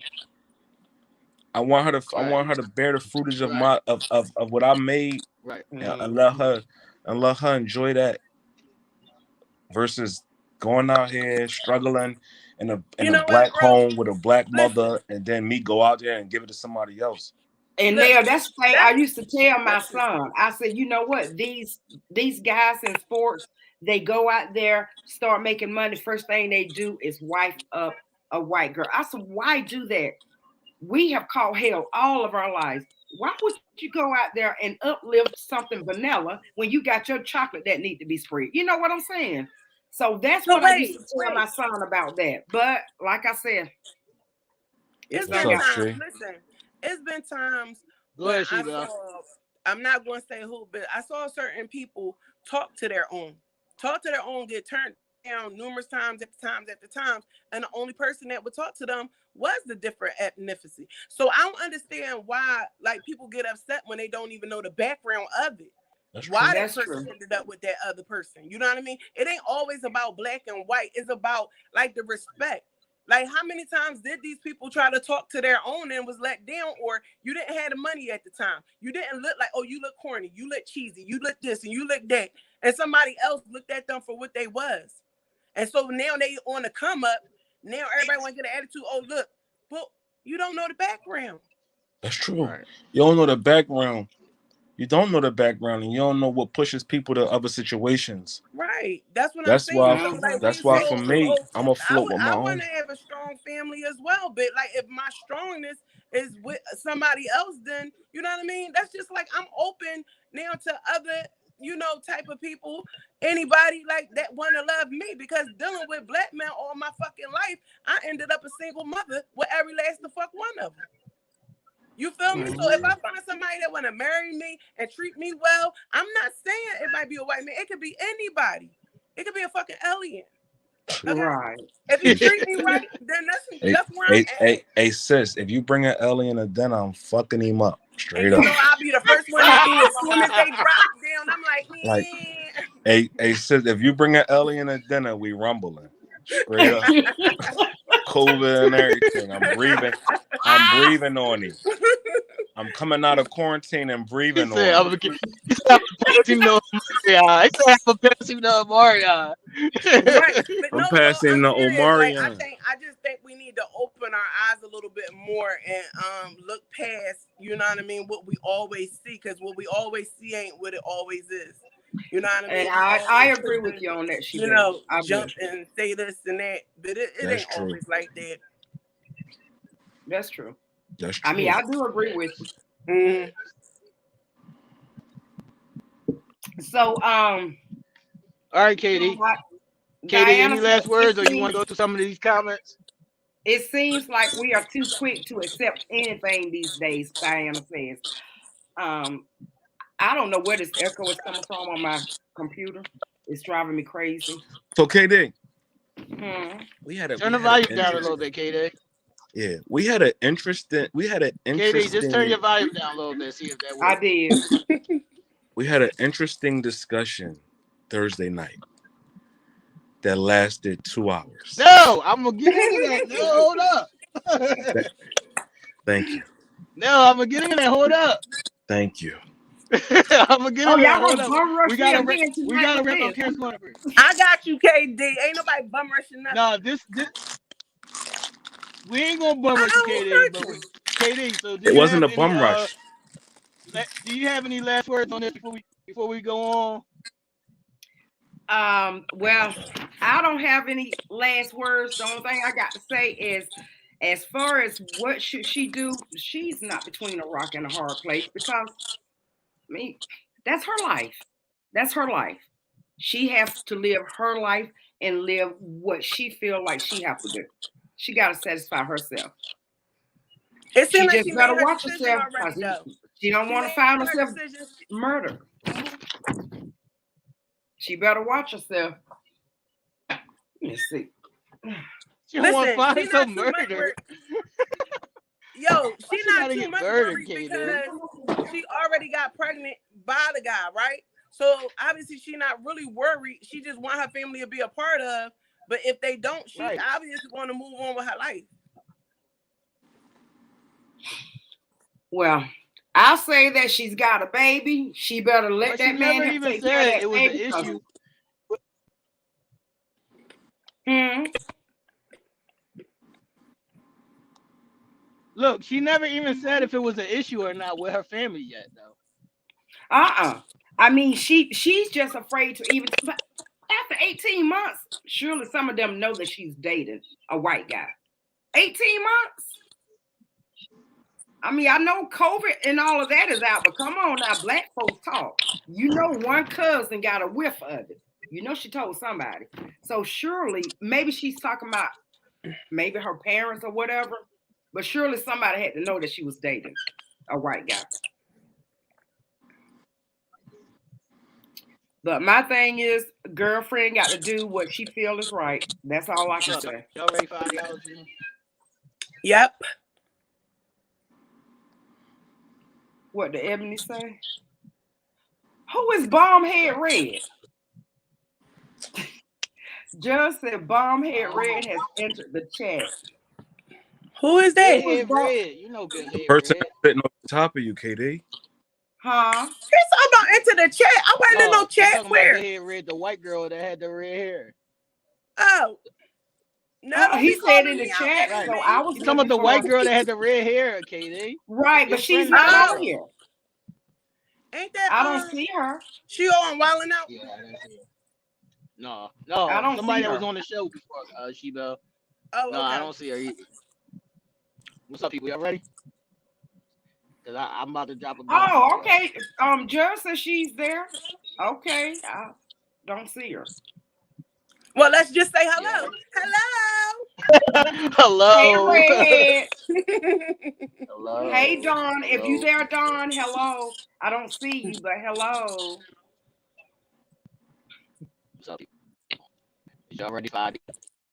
[SPEAKER 5] I
[SPEAKER 6] Right,
[SPEAKER 5] want her to bear the fruitage of
[SPEAKER 6] right,
[SPEAKER 5] my of what I made,
[SPEAKER 6] right.
[SPEAKER 5] and
[SPEAKER 3] Mhm.
[SPEAKER 5] let her enjoy that versus going out here struggling in
[SPEAKER 3] You
[SPEAKER 5] a
[SPEAKER 3] know what,
[SPEAKER 5] black
[SPEAKER 3] bro?
[SPEAKER 5] home with a black
[SPEAKER 3] Listen,
[SPEAKER 5] mother, and then me go out there and give it to somebody else.
[SPEAKER 1] And
[SPEAKER 3] look,
[SPEAKER 1] now that's the thing I
[SPEAKER 3] that's
[SPEAKER 1] used to tell my
[SPEAKER 3] listen.
[SPEAKER 1] son. I said, you know what? These guys in sports, they go out there, start making money. First thing they do is wife up a white girl. I said, why do that? We have caught hell all of our lives. Why would you go out there and uplift something vanilla when you got your chocolate that need to be spread? You know what I'm saying? So that's
[SPEAKER 3] So
[SPEAKER 1] what I used to tell my
[SPEAKER 3] wait.
[SPEAKER 1] son about that. But like I said, it
[SPEAKER 3] It's
[SPEAKER 5] What's
[SPEAKER 1] stung
[SPEAKER 3] been
[SPEAKER 5] up,
[SPEAKER 1] out.
[SPEAKER 3] times.
[SPEAKER 5] Tree?
[SPEAKER 3] Listen, it's been times
[SPEAKER 6] Go
[SPEAKER 3] when
[SPEAKER 6] ahead,
[SPEAKER 3] I
[SPEAKER 6] Sheila.
[SPEAKER 3] saw. I'm not going to say who, but I saw certain people talk to their own, get turned down numerous times, and the only person that would talk to them was the different ethnicity. So I don't understand why like people get upset when they don't even know the background of it.
[SPEAKER 5] That's
[SPEAKER 3] Why
[SPEAKER 5] true.
[SPEAKER 3] that
[SPEAKER 1] That's
[SPEAKER 3] person
[SPEAKER 1] true.
[SPEAKER 3] ended up with that other person. You know what I mean? It ain't always about black and white. It's about like the respect. Like, how many times did these people try to talk to their own and was let down, or you didn't have the money at the time? You didn't look like, oh, you look corny, you look cheesy, you look this and you look that, and somebody else looked at them for what they was, and so now they on the come up. Now everybody want to get an attitude. Oh, look, but you don't know the background,
[SPEAKER 5] That's true.
[SPEAKER 6] Right.
[SPEAKER 5] You don't know the background. You don't know the background, and you don't know what pushes people to other situations.
[SPEAKER 3] right? That's what I'm
[SPEAKER 5] That's
[SPEAKER 3] saying.
[SPEAKER 5] why.
[SPEAKER 3] So, like, when
[SPEAKER 5] That's
[SPEAKER 3] you
[SPEAKER 5] why
[SPEAKER 3] say,
[SPEAKER 5] for
[SPEAKER 1] That's
[SPEAKER 3] oh,
[SPEAKER 1] true.
[SPEAKER 5] me,
[SPEAKER 3] oh,
[SPEAKER 5] I'm a float with my
[SPEAKER 3] I want
[SPEAKER 5] own.
[SPEAKER 3] to have a strong family as well, but like, if my strongness is with somebody else, then you know what I mean. That's just like I'm open now to other, type of people, anybody like that want to love me. Because dealing with black men all my fucking life, I ended up a single mother with every last the fuck one of them. You feel me? So if
[SPEAKER 1] Mhm.
[SPEAKER 3] I find somebody that want to marry me and treat me well, I'm not saying it might be a white man. It could be anybody. It could be a fucking alien. Okay.
[SPEAKER 1] Right.
[SPEAKER 3] If he treat me right, then
[SPEAKER 5] Hey,
[SPEAKER 3] that's where I'm
[SPEAKER 5] hey, hey,
[SPEAKER 3] at.
[SPEAKER 5] hey, sis, if you bring an alien a dinner, I'm fucking him up
[SPEAKER 3] And
[SPEAKER 5] straight
[SPEAKER 3] you
[SPEAKER 5] up.
[SPEAKER 3] know I'll be the first one to do it. As soon as they drop down, I'm like,
[SPEAKER 5] Like,
[SPEAKER 3] yeah.
[SPEAKER 5] hey, sis, if you bring an alien a dinner, we rumbling straight up. COVID and everything. I'm breathing on him. I'm coming out of quarantine and
[SPEAKER 6] He
[SPEAKER 5] breathing
[SPEAKER 6] said,
[SPEAKER 5] on him.
[SPEAKER 6] he said, I'm passing no Maria. He said, I'm passing no Maria.
[SPEAKER 3] Right. But
[SPEAKER 5] I'm
[SPEAKER 3] no,
[SPEAKER 5] passing
[SPEAKER 3] I'm
[SPEAKER 5] the
[SPEAKER 3] serious. Like,
[SPEAKER 5] Omarion.
[SPEAKER 3] I just think we need to open our eyes a little bit more and look past, you know what I mean, what we always see, because what we always see ain't what it always is. You know what I
[SPEAKER 1] And
[SPEAKER 3] mean? We
[SPEAKER 1] I
[SPEAKER 3] always
[SPEAKER 1] agree
[SPEAKER 3] quick
[SPEAKER 1] with
[SPEAKER 3] to,
[SPEAKER 1] you on that, Shebay. I do.
[SPEAKER 3] jump and say this and that, but it
[SPEAKER 5] That's
[SPEAKER 3] ain't
[SPEAKER 5] true.
[SPEAKER 3] always like that.
[SPEAKER 1] That's true.
[SPEAKER 5] That's
[SPEAKER 1] I mean,
[SPEAKER 5] true.
[SPEAKER 1] I do agree with you.
[SPEAKER 3] Mm.
[SPEAKER 1] So,
[SPEAKER 6] All right, Katie. Katie,
[SPEAKER 1] Diana
[SPEAKER 6] any
[SPEAKER 1] said,
[SPEAKER 6] last words, or you want to go through some of these comments?
[SPEAKER 1] it seems like we are too quick to accept anything these days, Diana says. Um, I don't know where this echo is coming from on my computer. It's driving me crazy.
[SPEAKER 5] So KD,
[SPEAKER 1] Hmm.
[SPEAKER 6] Turn
[SPEAKER 5] we
[SPEAKER 6] the
[SPEAKER 5] had an
[SPEAKER 6] volume down a little
[SPEAKER 5] interesting
[SPEAKER 6] bit, Katie.
[SPEAKER 5] yeah,
[SPEAKER 6] Katie, just turn your volume down a little bit. See if that
[SPEAKER 1] I
[SPEAKER 6] works.
[SPEAKER 1] did.
[SPEAKER 5] we had an interesting discussion Thursday night that lasted 2 hours.
[SPEAKER 6] No, I'm gonna get into that. No, hold up.
[SPEAKER 5] Th- Thank you.
[SPEAKER 6] No, I'm gonna get into that. Hold up.
[SPEAKER 5] Thank you.
[SPEAKER 6] I'm gonna get
[SPEAKER 1] Oh,
[SPEAKER 6] into that.
[SPEAKER 1] y'all
[SPEAKER 6] Hold
[SPEAKER 1] gonna
[SPEAKER 6] up.
[SPEAKER 1] bum
[SPEAKER 6] We
[SPEAKER 1] rush me
[SPEAKER 6] gotta
[SPEAKER 1] again
[SPEAKER 6] we
[SPEAKER 1] tonight
[SPEAKER 6] gotta
[SPEAKER 1] with
[SPEAKER 6] wrap up
[SPEAKER 1] this.
[SPEAKER 6] Karen's Corner first.
[SPEAKER 3] I got you, KD. Ain't nobody bum rushing nothing.
[SPEAKER 6] No, this we ain't gonna bum rush you,
[SPEAKER 3] I
[SPEAKER 6] KD.
[SPEAKER 3] don't
[SPEAKER 6] But
[SPEAKER 3] hurt you.
[SPEAKER 6] KD, so
[SPEAKER 5] It wasn't a bum rush.
[SPEAKER 6] do you have any last words on this before we go on?
[SPEAKER 1] Well, I don't have any last words. The only thing I got to say is, as far as what should she do, she's not between a rock and a hard place because, I mean, that's her life. That's her life. She has to live her life and live what she feel like she have to do. She got to satisfy herself.
[SPEAKER 3] It
[SPEAKER 1] She
[SPEAKER 3] seemed like
[SPEAKER 1] just
[SPEAKER 3] she made
[SPEAKER 1] better
[SPEAKER 3] her
[SPEAKER 1] watch
[SPEAKER 3] decision
[SPEAKER 1] herself
[SPEAKER 3] already,
[SPEAKER 1] because
[SPEAKER 3] though.
[SPEAKER 1] she don't
[SPEAKER 3] She
[SPEAKER 1] want to
[SPEAKER 3] made
[SPEAKER 1] find
[SPEAKER 3] her
[SPEAKER 1] herself
[SPEAKER 3] decision.
[SPEAKER 1] murdered. She better watch herself. Let me see.
[SPEAKER 6] She don't want to
[SPEAKER 3] Listen,
[SPEAKER 6] find
[SPEAKER 3] she
[SPEAKER 6] herself
[SPEAKER 3] not too much
[SPEAKER 6] murdered.
[SPEAKER 3] yo,
[SPEAKER 6] Why
[SPEAKER 3] she
[SPEAKER 6] she
[SPEAKER 3] not
[SPEAKER 6] gotta
[SPEAKER 3] too
[SPEAKER 6] get
[SPEAKER 3] much
[SPEAKER 6] murdered,
[SPEAKER 3] worried
[SPEAKER 6] K Day?
[SPEAKER 3] because she already got pregnant by the guy, right? So obviously she not really worried. She just want her family to be a part of. But if they don't, she
[SPEAKER 6] Right.
[SPEAKER 3] obviously want to move on with her life.
[SPEAKER 1] Well, I'll say that she's got a baby. She better let
[SPEAKER 6] But she
[SPEAKER 1] that man
[SPEAKER 6] never even
[SPEAKER 1] take care of
[SPEAKER 6] said
[SPEAKER 1] that
[SPEAKER 6] it was an
[SPEAKER 1] baby.
[SPEAKER 6] issue.
[SPEAKER 1] Hmm.
[SPEAKER 6] Look, she never even said if it was an issue or not with her family yet, though.
[SPEAKER 1] I mean, she's just afraid to even. But after 18 months, surely some of them know that she's dating a white guy. 18 months. I mean, I know COVID and all of that is out, but come on now, black folks talk. You know, one cousin got a whiff of it. You know, she told somebody. So surely, maybe she's talking about maybe her parents or whatever. But surely somebody had to know that she was dating a white guy. But my thing is, girlfriend got to do what she feel is right. That's all I can
[SPEAKER 6] Look,
[SPEAKER 1] say.
[SPEAKER 6] y'all ready for ideology?
[SPEAKER 3] Yep.
[SPEAKER 1] What did Ebony say? Who is Bombhead Red? Just said Bombhead Red has entered the chat.
[SPEAKER 3] Who is
[SPEAKER 6] Good
[SPEAKER 3] that?
[SPEAKER 1] Who is
[SPEAKER 6] head
[SPEAKER 1] Bomb?
[SPEAKER 6] red. You know good
[SPEAKER 5] The
[SPEAKER 6] head
[SPEAKER 5] person
[SPEAKER 6] red.
[SPEAKER 5] sitting on top of you, KD.
[SPEAKER 1] Huh?
[SPEAKER 3] It's all about enter the chat. I wasn't in
[SPEAKER 6] No,
[SPEAKER 3] no
[SPEAKER 6] he
[SPEAKER 3] chat
[SPEAKER 6] talking about good
[SPEAKER 3] where.
[SPEAKER 6] head red, the white girl that had the red hair.
[SPEAKER 3] Oh, no, don't
[SPEAKER 1] He
[SPEAKER 3] be
[SPEAKER 1] said
[SPEAKER 3] calling
[SPEAKER 1] in
[SPEAKER 3] me
[SPEAKER 1] the
[SPEAKER 3] out,
[SPEAKER 1] chat,
[SPEAKER 6] Right.
[SPEAKER 1] so I
[SPEAKER 3] Ebony.
[SPEAKER 1] was
[SPEAKER 6] He talking about
[SPEAKER 1] looking
[SPEAKER 6] the white
[SPEAKER 1] for
[SPEAKER 6] girl that had the red hair, KD.
[SPEAKER 1] right,
[SPEAKER 6] Your
[SPEAKER 1] but she's
[SPEAKER 6] friend is
[SPEAKER 1] not
[SPEAKER 6] talking
[SPEAKER 1] on
[SPEAKER 3] Oh,
[SPEAKER 6] about.
[SPEAKER 1] here.
[SPEAKER 3] ain't that
[SPEAKER 1] I don't see her.
[SPEAKER 3] she on Wildin' Out?
[SPEAKER 6] Yeah, I didn't see her. No,
[SPEAKER 1] I
[SPEAKER 6] no,
[SPEAKER 1] don't
[SPEAKER 6] somebody
[SPEAKER 1] see
[SPEAKER 6] that was
[SPEAKER 1] her.
[SPEAKER 6] on the show before Sheba.
[SPEAKER 3] Oh,
[SPEAKER 6] No, I
[SPEAKER 3] okay.
[SPEAKER 6] don't see her either. What's up, people? Y'all ready? Cause I'm about to drop a bomb on
[SPEAKER 1] Oh,
[SPEAKER 6] y'all.
[SPEAKER 1] okay. Jess says she's there. Okay, I don't see her.
[SPEAKER 3] Well, let's just say
[SPEAKER 6] Yeah.
[SPEAKER 3] hello. Hello.
[SPEAKER 1] Hey,
[SPEAKER 6] Hello.
[SPEAKER 1] redhead. Hey,
[SPEAKER 6] Hello.
[SPEAKER 1] Dawn. If you
[SPEAKER 6] Hello.
[SPEAKER 1] there, Dawn, hello. I don't see you, but hello.
[SPEAKER 6] What's up, people? Is y'all ready for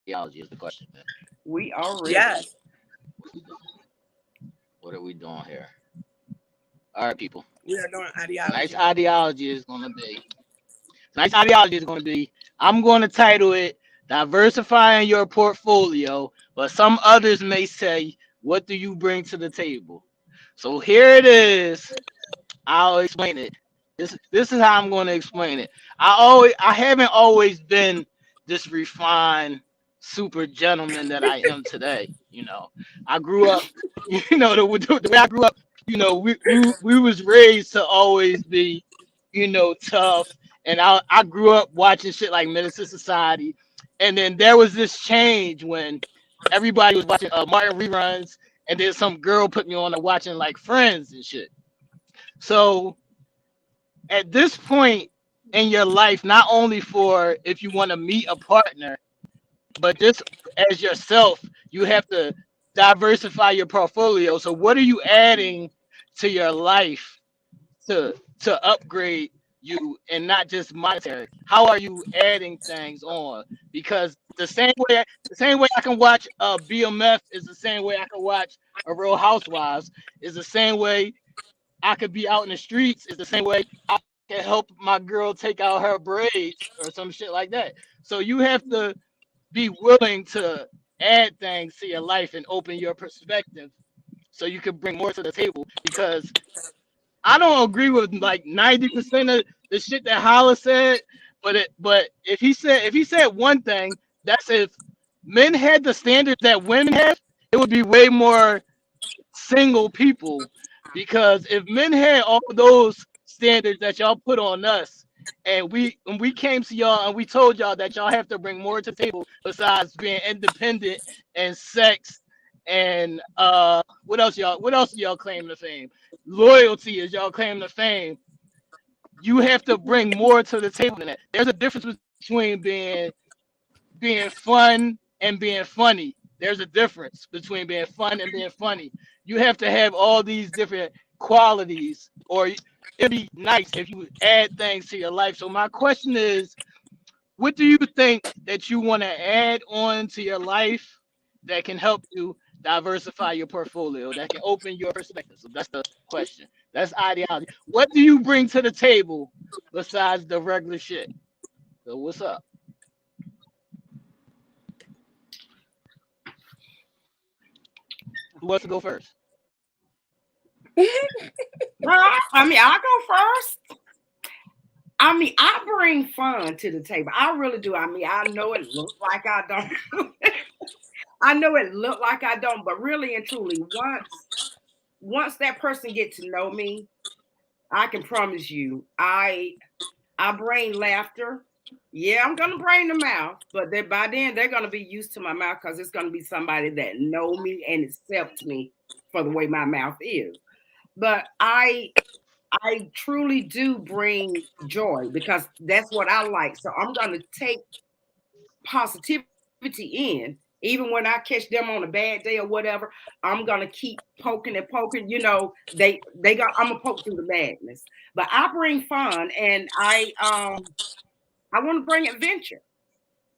[SPEAKER 6] ideology? Is the question, man.
[SPEAKER 1] We are ready.
[SPEAKER 3] Yes,
[SPEAKER 6] What are we doing here? All right, people.
[SPEAKER 3] we are doing
[SPEAKER 6] Tonight's
[SPEAKER 3] ideology.
[SPEAKER 6] ideology is gonna be. Tonight's ideology is gonna be. I'm gonna title it "Diversifying Your Portfolio," but some others may say, "What do you bring to the table?" So here it is. I'll explain it. This is how I'm going to explain it. I haven't always been this refined super gentleman that I am today. I grew up. The way I grew up. We was raised to always be, tough. And I grew up watching shit like Medicine Society, and then there was this change when everybody was watching Martin reruns, and then some girl put me on to watching like Friends and shit. So at this point in your life, not only for if you want to meet a partner, but just as yourself, you have to diversify your portfolio. So what are you adding to your life to upgrade you and not just monetary? How are you adding things on? Because the same way I can watch BMF is the same way I can watch a Real Housewives, is the same way I could be out in the streets, is the same way I can help my girl take out her braids or some shit like that. So you have to be willing to add things to your life and open your perspective so you can bring more to the table. Because I don't agree with like 90% of the shit that Holla said, but if he said one thing, that's if men had the standards that women have, it would be way more single people. Because if men had all those standards that y'all put on us, and we came to y'all and we told y'all that y'all have to bring more to the table besides being independent and sex and what else y'all claim to fame? Loyalty is y'all claim to fame. You have to bring more to the table than that. There's a difference between being fun and being funny. There's a difference between being fun and being funny. You have to have all these different qualities, or it'd be nice if you add things to your life. So my question is, what do you think that you want to add on to your life, that can help you diversify your portfolio, that can open your perspective. So that's the question. That's ideology. What do you bring to the table besides the regular shit? So what's up? Who wants to go first?
[SPEAKER 1] I mean, I'll go first. I mean, I bring fun to the table. I really do. I mean, I know it looks like I don't. I know it look like I don't, but really and truly, once that person get to know me, I can promise you, I bring laughter. Yeah, I'm gonna bring the mouth, but by then they're gonna be used to my mouth because it's gonna be somebody that know me and accept me for the way my mouth is. But I truly do bring joy because that's what I like. So I'm gonna take positivity in, even when I catch them on a bad day or whatever. I'm gonna keep poking and poking. You know, they got. I'm gonna poke through the madness, but I bring fun, and I want to bring adventure,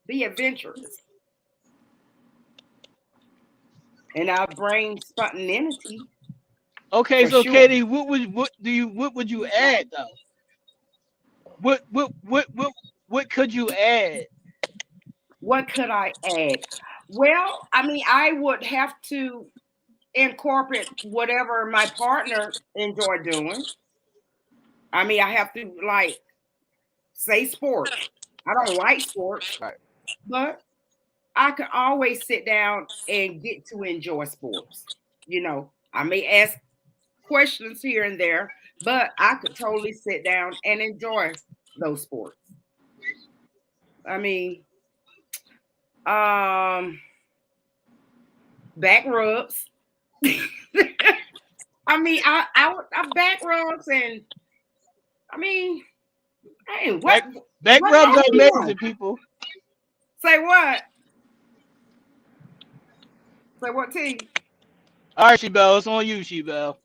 [SPEAKER 1] be adventurous, and I bring spontaneity
[SPEAKER 6] Okay,
[SPEAKER 1] for
[SPEAKER 6] so
[SPEAKER 1] sure.
[SPEAKER 6] Katie, what would you add though? What could you add?
[SPEAKER 1] What could I add? Well, I mean, I would have to incorporate whatever my partner enjoy doing. I mean, I have to like say sports. I don't like sports,
[SPEAKER 6] Right.
[SPEAKER 1] but I can always sit down and get to enjoy sports. You know, I may ask questions here and there, but I could totally sit down and enjoy those sports. I mean, um, back rubs. I mean, I back rubs, and I mean, hey,
[SPEAKER 6] Back
[SPEAKER 1] what
[SPEAKER 6] rubs
[SPEAKER 1] don't
[SPEAKER 6] are
[SPEAKER 1] you want?
[SPEAKER 6] amazing, people.
[SPEAKER 1] Say what? Say what, T?
[SPEAKER 6] All right, She-Bell, it's on you, She-Bell.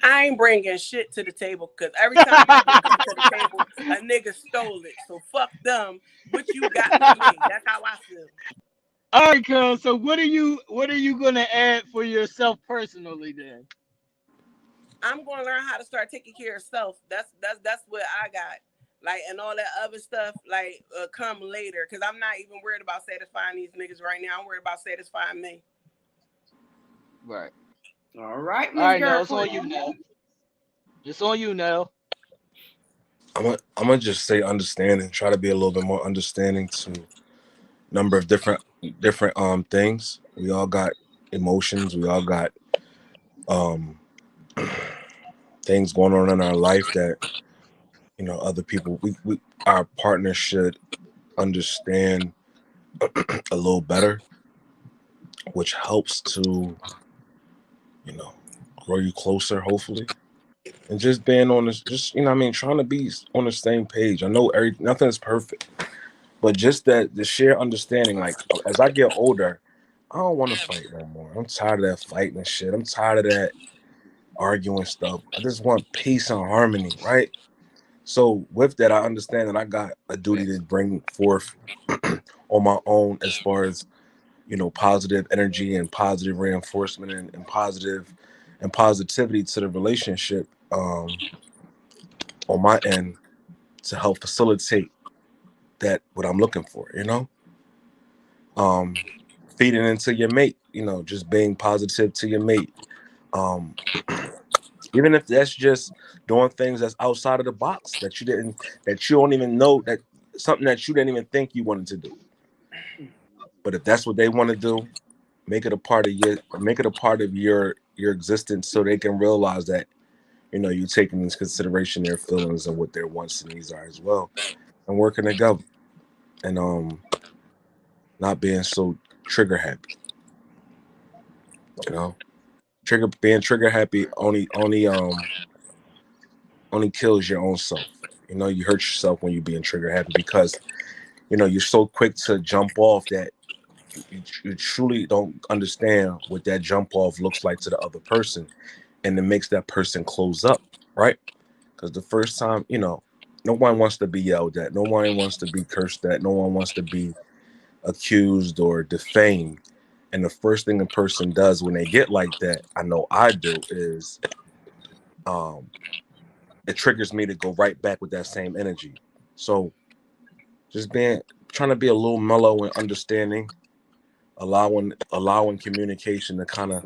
[SPEAKER 3] I ain't bringing shit to the table because every time you niggas come to the table, a nigga stole it. So fuck them. What you got for me? That's how I feel.
[SPEAKER 6] All right, girl. So what are you gonna add for yourself personally then?
[SPEAKER 3] I'm gonna learn how to start taking care of self. That's what I got. Like, and all that other stuff, like, come later. Cause I'm not even worried about satisfying these niggas right now. I'm worried about satisfying me.
[SPEAKER 6] Right.
[SPEAKER 1] All right,
[SPEAKER 6] All
[SPEAKER 1] Miss
[SPEAKER 6] right, Nell, it's on
[SPEAKER 1] Girlfriend.
[SPEAKER 6] you now. It's on you now.
[SPEAKER 5] I'm gonna just say understanding. Try to be a little bit more understanding to number of different things. We all got emotions. We all got um things going on in our life that other people we our partner should understand a little better, which helps to grow you closer, hopefully. And just being on this, just what I mean, trying to be on the same page. I know nothing is perfect, but just that the sheer understanding. Like as I get older, I don't want to fight no more. I'm tired of that fighting and shit. I'm tired of that arguing stuff. I just want peace and harmony, right? So with that, I understand that I got a duty to bring forth on my own as far as positive energy and positive reinforcement and positive and positivity to the relationship on my end to help facilitate that what I'm looking for, um feeding into your mate, just being positive to your mate, um even if that's just doing things that's outside of the box that you don't even know, that something that you didn't even think you wanted to do. But if that's what they want to do, make it a part of your existence so they can realize that you're taking into consideration their feelings and what their wants and needs are as well, and working together, and not being so trigger happy. you know being trigger happy only kills your own self. You hurt yourself when you're being trigger happy because you're so quick to jump off that you truly don't understand what that jump off looks like to the other person, and it makes that person close up, right? Because the first time, no one wants to be yelled at, no one wants to be cursed at, no one wants to be accused or defamed. And the first thing a person does when they get like that, I know I do, is it triggers me to go right back with that same energy. So just trying to be a little mellow and understanding, allowing communication to kind of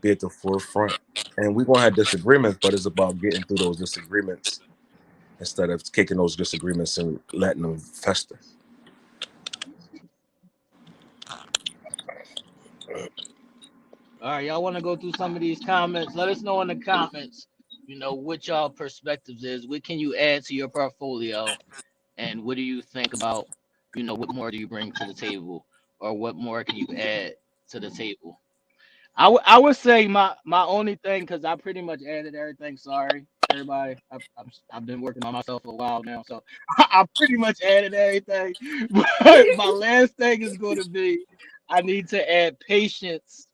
[SPEAKER 5] be at the forefront. And we're gonna have disagreements, but it's about getting through those disagreements instead of kicking those disagreements and letting them fester.
[SPEAKER 6] All right, y'all want to go through some of these comments? Let us know in the comments, what y'all perspectives is. What can you add to your portfolio? And what do you think about, what more do you bring to the table? Or what more can you add to the table? I would say my only thing, because I pretty much added everything. Sorry, everybody. I've been working on myself for a while now, so I pretty much added everything. But my last thing is going to be, I need to add patience.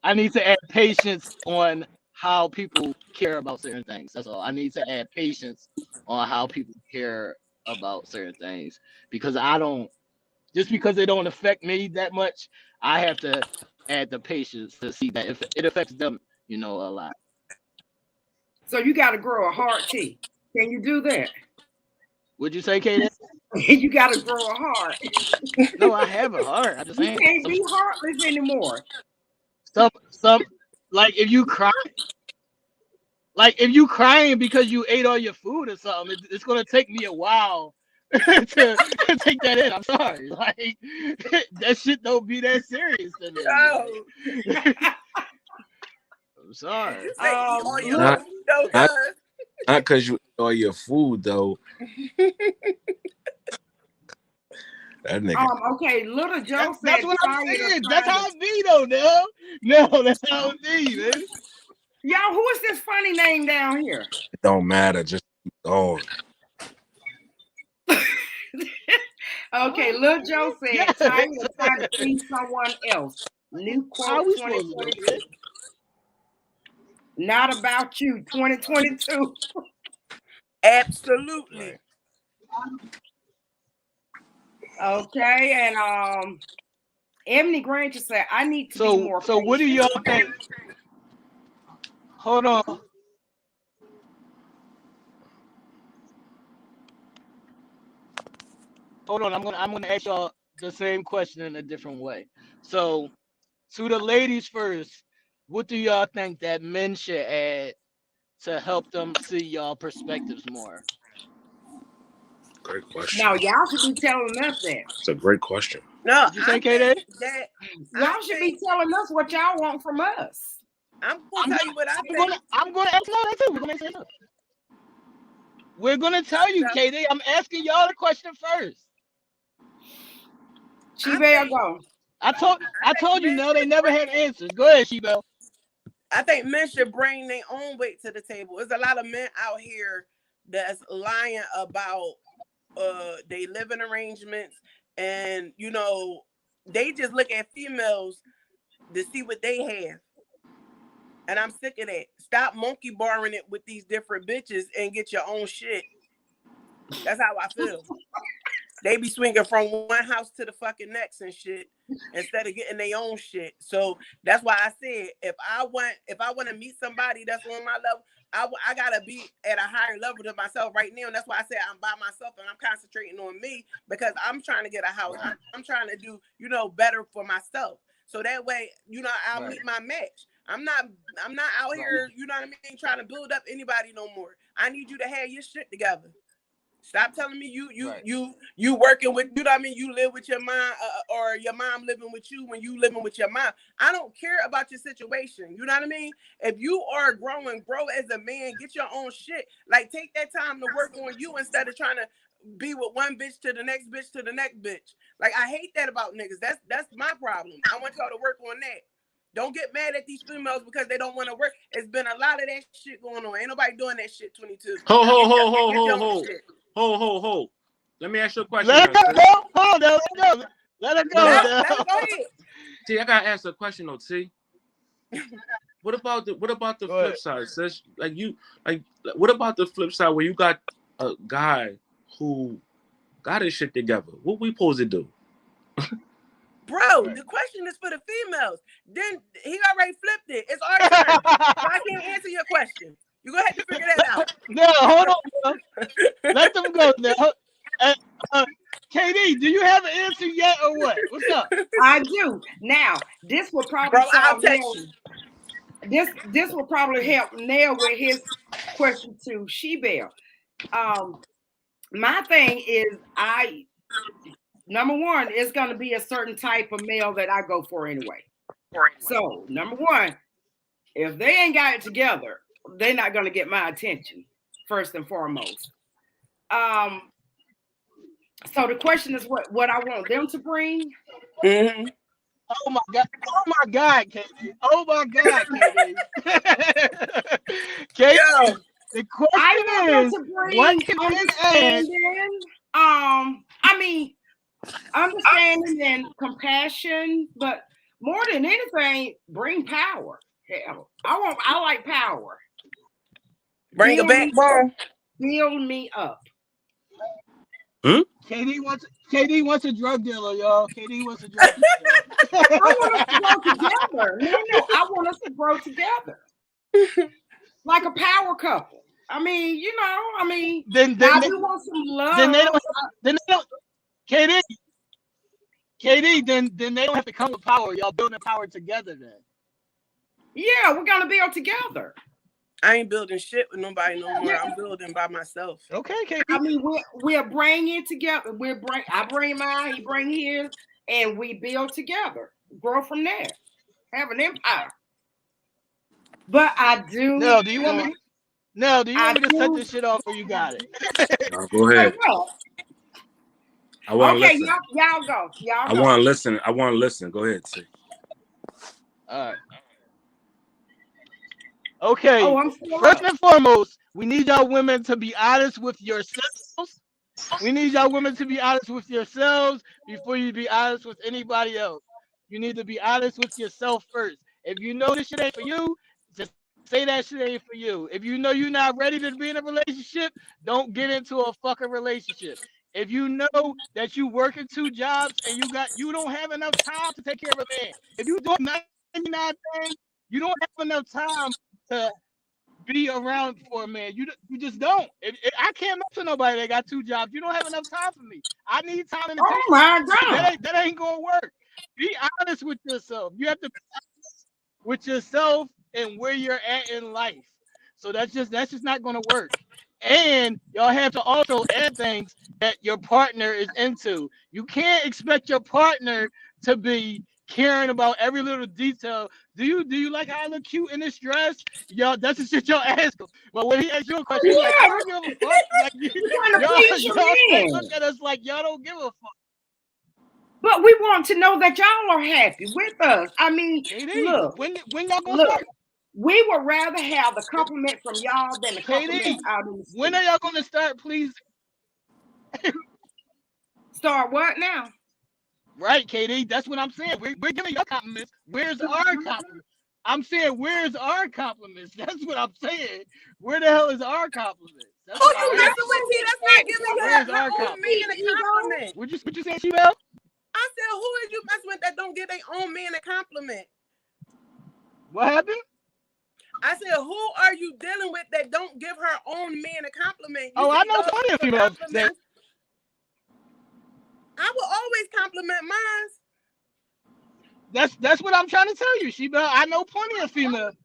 [SPEAKER 6] I need to add patience on how people care about certain things. That's all. I need to add patience on how people care about certain things, because I don't, just because they don't affect me that much, I have to add the patience to see that if it affects them, a lot.
[SPEAKER 1] So you got to grow a heart too. Can you do that?
[SPEAKER 6] Would you say, Katie?
[SPEAKER 1] You got to grow a heart.
[SPEAKER 6] No, I have a heart. I just
[SPEAKER 1] You
[SPEAKER 6] saying
[SPEAKER 1] can't be heartless anymore.
[SPEAKER 6] some like if you cry, like if you crying because you ate all your food or something, it's gonna take me a while to take that in. I'm sorry, like that shit don't be that serious to me.
[SPEAKER 3] Oh,
[SPEAKER 6] Like, I'm sorry.
[SPEAKER 3] say eat all your
[SPEAKER 1] Look,
[SPEAKER 5] Not
[SPEAKER 3] food though,
[SPEAKER 5] not
[SPEAKER 3] cuz.
[SPEAKER 5] not because you eat all your food though. That nigga
[SPEAKER 1] okay, Little Joe
[SPEAKER 6] That's
[SPEAKER 1] said
[SPEAKER 6] what I'm
[SPEAKER 1] tired of
[SPEAKER 6] saying. That's
[SPEAKER 1] trying to.
[SPEAKER 6] how it be though, no, that's how it be, man.
[SPEAKER 1] Y'all, who is this funny name down here?
[SPEAKER 5] it don't matter. Just oh,
[SPEAKER 1] Okay, Little Joe
[SPEAKER 6] Yeah,
[SPEAKER 1] said tired of trying to please someone else. New
[SPEAKER 6] how
[SPEAKER 1] quote
[SPEAKER 6] we supposed to do,
[SPEAKER 1] 2022. Not about you, 2022.
[SPEAKER 3] Absolutely.
[SPEAKER 6] right?
[SPEAKER 1] Okay, and Emily Granger said, I need to be
[SPEAKER 6] So,
[SPEAKER 1] more
[SPEAKER 6] what do
[SPEAKER 1] patient.
[SPEAKER 6] y'all think? Hold on, I'm gonna ask y'all the same question in a different way. So, to the ladies first, what do y'all think that men should add to help them see y'all perspectives more?
[SPEAKER 5] great question.
[SPEAKER 1] Now, y'all should be telling us that.
[SPEAKER 5] It's a great question.
[SPEAKER 3] No,
[SPEAKER 6] What you
[SPEAKER 3] I
[SPEAKER 6] say,
[SPEAKER 3] think
[SPEAKER 6] KD?
[SPEAKER 3] that I
[SPEAKER 1] Y'all should
[SPEAKER 3] think
[SPEAKER 1] be telling us what y'all want from us.
[SPEAKER 3] I'm gonna tell you what I think.
[SPEAKER 6] I'm gonna ask y'all that too. We're gonna tell you,
[SPEAKER 3] So,
[SPEAKER 6] KD. I'm asking y'all the question first.
[SPEAKER 3] I
[SPEAKER 1] She-Belle,
[SPEAKER 3] think
[SPEAKER 1] go.
[SPEAKER 6] I told you,
[SPEAKER 3] men
[SPEAKER 6] no, they
[SPEAKER 3] should
[SPEAKER 6] never had
[SPEAKER 3] bring.
[SPEAKER 6] answers. Go ahead, Shebel.
[SPEAKER 3] I think men should bring their own weight to the table. There's a lot of men out here that's lying about they living arrangements, and they just look at females to see what they have. And I'm sick of that. Stop monkey barring it with these different bitches and get your own shit. That's how I feel. They be swinging from one house to the fucking next and shit instead of getting their own shit. So that's why I said if I want to meet somebody that's on my level, I gotta be at a higher level than myself right now. And that's why I said I'm by myself and I'm concentrating on me because I'm trying to get a house. I'm trying to do better for myself. So that way, I'll
[SPEAKER 6] Right.
[SPEAKER 3] meet my match. I'm not out here, you know what I mean, trying to build up anybody no more. I need you to have your shit together. Stop telling me
[SPEAKER 6] Right.
[SPEAKER 3] you working with, you know what I mean, you live with your mom or your mom living with you when you living with your mom. I don't care about your situation. You know what I mean? If you are growing, grow as a man, get your own shit. Like take that time to work on you instead of trying to be with one bitch to the next bitch to the next bitch. Like I hate that about niggas. That's my problem. I want y'all to work on that. Don't get mad at these females because they don't want to work. It's been a lot of that shit going on. Ain't nobody doing that shit 22.
[SPEAKER 5] Ho ho
[SPEAKER 3] Get your,
[SPEAKER 5] ho ho
[SPEAKER 3] get your
[SPEAKER 5] ho
[SPEAKER 3] own
[SPEAKER 5] ho
[SPEAKER 3] shit.
[SPEAKER 5] ho. Let me ask you a question
[SPEAKER 6] Let
[SPEAKER 5] now,
[SPEAKER 6] her
[SPEAKER 5] sis.
[SPEAKER 6] go. Hold on. Let her
[SPEAKER 5] No,
[SPEAKER 6] go.
[SPEAKER 5] no.
[SPEAKER 3] Let her go ahead.
[SPEAKER 5] T, I gotta ask a question though, T. What about the
[SPEAKER 6] Go ahead.
[SPEAKER 5] flip side, sis? What about the flip side where you got a guy who got his shit together? What we supposed to do?
[SPEAKER 3] Bro, the question is for the females. Then he already flipped it. It's our turn. So I can't answer your question. You're going to have to figure that out.
[SPEAKER 6] No, hold on, bro. Let them go now. KD, do you have an answer yet or what? What's up?
[SPEAKER 1] I do. Now, this will probably
[SPEAKER 3] Bro, I'll
[SPEAKER 1] solve
[SPEAKER 3] text you.
[SPEAKER 1] this will probably help Nail with his question to She-Belle. My thing is, number one, it's going to be a certain type of male that I go for anyway. So, number one, if they ain't got it together, they're not going to get my attention, first and foremost. So the question is what I want them to bring.
[SPEAKER 3] Mm-hmm.
[SPEAKER 6] Oh my god! Oh my god, KD! Oh my god, KD! KD, the question is, what can
[SPEAKER 1] understanding? I mean, understanding and compassion, but more than anything, bring power. Hell, I like power.
[SPEAKER 3] Bring a backbone.
[SPEAKER 1] Build me up.
[SPEAKER 6] KD wants a drug dealer, y'all. KD wants a drug dealer.
[SPEAKER 1] I want us to grow together. No, I want us to grow together. Like a power couple. I mean,
[SPEAKER 6] then
[SPEAKER 1] we want some love.
[SPEAKER 6] Then they don't KD, then they don't have to come with power. Y'all building power together then.
[SPEAKER 1] Yeah, we're gonna build together.
[SPEAKER 3] I ain't building shit with nobody no more. I'm building by myself.
[SPEAKER 6] Okay, KD.
[SPEAKER 1] I mean, we're bringing together. I bring mine, he bring his, and we build together. Grow from there. Have an empire. But I do.
[SPEAKER 6] No, do you want me? No, do you want me to set this shit off or you got it?
[SPEAKER 5] No, go ahead. I want to listen.
[SPEAKER 1] Y'all go.
[SPEAKER 5] I want to listen. I want to listen. Go ahead, T.
[SPEAKER 6] All right. Okay.
[SPEAKER 1] Oh,
[SPEAKER 6] first and foremost, we need y'all women to be honest with yourselves. We need y'all women to be honest with yourselves before you be honest with anybody else. You need to be honest with yourself first. If you know this shit ain't for you, just say that shit ain't for you. If you know you're not ready to be in a relationship, don't get into a fucking relationship. If you know that you working 2 jobs and you don't have enough time to take care of a man. If you doing 99 things, you don't have enough time to be around for a man. You just don't. I can't mention nobody that got 2 jobs. You don't have enough time for me. I need time and attention.
[SPEAKER 1] Oh my God.
[SPEAKER 6] That ain't gonna work. Be honest with yourself. You have to be honest with yourself and where you're at in life. So that's just not gonna work. And y'all have to also add things that your partner is into. You can't expect your partner to be caring about every little detail. Do you like how I look cute in this dress? Y'all, that's the shit y'all ask him. But when he asks you a question, like, I don't give a fuck. Like, y'all look at us like y'all don't give a fuck.
[SPEAKER 1] But we want to know that y'all are happy with us. I mean, look,
[SPEAKER 6] when y'all gonna start?
[SPEAKER 1] We would rather have the compliment from y'all than the compliment out in the street.
[SPEAKER 6] When are y'all gonna start, please?
[SPEAKER 1] Start what now?
[SPEAKER 6] Right, KD. That's what I'm saying. We're giving your compliments. Where's our compliments? I'm saying, where's our compliments? That's what I'm saying. Where the hell is our compliments? That's
[SPEAKER 3] who you messing with, T? That's not giving her own man a compliment.
[SPEAKER 6] What you saying, She-Belle?
[SPEAKER 3] I said, who is you messing with that don't give their own man a compliment?
[SPEAKER 6] What happened?
[SPEAKER 3] I said, who are you dealing with that don't give her own man a compliment?
[SPEAKER 6] I know plenty of females.
[SPEAKER 3] I will always compliment mine.
[SPEAKER 6] That's what I'm trying to tell you, She-Belle. I know plenty of females.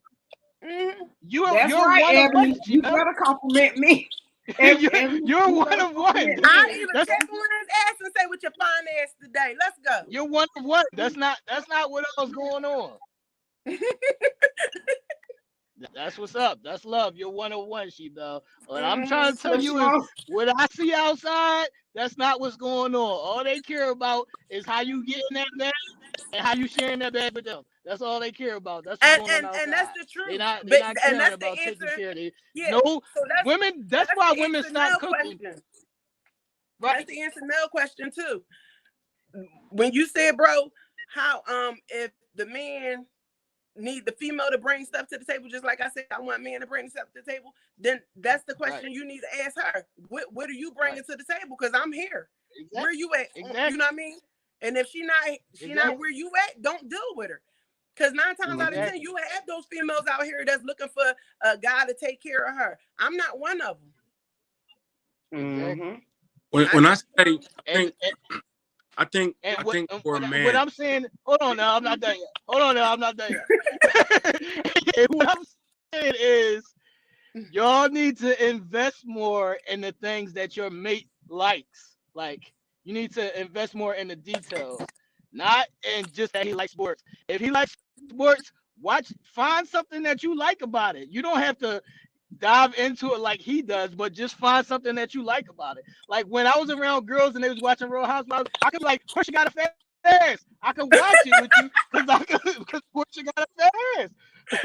[SPEAKER 3] Mm-hmm.
[SPEAKER 6] You're
[SPEAKER 1] right,
[SPEAKER 6] one of one.
[SPEAKER 1] You better compliment me.
[SPEAKER 6] You're one of one.
[SPEAKER 3] I'll even take him on his ass and say, "With your fine ass today, let's go."
[SPEAKER 6] You're one of one. That's not what else going on. That's what's up. That's love. You're one of one, She-Belle. What I'm trying to tell you is what I see outside, that's not what's going on. All they care about is how you get in that bag and how you sharing that bag with them. That's all they care about. That's what's going on outside.
[SPEAKER 3] And that's the truth.
[SPEAKER 6] They're not caring about taking care of it. No, so women, that's why women stop cooking.
[SPEAKER 3] Question. Right. That's the answer no question too. When you said, bro, how if the man need the female to bring stuff to the table, just like I said, I want men to bring stuff to the table, then that's the question you need to ask her. What are you bringing to the table? Because I'm here. Exactly. Where you at? Exactly. You know what I mean? And if she not where you at, don't deal with her. Because 9 times out of 10, you have those females out here that's looking for a guy to take care of her. I'm not one of them.
[SPEAKER 5] When I say, I think for a
[SPEAKER 6] what
[SPEAKER 5] man,
[SPEAKER 6] I'm saying, hold on now, I'm not done yet. What I'm saying is, y'all need to invest more in the things that your mate likes. Like, you need to invest more in the details, not in just that he likes sports. If he likes sports, find something that you like about it. You don't have to dive into it like he does, but just find something that you like about it. Like when I was around girls and they was watching Real Housewives, I could be like, Portia got a fat ass. I could watch it with you because Portia got a fat ass.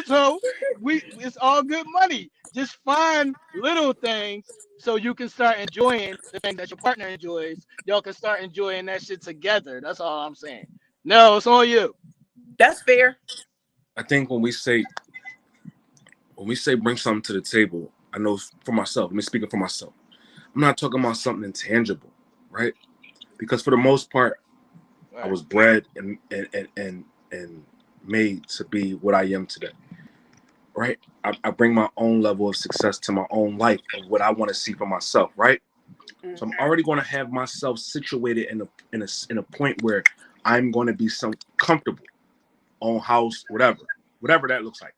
[SPEAKER 6] So it's all good money. Just find little things so you can start enjoying the things that your partner enjoys. Y'all can start enjoying that shit together. That's all I'm saying. No, it's on you.
[SPEAKER 3] That's fair.
[SPEAKER 5] I think when we say bring something to the table, I know for myself, let me speak for myself. I'm not talking about something intangible, right? Because for the most part, I was bred and made to be what I am today, right? I bring my own level of success to my own life of what I want to see for myself, right? So I'm already going to have myself situated in a point where I'm going to be some comfortable, own house, whatever that looks like.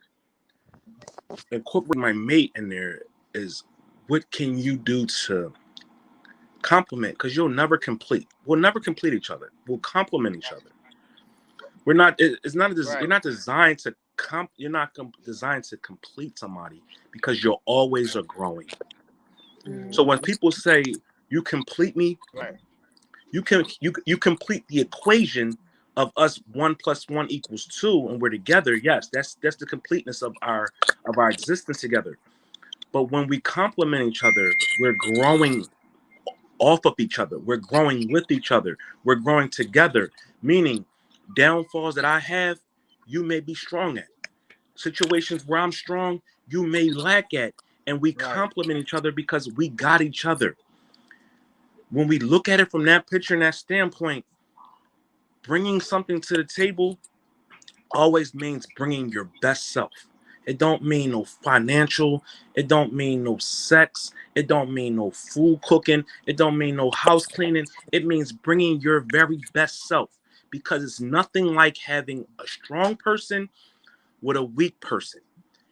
[SPEAKER 5] Incorporating my mate in there is what can you do to complement, because you'll never complete. We'll never complete each other. We'll complement each other. We're not. It's not. You're not designed to You're not designed to complete somebody because you're always growing. So when people say you complete me, you complete the equation of us 1 + 1 = 2, and we're together. Yes, that's the completeness of our existence together. But when we complement each other, we're growing off of each other. We're growing with each other. We're growing together. Meaning, downfalls that I have, you may be strong at. Situations where I'm strong, you may lack at. And we complement each other because we got each other. When we look at it from that picture and that standpoint, bringing something to the table always means bringing your best self. It don't mean no financial. It don't mean no sex. It don't mean no food cooking. It don't mean no house cleaning. It means bringing your very best self, because it's nothing like having a strong person with a weak person.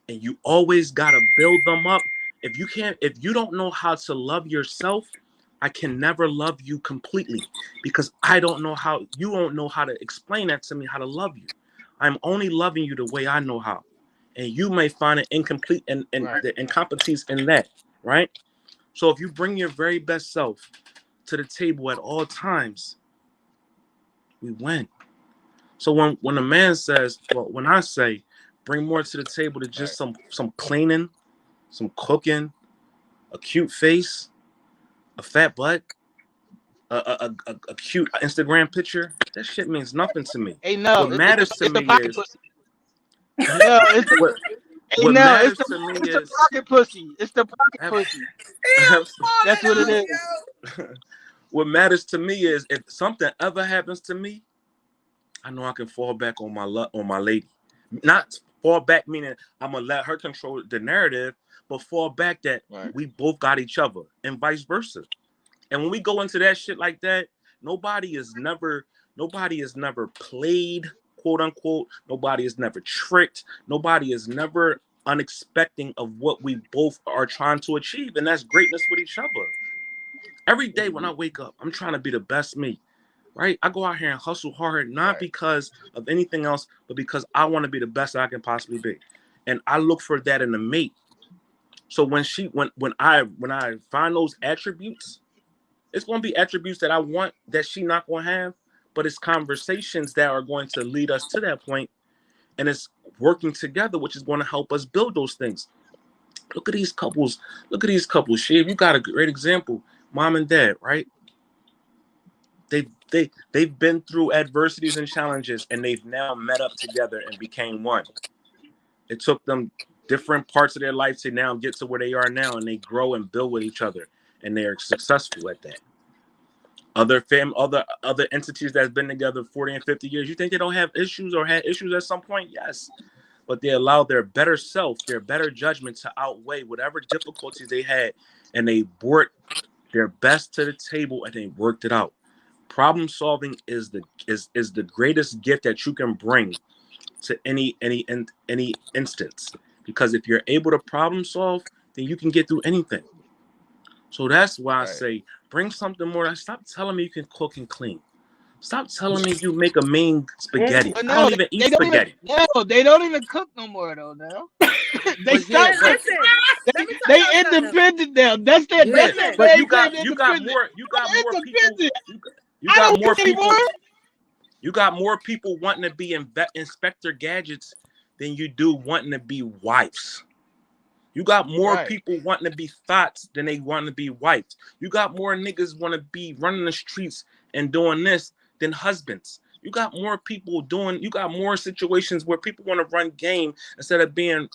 [SPEAKER 5] And you always got to build them up. If you don't know how to love yourself, I can never love you completely, because you don't know how to explain that to me, how to love you. I'm only loving you the way I know how. And you may find it incomplete and the incompetence in that, right? So if you bring your very best self to the table at all times, we win. So when a man says, well, when I say bring more to the table than just some cleaning, some cooking, a cute face, a fat butt, a cute Instagram picture, that shit means nothing to me.
[SPEAKER 6] Hey, no,
[SPEAKER 5] What matters to
[SPEAKER 6] it's the
[SPEAKER 5] me
[SPEAKER 6] pocket
[SPEAKER 5] is
[SPEAKER 6] pussy. No, it's the
[SPEAKER 5] what
[SPEAKER 6] no,
[SPEAKER 5] matters to me
[SPEAKER 6] it's the
[SPEAKER 5] is
[SPEAKER 6] pocket pussy. It's the pocket pussy. That's what it is.
[SPEAKER 5] what matters to me is if something ever happens to me, I know I can fall back on my lady. Not fall back meaning I'm gonna let her control the narrative, but fall back that we both got each other and vice versa. And when we go into that shit like that, nobody is never played, quote unquote. Nobody is never tricked. Nobody is never unexpecting of what we both are trying to achieve, and that's greatness with each other. Every day when I wake up, I'm trying to be the best me. Right? I go out here and hustle hard, not because of anything else, but because I want to be the best I can possibly be. And I look for that in a mate. So when I find those attributes, it's going to be attributes that I want that she not going to have, but it's conversations that are going to lead us to that point, and it's working together, which is going to help us build those things. Look at these couples. Shiv, you got a great example. Mom and dad, right? They've been through adversities and challenges, and they've now met up together and became one. It took them different parts of their life to now get to where they are now, and they grow and build with each other, and they are successful at that. other entities that's been together 40 and 50 years. You think they don't have issues or had issues at some point? Yes. But they allow their better self, their better judgment to outweigh whatever difficulties they had, and they brought their best to the table and they worked it out. Problem solving is the greatest gift that you can bring to any instance, because if you're able to problem solve, then you can get through anything. So that's why I say bring something more. Stop telling me you can cook and clean. Stop telling me you make a mean spaghetti.
[SPEAKER 6] But
[SPEAKER 5] I
[SPEAKER 6] no,
[SPEAKER 5] don't even eat spaghetti.
[SPEAKER 6] they don't even cook no more though. Now they
[SPEAKER 5] But yeah,
[SPEAKER 6] stop.
[SPEAKER 3] Listen, let me tell
[SPEAKER 6] They
[SPEAKER 3] y'all something.
[SPEAKER 6] independent now. That's their
[SPEAKER 3] Listen.
[SPEAKER 5] but
[SPEAKER 6] way of saying independent.
[SPEAKER 5] you got more people.
[SPEAKER 6] Independent.
[SPEAKER 5] You
[SPEAKER 6] I
[SPEAKER 5] got
[SPEAKER 6] don't
[SPEAKER 5] more
[SPEAKER 6] cook anymore.
[SPEAKER 5] people. You got more people wanting to be Inspector Gadgets than you do wanting to be wives. You got more people wanting to be thoughts than they want to be wives. You got more niggas want to be running the streets and doing this than husbands. You got more people doing. You got more situations where people want to run game instead of being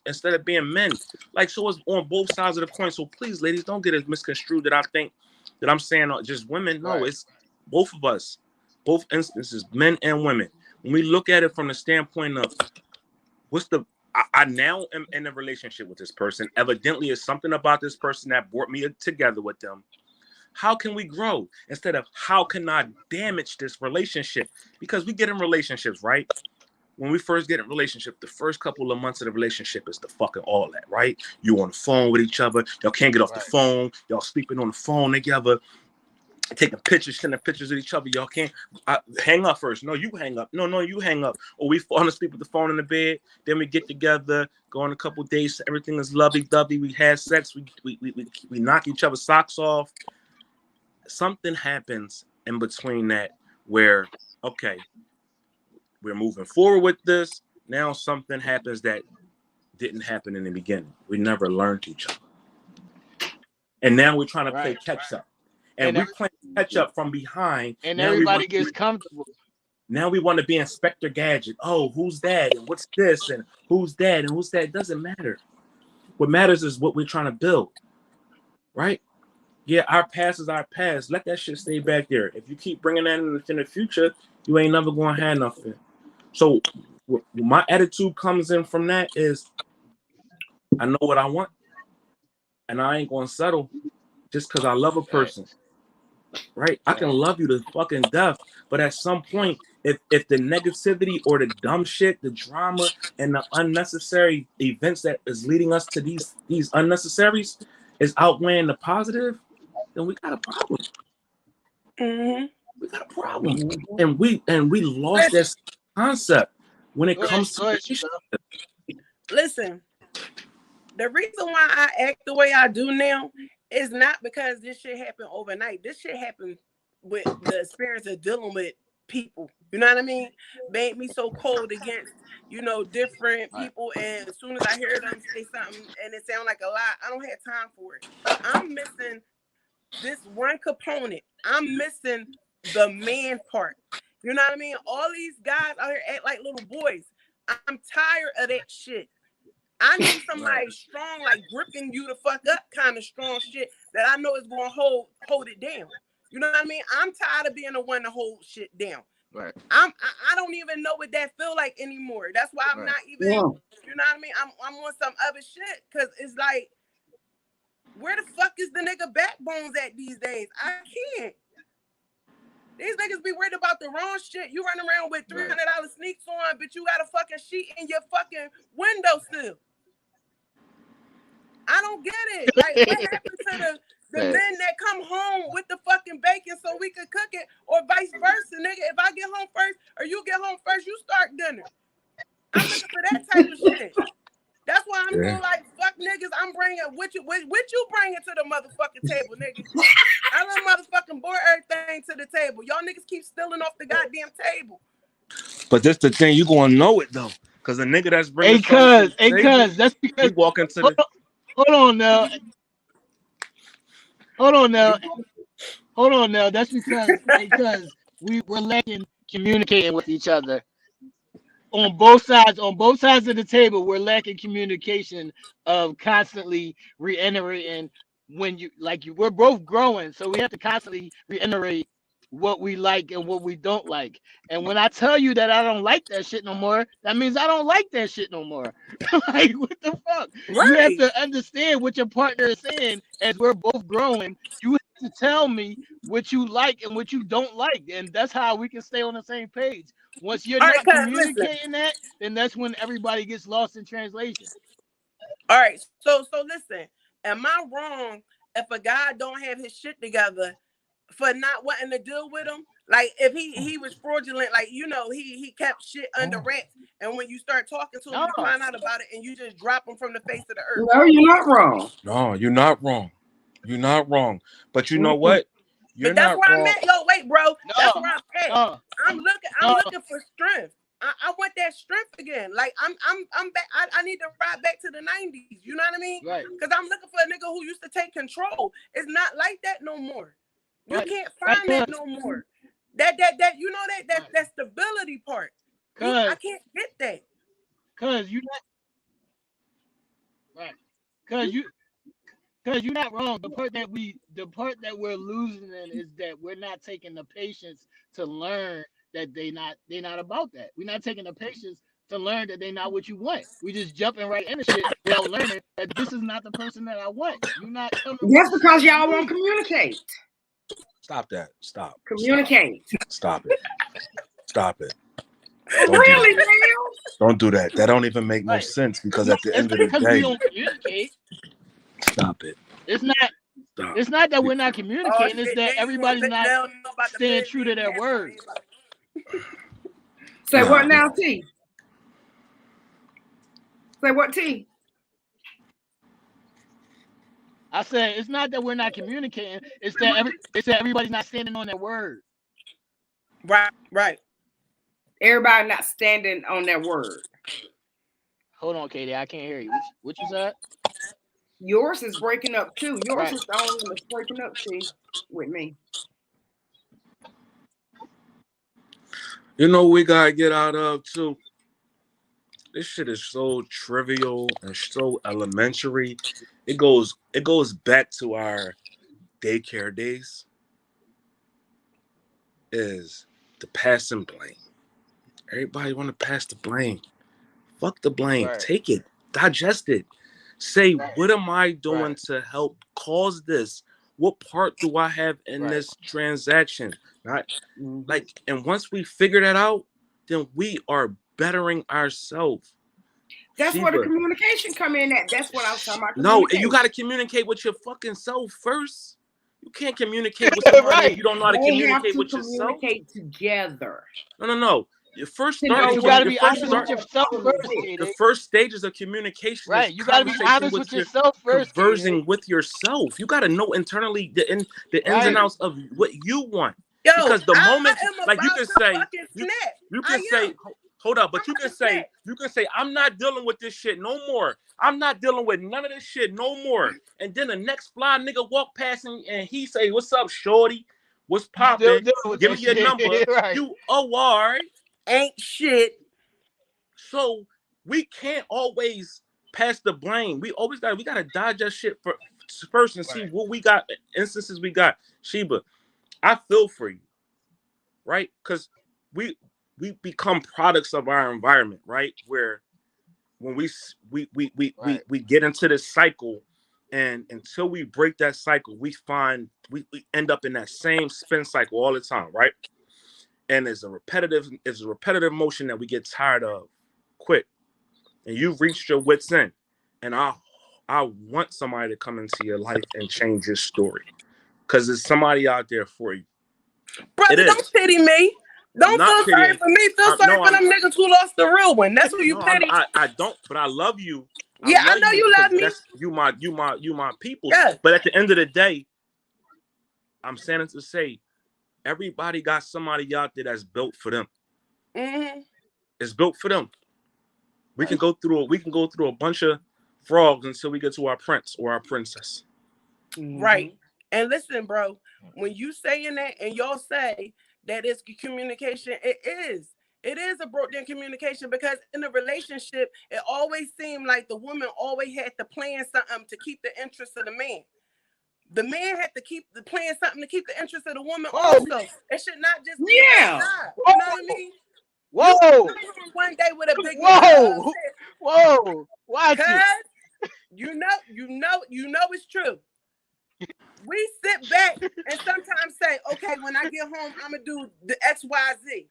[SPEAKER 5] men. Like, so it's on both sides of the coin. So please, ladies, don't get it misconstrued that I think that I'm saying just women. No, it's both of us, both instances, men and women. When we look at it from the standpoint of what's the I now am in a relationship with this person. Evidently, it's something about this person that brought me together with them. How can we grow instead of how can I damage this relationship? Because we get in relationships, right? When we first get in a relationship, the first couple of months of the relationship is the fucking all that, right? You on the phone with each other. Y'all can't get off the phone. Y'all sleeping on the phone together. Taking pictures, sending pictures of each other. Y'all can't hang up first. No, you hang up. No, you hang up. Or we fall asleep with the phone in the bed. Then we get together, go on a couple dates. Everything is lovey-dovey. We had sex. We knock each other's socks off. Something happens in between that where, okay, we're moving forward with this. Now something happens that didn't happen in the beginning. We never learned each other. And now we're trying to play catch up. And we're playing catch up from behind.
[SPEAKER 6] And
[SPEAKER 5] now
[SPEAKER 6] everybody gets comfortable.
[SPEAKER 5] Now we want to be Inspector Gadget. Oh, who's that? And what's this? And who's that? And who's that? It doesn't matter. What matters is what we're trying to build. Right? Yeah, our past is our past. Let that shit stay back there. If you keep bringing that in the future, you ain't never going to have nothing. So my attitude comes in from that is I know what I want. And I ain't going to settle just because I love a person. Right? I can love you to fucking death. But at some point, if the negativity or the dumb shit, the drama, and the unnecessary events that is leading us to these unnecessaries is outweighing the positive, then we got a problem.
[SPEAKER 3] Mm-hmm.
[SPEAKER 5] We got a problem. And we lost that concept when it comes to
[SPEAKER 3] listen. The reason why I act the way I do now is not because this shit happened overnight. This shit happened with the experience of dealing with people. You know what I mean? Made me so cold against, different people. And as soon as I hear them say something and it sounds like a lie, I don't have time for it. I'm missing this one component. I'm missing the man part. You know what I mean? All these guys out here act like little boys. I'm tired of that shit. I need somebody strong, like gripping you the fuck up kind of strong shit that I know is going to hold it down. You know what I mean? I'm tired of being the one to hold shit down.
[SPEAKER 2] Right.
[SPEAKER 3] I don't even know what that feel like anymore. That's why I'm not even, you know what I mean? I'm on some other shit because it's like, where the fuck is the nigga backbones at these days? I can't. These niggas be worried about the wrong shit. You run around with $300 sneaks on, but you got a fucking sheet in your fucking windowsill. I don't get it. Like, what happened to the men that come home with the fucking bacon so we could cook it, or vice versa, nigga? If I get home first or you get home first, you start dinner. I'm looking for that type of shit. That's why I'm so like, fuck niggas. I'm bringing what you bringing to the motherfucking table, nigga. I done motherfucking brought everything to the table. Y'all niggas keep stealing off the goddamn table.
[SPEAKER 5] But that's the thing, you gonna know it though, because the nigga that's bringing
[SPEAKER 6] cuz that's because
[SPEAKER 5] he walk into the.
[SPEAKER 6] Hold on now. That's because we're lacking communicating with each other. On both sides of the table, we're lacking communication of constantly reiterating when we're both growing, so we have to constantly reiterate what we like and what we don't like. And when I tell you that I don't like that shit no more, that means I don't like that shit no more. Like, what the fuck? You have
[SPEAKER 3] Right.
[SPEAKER 6] to understand what your partner is saying as we're both growing. You have to tell me what you like and what you don't like. And that's how we can stay on the same page. Once you're
[SPEAKER 3] All right,
[SPEAKER 6] not
[SPEAKER 3] cuz listen.
[SPEAKER 6] communicating that, then that's when everybody gets lost in translation.
[SPEAKER 3] All right, so listen. Am I wrong if a guy don't have his shit together for not wanting to deal with him? Like if he was fraudulent, like he kept shit under wraps, and when you start talking to him,
[SPEAKER 6] No,
[SPEAKER 3] you find out about it, and you just drop him from the face of the earth.
[SPEAKER 1] No, you're not wrong.
[SPEAKER 5] No, you're not wrong. You're not wrong. But you know
[SPEAKER 1] Mm-mm.
[SPEAKER 5] what? You're
[SPEAKER 3] But that's
[SPEAKER 5] not
[SPEAKER 3] where I'm
[SPEAKER 5] wrong.
[SPEAKER 3] at. Yo, wait, bro. That's
[SPEAKER 6] no,
[SPEAKER 3] where I'm at.
[SPEAKER 6] no,
[SPEAKER 3] I'm
[SPEAKER 6] no.
[SPEAKER 3] looking for strength. I want that strength again. Like I'm back. I need to ride back to the 90s. You know what I mean?
[SPEAKER 6] Right,
[SPEAKER 3] Because I'm looking for a nigga who used to take control. It's not like that no more. You
[SPEAKER 6] right,
[SPEAKER 3] can't
[SPEAKER 6] right.
[SPEAKER 3] find that no more. That you know
[SPEAKER 6] Right.
[SPEAKER 3] that stability part. I
[SPEAKER 6] Cause,
[SPEAKER 3] can't get that.
[SPEAKER 6] cause you not right. Cause you Because you're not wrong. The part that we're losing in is that we're not taking the patience to learn that they not about that. We're not taking the patience to learn that they're not what you want. We just jumping right into shit without learning that this is not the person that I want. You're not coming with
[SPEAKER 1] That's
[SPEAKER 6] the shit
[SPEAKER 1] because
[SPEAKER 6] that
[SPEAKER 1] y'all
[SPEAKER 6] I
[SPEAKER 1] won't
[SPEAKER 6] need.
[SPEAKER 1] communicate.
[SPEAKER 5] Stop that. Stop.
[SPEAKER 1] Communicate.
[SPEAKER 5] Stop it. Stop it. Don't do
[SPEAKER 1] Really,
[SPEAKER 5] that.
[SPEAKER 1] now?
[SPEAKER 5] Don't do that. That don't even make no
[SPEAKER 6] Right.
[SPEAKER 5] sense
[SPEAKER 6] It's
[SPEAKER 5] because
[SPEAKER 6] not.
[SPEAKER 5] at the
[SPEAKER 6] It's
[SPEAKER 5] end of
[SPEAKER 6] not
[SPEAKER 5] the
[SPEAKER 6] because we
[SPEAKER 5] day,
[SPEAKER 6] don't communicate.
[SPEAKER 5] stop it.
[SPEAKER 6] It's not.
[SPEAKER 5] Stop.
[SPEAKER 6] It's not that we're not
[SPEAKER 3] Oh
[SPEAKER 6] communicating. It's
[SPEAKER 3] shit! Now
[SPEAKER 6] that
[SPEAKER 3] you want
[SPEAKER 6] everybody's
[SPEAKER 3] to
[SPEAKER 6] not
[SPEAKER 3] now know about the
[SPEAKER 6] staying
[SPEAKER 3] men
[SPEAKER 6] true to
[SPEAKER 3] being
[SPEAKER 6] their
[SPEAKER 3] half.
[SPEAKER 6] words.
[SPEAKER 1] Say
[SPEAKER 5] Nah,
[SPEAKER 1] what now, T? Say what, T?
[SPEAKER 6] I said it's not that we're not communicating. It's that everybody's not standing on their word.
[SPEAKER 3] Right.
[SPEAKER 1] Everybody not standing on their word.
[SPEAKER 6] Hold on, Katie. I can't hear you. What you said?
[SPEAKER 1] Yours is breaking up too. Yours
[SPEAKER 6] Right.
[SPEAKER 1] is the only one that's breaking up, T, with me.
[SPEAKER 5] You know we gotta get out of too. This shit is so trivial and so elementary. It goes back to our daycare days. Is the pass and blame. Everybody want to pass the blame. Fuck the blame.
[SPEAKER 6] Right.
[SPEAKER 5] Take it. Digest it. Say,
[SPEAKER 6] Right.
[SPEAKER 5] what am I doing
[SPEAKER 6] Right.
[SPEAKER 5] to help cause this? What part do I have in
[SPEAKER 6] Right.
[SPEAKER 5] this transaction? Not
[SPEAKER 1] Mm-hmm.
[SPEAKER 5] like, and once we figure that out, then we are bettering ourselves.
[SPEAKER 1] That's where the
[SPEAKER 5] Sheba.
[SPEAKER 1] communication come in at. That's what I was talking about.
[SPEAKER 5] No, you
[SPEAKER 1] Communication.
[SPEAKER 5] got to communicate with your fucking self first. You can't communicate with somebody if
[SPEAKER 6] Right.
[SPEAKER 5] you don't know how to
[SPEAKER 1] They have
[SPEAKER 5] communicate
[SPEAKER 1] to
[SPEAKER 5] with yourself.
[SPEAKER 1] communicate together
[SPEAKER 5] No. You first
[SPEAKER 1] to
[SPEAKER 5] start
[SPEAKER 1] know
[SPEAKER 6] But you
[SPEAKER 5] with
[SPEAKER 1] what
[SPEAKER 6] got to
[SPEAKER 5] your
[SPEAKER 6] be
[SPEAKER 5] first
[SPEAKER 6] honest
[SPEAKER 1] what
[SPEAKER 6] with
[SPEAKER 5] start.
[SPEAKER 1] the
[SPEAKER 6] yourself
[SPEAKER 1] problem
[SPEAKER 6] first,
[SPEAKER 1] is.
[SPEAKER 5] The
[SPEAKER 6] Katie.
[SPEAKER 5] first stages of communication is
[SPEAKER 6] Right. You got to be
[SPEAKER 5] conversation
[SPEAKER 6] honest
[SPEAKER 5] with
[SPEAKER 6] with
[SPEAKER 5] your
[SPEAKER 6] yourself first, Katie.
[SPEAKER 5] conversing with yourself. You got to know internally the ins and
[SPEAKER 6] Right.
[SPEAKER 5] outs of what you want.
[SPEAKER 3] Yo,
[SPEAKER 5] Because the
[SPEAKER 3] I
[SPEAKER 5] moment,
[SPEAKER 3] am
[SPEAKER 5] like you
[SPEAKER 3] about
[SPEAKER 5] can
[SPEAKER 3] to
[SPEAKER 5] say,
[SPEAKER 3] fucking snap.
[SPEAKER 5] you
[SPEAKER 3] I
[SPEAKER 5] can say,
[SPEAKER 3] am.
[SPEAKER 5] hold up,
[SPEAKER 3] I'm
[SPEAKER 5] but you
[SPEAKER 3] about
[SPEAKER 5] can
[SPEAKER 3] to snap.
[SPEAKER 5] say, I'm not dealing with this shit no more. I'm not dealing with none of this shit no more. And then the next fly nigga walk past and he say, "What's up, shorty? What's
[SPEAKER 6] Still
[SPEAKER 5] popping?
[SPEAKER 6] dealing with
[SPEAKER 5] Give me
[SPEAKER 6] that
[SPEAKER 5] your number."
[SPEAKER 6] shit. Right.
[SPEAKER 5] You all right?
[SPEAKER 3] Ain't shit.
[SPEAKER 5] So we can't always pass the blame. We gotta digest shit first and see
[SPEAKER 6] Right.
[SPEAKER 5] what we got, instances we got. Sheba, I feel for you, right? Because we become products of our environment, right? Where when we get into this cycle, and until we break that cycle, we end up in that same spin cycle all the time, right? And it's a repetitive motion that we get tired of quick. And you've reached your wits end, and I want somebody to come into your life and change your story, because there's somebody out there for you. It
[SPEAKER 3] Brother, don't
[SPEAKER 5] is.
[SPEAKER 3] pity me.
[SPEAKER 5] I'm
[SPEAKER 3] Don't
[SPEAKER 5] not
[SPEAKER 3] feel sorry
[SPEAKER 5] pitying.
[SPEAKER 3] for me. Feel sorry
[SPEAKER 5] No,
[SPEAKER 3] for them niggas who lost the real one. That's who you
[SPEAKER 5] no,
[SPEAKER 3] pity.
[SPEAKER 5] I don't. But I love you. I
[SPEAKER 3] Yeah, I
[SPEAKER 5] love
[SPEAKER 3] know
[SPEAKER 5] you
[SPEAKER 3] you
[SPEAKER 5] because
[SPEAKER 3] love me.
[SPEAKER 5] that's you my peoples.
[SPEAKER 3] Yeah.
[SPEAKER 5] But at the end of the day, I'm saying it to say everybody got somebody out there that's built for them.
[SPEAKER 3] Mm-hmm.
[SPEAKER 5] It's built for them. We can go through a bunch of frogs until we get to our prince or our princess.
[SPEAKER 3] Right. And listen, bro, when you saying that and y'all say that it's communication, it is. It is a broken communication because in a relationship, it always seemed like the woman always had to plan something to keep the interest of the man. the man had to keep the playing something to keep the interest of the woman
[SPEAKER 6] Whoa.
[SPEAKER 3] also. It should not just be
[SPEAKER 1] Yeah.
[SPEAKER 3] outside. You know what I mean?
[SPEAKER 6] Whoa.
[SPEAKER 3] You come home one day with a big
[SPEAKER 6] Whoa. Whoa. Watch it.
[SPEAKER 3] cuz you know it's true. We sit back and sometimes say, okay, when I get home, I'm gonna do the XYZ.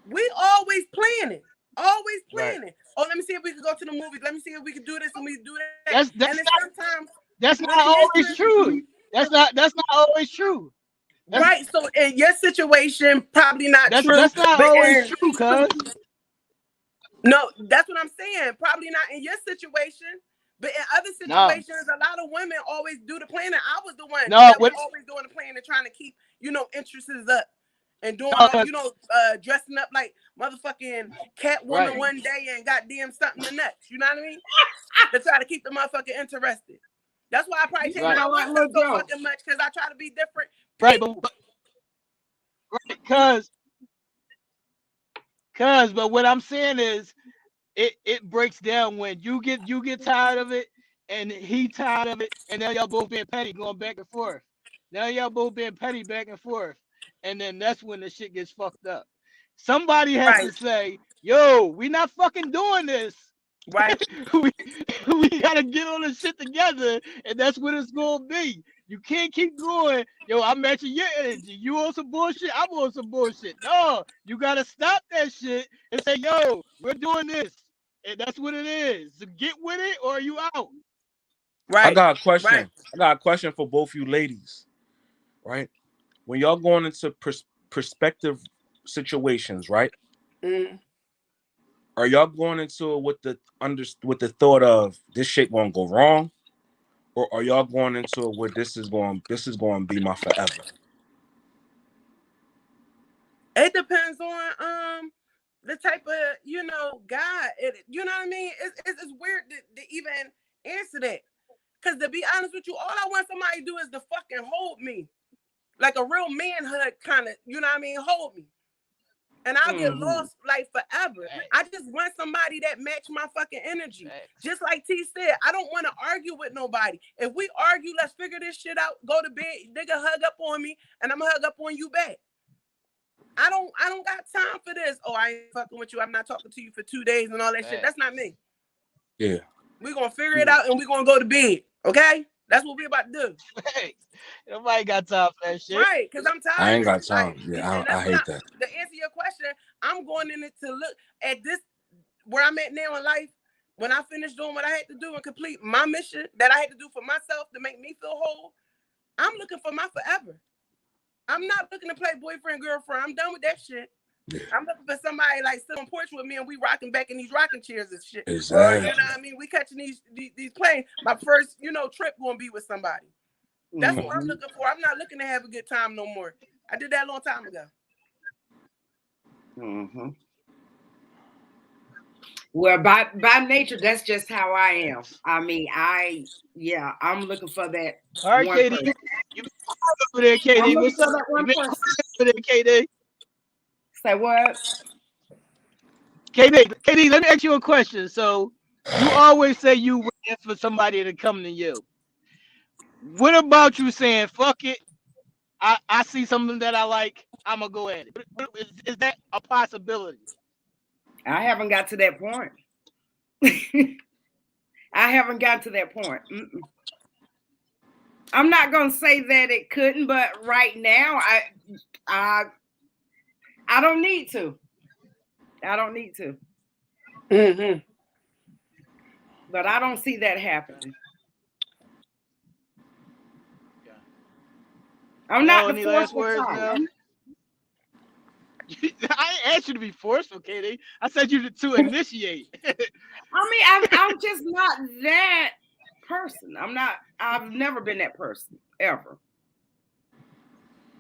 [SPEAKER 3] We always planning. Always planning.
[SPEAKER 6] Right.
[SPEAKER 3] Oh, let me see if we can go to the movies. Let me see if we can do this and we do that.
[SPEAKER 6] That's
[SPEAKER 3] and then sometimes
[SPEAKER 6] That's
[SPEAKER 3] when
[SPEAKER 6] not
[SPEAKER 3] the
[SPEAKER 6] always
[SPEAKER 3] interest-
[SPEAKER 6] true. That's not always true.
[SPEAKER 3] Right. So in your situation, probably not true.
[SPEAKER 6] That's not
[SPEAKER 3] but
[SPEAKER 6] always
[SPEAKER 3] in-
[SPEAKER 6] true, cuz.
[SPEAKER 3] No, that's what I'm saying. Probably not in your situation. But in other
[SPEAKER 6] No.
[SPEAKER 3] situations, a lot of women always do the planning. I was the one
[SPEAKER 6] No,
[SPEAKER 3] that was
[SPEAKER 6] what-
[SPEAKER 3] always doing the planning and trying to keep, interests up. And doing,
[SPEAKER 6] No, 'cause-
[SPEAKER 3] dressing up like motherfucking Catwoman
[SPEAKER 6] Right.
[SPEAKER 3] one day and goddamn something the next. You know what I mean? To try to keep the motherfucker interested. That's why I probably change
[SPEAKER 6] Right.
[SPEAKER 3] my
[SPEAKER 1] Like
[SPEAKER 3] lifestyle so
[SPEAKER 1] Lil Joe.
[SPEAKER 3] fucking much because I try to be different.
[SPEAKER 6] Right, but what I'm saying is it breaks down when you get tired of it and he tired of it, and now y'all both being petty going back and forth. Now y'all both being petty back and forth. And then that's when the shit gets fucked up. Somebody has to say, yo, we not fucking doing this.
[SPEAKER 3] Right.
[SPEAKER 6] we gotta get on the shit together, and that's what it's gonna be. You can't keep going, yo, I'm matching your energy. You on some bullshit, I'm on some bullshit. No, you gotta stop that shit and say, yo, we're doing this. And that's what it is. So get with it or you out.
[SPEAKER 3] Right.
[SPEAKER 5] I got a question.
[SPEAKER 3] Right.
[SPEAKER 5] I got a question for both you ladies. Right? When y'all going into perspective situations, right?
[SPEAKER 3] Mm.
[SPEAKER 5] Are y'all going into it with the thought of this shit gonna go wrong, or are y'all going into it with this is going to be my forever?
[SPEAKER 3] It depends on the type of guy. You know what I mean? It's weird to even answer that. Cause to be honest with you, all I want somebody to do is to fucking hold me. Like a real manhood kind of, you know what I mean? Hold me. And I'll get lost like forever. I just want somebody that match my fucking energy. Just like T said, I don't want to argue with nobody. If we argue, let's figure this shit out. Go to bed, nigga, hug up on me, and I'm gonna hug up on you back. I don't got time for this. Oh, I ain't fucking with you. I'm not talking to you for 2 days and all that shit. That's not me.
[SPEAKER 5] Yeah.
[SPEAKER 3] We're gonna figure it out and we're gonna go to bed. Okay? That's what we about to do.
[SPEAKER 6] Hey, nobody got time for that shit.
[SPEAKER 3] Right, because I'm tired.
[SPEAKER 5] I ain't got time.
[SPEAKER 3] Like,
[SPEAKER 5] I hate that.
[SPEAKER 3] To answer your question, I'm going in it to look at this where I'm at now in life. When I finish doing what I had to do and complete my mission that I had to do for myself to make me feel whole, I'm looking for my forever. I'm not looking to play boyfriend, girlfriend. I'm done with that shit. Yeah. I'm looking for somebody like sit on porch with me and we rocking back in these rocking chairs and shit.
[SPEAKER 5] Exactly.
[SPEAKER 3] Or, you know what I mean? We catching these planes. My first, trip gonna be with somebody. That's what I'm looking for. I'm not looking to have a good time no more. I did that a long time ago.
[SPEAKER 1] Mm-hmm. Well, by nature, that's just how I am. I mean, I'm looking for that.
[SPEAKER 6] All right,
[SPEAKER 1] one
[SPEAKER 6] Katie.
[SPEAKER 1] person.
[SPEAKER 6] You over there, Katie. What's up?
[SPEAKER 1] That one person.
[SPEAKER 6] Over there, Katie.
[SPEAKER 1] Say what?
[SPEAKER 6] Katie, let me ask you a question. So you always say you wait for somebody to come to you. What about you saying, fuck it, I see something that I like, I'm going to go at it. Is that a possibility?
[SPEAKER 1] I haven't got to that point. I haven't got to that point. I'm not going to say that it couldn't, but right now, I don't need to. I don't need to.
[SPEAKER 3] Mm-hmm.
[SPEAKER 1] But I don't see that happening. I'm not the forceful type.
[SPEAKER 6] I ain't asked you to be forceful, Katie. I said you to initiate.
[SPEAKER 1] I mean, I'm just not that person. I've never been that person, ever.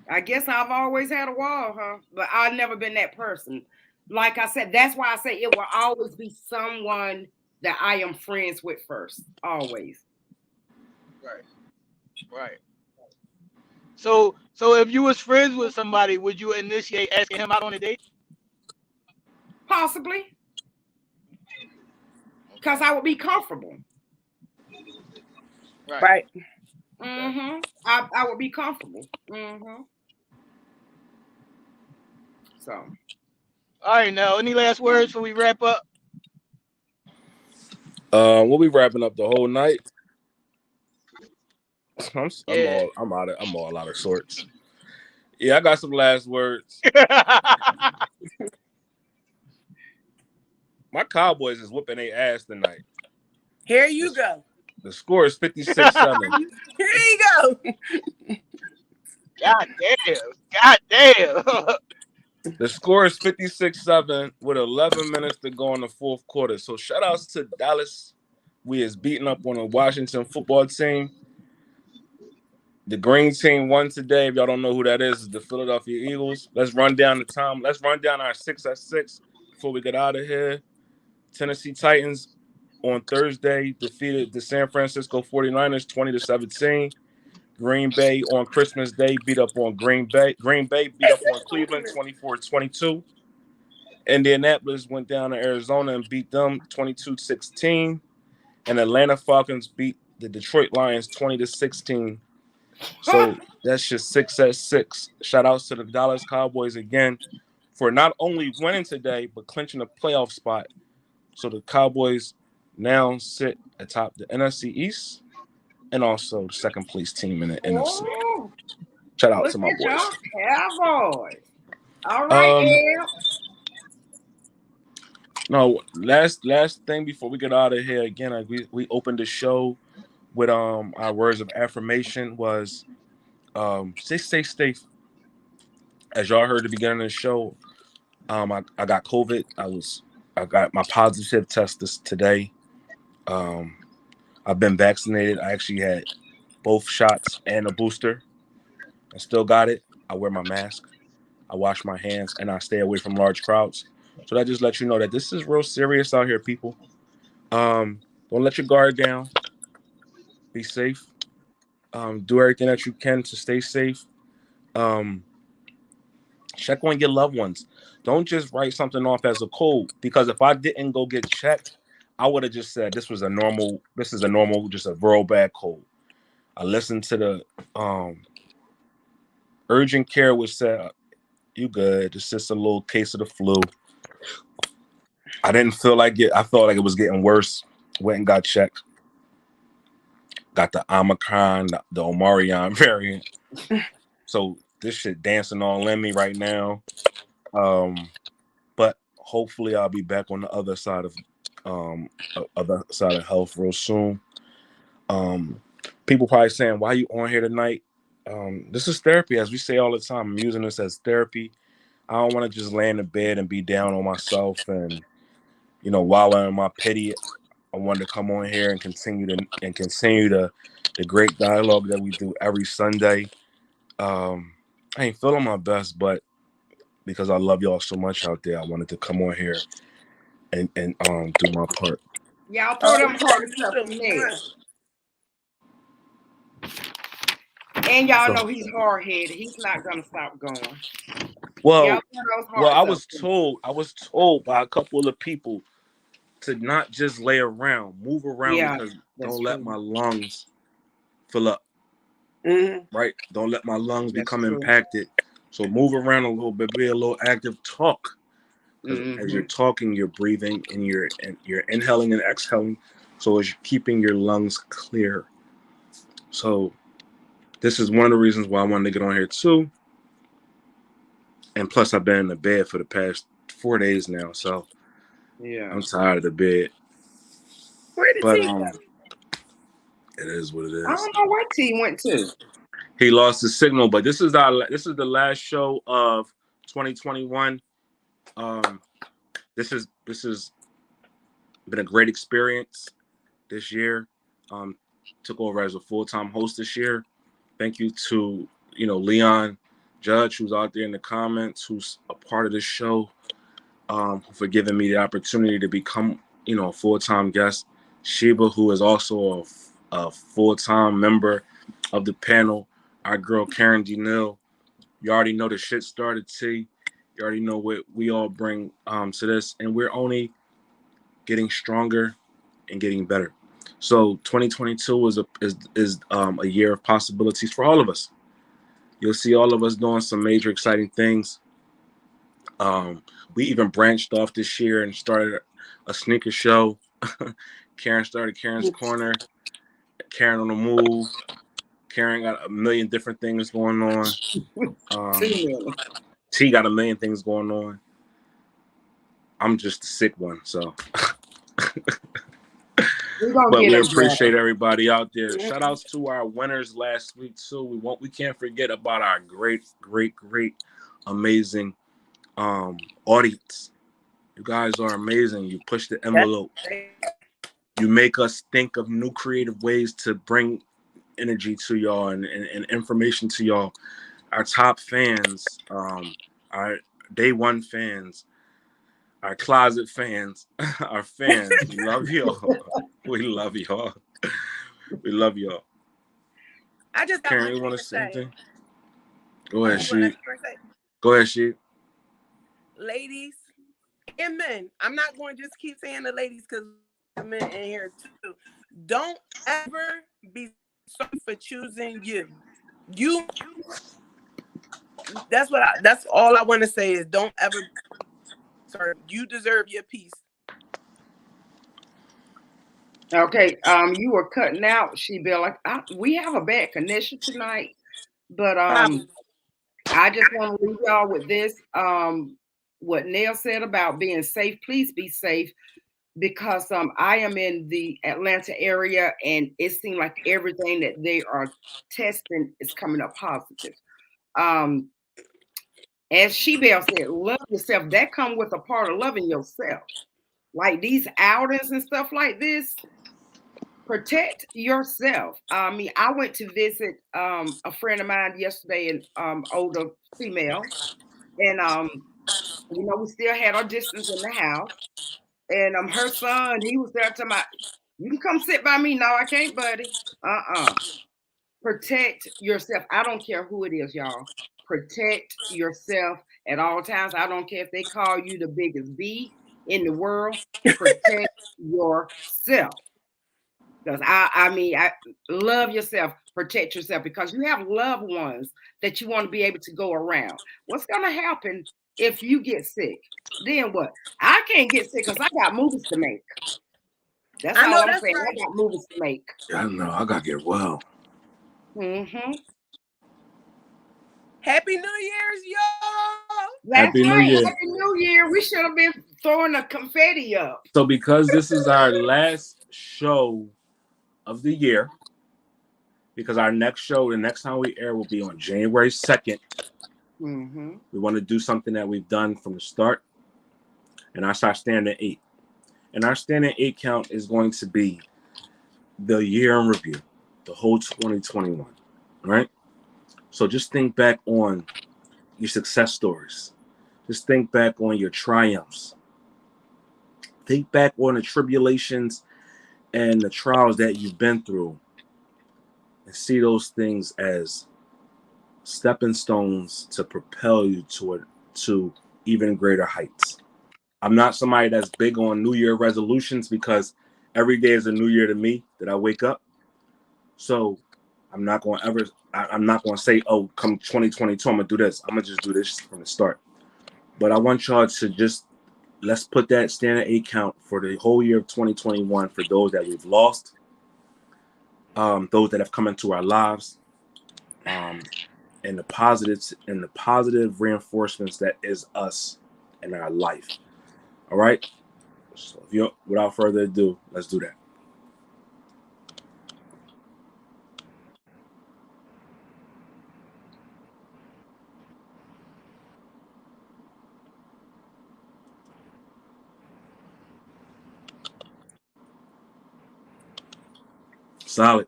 [SPEAKER 1] I guess I've always had a wall, huh? But I've never been that person. Like I said, that's why I say it will always be someone that I am friends with first. Always.
[SPEAKER 6] Right. So if you was friends with somebody, would you initiate asking him out on a date?
[SPEAKER 1] Possibly. Because I would be comfortable.
[SPEAKER 3] Right.
[SPEAKER 1] I would be comfortable. So.
[SPEAKER 6] All right, now any last words before we wrap up?
[SPEAKER 5] We'll be wrapping up the whole night.
[SPEAKER 6] Yeah.
[SPEAKER 5] I'm all out of sorts. Yeah, I got some last words. My Cowboys is whooping their ass tonight.
[SPEAKER 3] Here you go.
[SPEAKER 5] The score is 56-7.
[SPEAKER 3] Here you go.
[SPEAKER 6] God damn. God damn.
[SPEAKER 5] The score is 56-7 with 11 minutes to go in the fourth quarter. So shout outs to Dallas. We is beating up on a Washington football team. The green team won today. If y'all don't know who that is, it's the Philadelphia Eagles. Let's run down the time. Let's run down our 6 at 6 before we get out of here. Tennessee Titans on Thursday defeated the San Francisco 49ers 20-17. Green Bay on Christmas Day beat up on Green Bay. Green Bay beat up on Cleveland 24-22. Indianapolis went down to Arizona and beat them 22-16. And Atlanta Falcons beat the Detroit Lions 20-16. So that's just 6 at 6. Shout outs to the Dallas Cowboys again for not only winning today, but clinching a playoff spot. So the Cowboys now sit atop the NFC East and also the second place team in the NFC. Shout out to my boys.
[SPEAKER 1] Cowboys. All right, Al.
[SPEAKER 5] No, last thing before we get out of here again, we opened the show with our words of affirmation was stay safe. As y'all heard at the beginning of the show, I got COVID. I got my positive test today. I've been vaccinated. I actually had both shots and a booster. I still got it. I wear my mask. I wash my hands and I stay away from large crowds. So that just lets you know that this is real serious out here, people. Don't let your guard down. Be safe. Do everything that you can to stay safe. Check on your loved ones. Don't just write something off as a cold, because if I didn't go get checked, I would have just said this is a normal, just a real bad cold. I listened to the urgent care, which said you good. It's just a little case of the flu. I didn't feel like it. I felt like it was getting worse. Went and got checked. Got the Omicron, the Omarion variant. So this shit dancing all in me right now. But hopefully I'll be back on the other side of health real soon. People probably saying, why are you on here tonight? This is therapy, as we say all the time. I'm using this as therapy. I don't want to just lay in the bed and be down on myself and, while I'm in my pity. I wanted to come on here and continue the great dialogue that we do every Sunday. I ain't feeling my best, but because I love y'all so much out there, I wanted to come on here and do my part.
[SPEAKER 1] Y'all throw them hard stuff in there. And y'all know he's hard-headed. He's not gonna stop going.
[SPEAKER 5] Well, I was told by a couple of people to not just lay around, move around, because don't let my lungs fill up. Right? Don't let my lungs become impacted. So move around a little bit, be a little active, talk. Because as you're talking, you're breathing and you're inhaling and exhaling. So as you're keeping your lungs clear. So this is one of the reasons why I wanted to get on here too. And plus, I've been in the bed for the past 4 days now, so I'm tired of the bed.
[SPEAKER 3] Where did T go?
[SPEAKER 5] It is what it is.
[SPEAKER 1] I don't know where T went to.
[SPEAKER 5] He lost his signal, but this is the last show of 2021. This has been a great experience this year. Took over as a full-time host this year. Thank you to Leon Judge, who's out there in the comments, who's a part of this show, for giving me the opportunity to become a full-time guest. Sheba, who is also a full-time member of the panel. Our girl Karen D. Neal. You already know the shit started, T. You already know what we all bring to this, and we're only getting stronger and getting better. So 2022 is a year of possibilities for all of us. You'll see all of us doing some major exciting things. We even branched off this year and started a sneaker show. Karen started Karen's Corner. Karen on the move. Karen got a million different things going on. T got a million things going on. I'm just the sick one, so. But we appreciate everybody out there. Shout outs to our winners last week too. We can't forget about our great, amazing audience. You guys are amazing. You push the envelope. You make us think of new creative ways to bring energy to y'all and information to y'all. Our top fans, our day one fans, our closet fans, our fans. We love y'all. We love y'all. We love y'all.
[SPEAKER 3] I just got
[SPEAKER 5] Karen, you want to say anything? Go ahead, Sheep.
[SPEAKER 3] Ladies and men, I'm not going to just keep saying the ladies because men in here too. Don't ever be sorry for choosing you. That's all I want to say is don't ever. Sorry, you deserve your peace.
[SPEAKER 1] Okay, you were cutting out, She-Bill. Like we have a bad connection tonight, but I just want to leave y'all with this. What Nell said about being safe. Please be safe, because I am in the Atlanta area, and it seems like everything that they are testing is coming up positive. As She-Bell said, love yourself. That comes with a part of loving yourself. Like these outings and stuff like this, protect yourself. I mean, I went to visit a friend of mine yesterday, an older female, and we still had our distance in the house. And her son, he was there talking about, you can come sit by me. No, I can't, buddy. Protect yourself. I don't care who it is, y'all. Protect yourself at all times. I don't care if they call you the biggest bee in the world. Protect yourself. Because I love yourself, protect yourself, because you have loved ones that you want to be able to go around. What's going to happen if you get sick? Then what? I can't get sick because I got movies to make. That's all I'm saying. Right. I got movies to make.
[SPEAKER 5] I know. I got to get well.
[SPEAKER 1] Mm-hmm.
[SPEAKER 3] Happy New Year's, y'all.
[SPEAKER 1] That's right. Happy New Year. We should have been throwing the confetti up.
[SPEAKER 5] So because this is our last show of the year, because our next show, the next time we air, will be on January 2nd.
[SPEAKER 1] Mm-hmm.
[SPEAKER 5] We want to do something that we've done from the start, and that's our standing 8. And our standing 8 count is going to be the year in review, the whole 2021, right? So just think back on your success stories. Just think back on your triumphs. Think back on the tribulations and the trials that you've been through, and see those things as stepping stones to propel you to even greater heights. I'm not somebody that's big on New Year resolutions, because every day is a new year to me that I wake up. So I'm not going to say, oh, come 2022, I'm going to do this. I'm going to just do this from the start. But I want y'all to let's put that standard 8 count for the whole year of 2021 for those that we've lost, those that have come into our lives, and the positives and the positive reinforcements that is us in our life. All right. So without further ado, let's do that. Solid.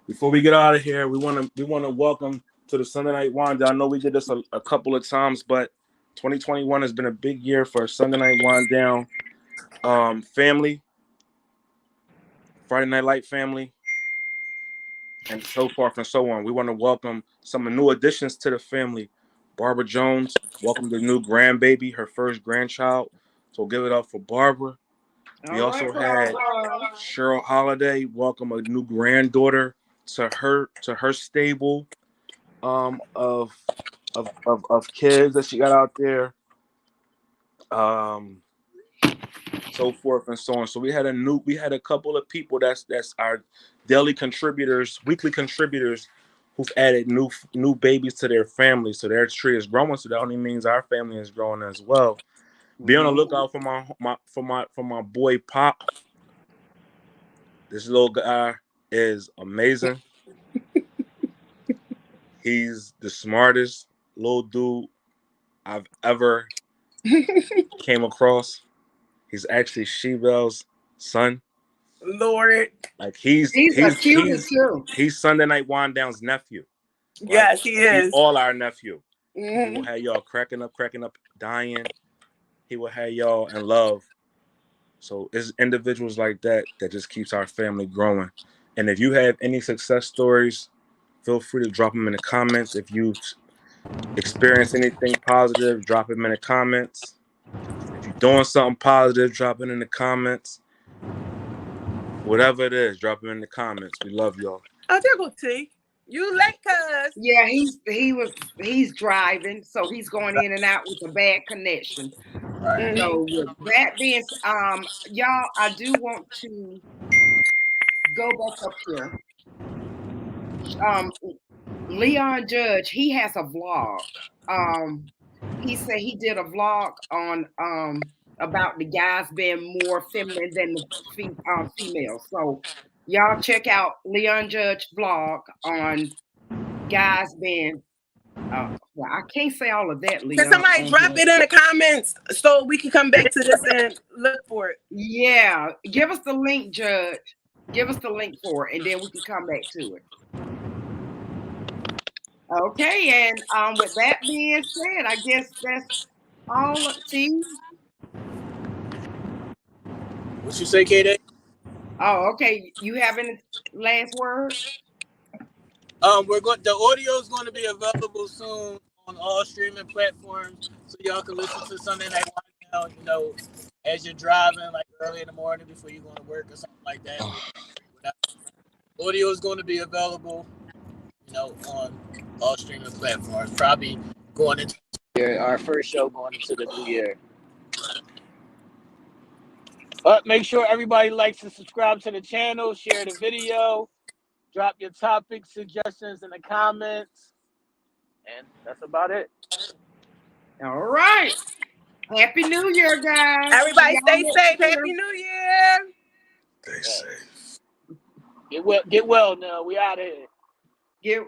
[SPEAKER 5] Before we get out of here, we want to welcome to the Sunday Night Wanda. I know we did this a couple of times, but 2021 has been a big year for Sunday Night Wind Down family, Friday Night Light family, and so forth and so on. We want to welcome some new additions to the family. Barbara Jones, welcome the new grandbaby, her first grandchild. So give it up for Barbara. We
[SPEAKER 1] All right,
[SPEAKER 5] also had
[SPEAKER 1] Bravo.
[SPEAKER 5] Cheryl Holiday welcome a new granddaughter to her stable of kids that she got out there. So forth and so on. So we had a couple of people that's our daily contributors, weekly contributors who've added new babies to their family. So their tree is growing. So that only means our family is growing as well. Be on the lookout for my boy Pop. This little guy is amazing. He's the smartest little dude I've ever came across. He's actually Shebel's son.
[SPEAKER 3] Lord.
[SPEAKER 5] Like
[SPEAKER 1] He's a cutie too.
[SPEAKER 5] he's Sunday Night Wind Down's nephew. Right?
[SPEAKER 3] Yes, he
[SPEAKER 5] He's
[SPEAKER 3] is.
[SPEAKER 5] all our nephew. He
[SPEAKER 3] Mm-hmm.
[SPEAKER 5] will have y'all cracking up, dying. He will have y'all in love. So it's individuals like that that just keeps our family growing. And if you have any success stories, feel free to drop them in the comments. If you experience anything positive, drop them in the comments. If you're doing something positive, drop it in the comments. Whatever it is, drop it in the comments. We love y'all.
[SPEAKER 3] Oh, there go T. You late, cuz.
[SPEAKER 1] Yeah, he's driving, so he's going in and out with a bad connection.
[SPEAKER 3] Mm-hmm.
[SPEAKER 1] So with that being, y'all, I do want to go back up here. Leon Judge, he has a vlog. He said he did a vlog on about the guys being more feminine than the females. So y'all check out Leon Judge vlog on guys being well, I can't say all of that,
[SPEAKER 3] Can
[SPEAKER 1] Leon.
[SPEAKER 3] somebody drop it in the comments so we can come back to this and look for it?
[SPEAKER 1] Yeah, give us the link, Judge. Give us the link for it, and then we can come back to it. Okay, and with that being said, I guess that's all. T.
[SPEAKER 6] What you say, K-Day?
[SPEAKER 1] Oh, okay. You have any last words?
[SPEAKER 6] The audio is going to be available soon on all streaming platforms, so y'all can listen to Sunday Night Wind Down, as you're driving, like early in the morning before you're going to work or something like that. Audio is going to be available, on all streaming platforms. Probably going into our first show going into the new year. But make sure everybody likes and subscribe to the channel, share the video, drop your topic suggestions in the comments, and that's about it.
[SPEAKER 1] All right. Happy New Year, guys.
[SPEAKER 3] Everybody stay safe. Happy New Year.
[SPEAKER 5] Stay safe.
[SPEAKER 6] Get well now. We out of here.
[SPEAKER 1] Get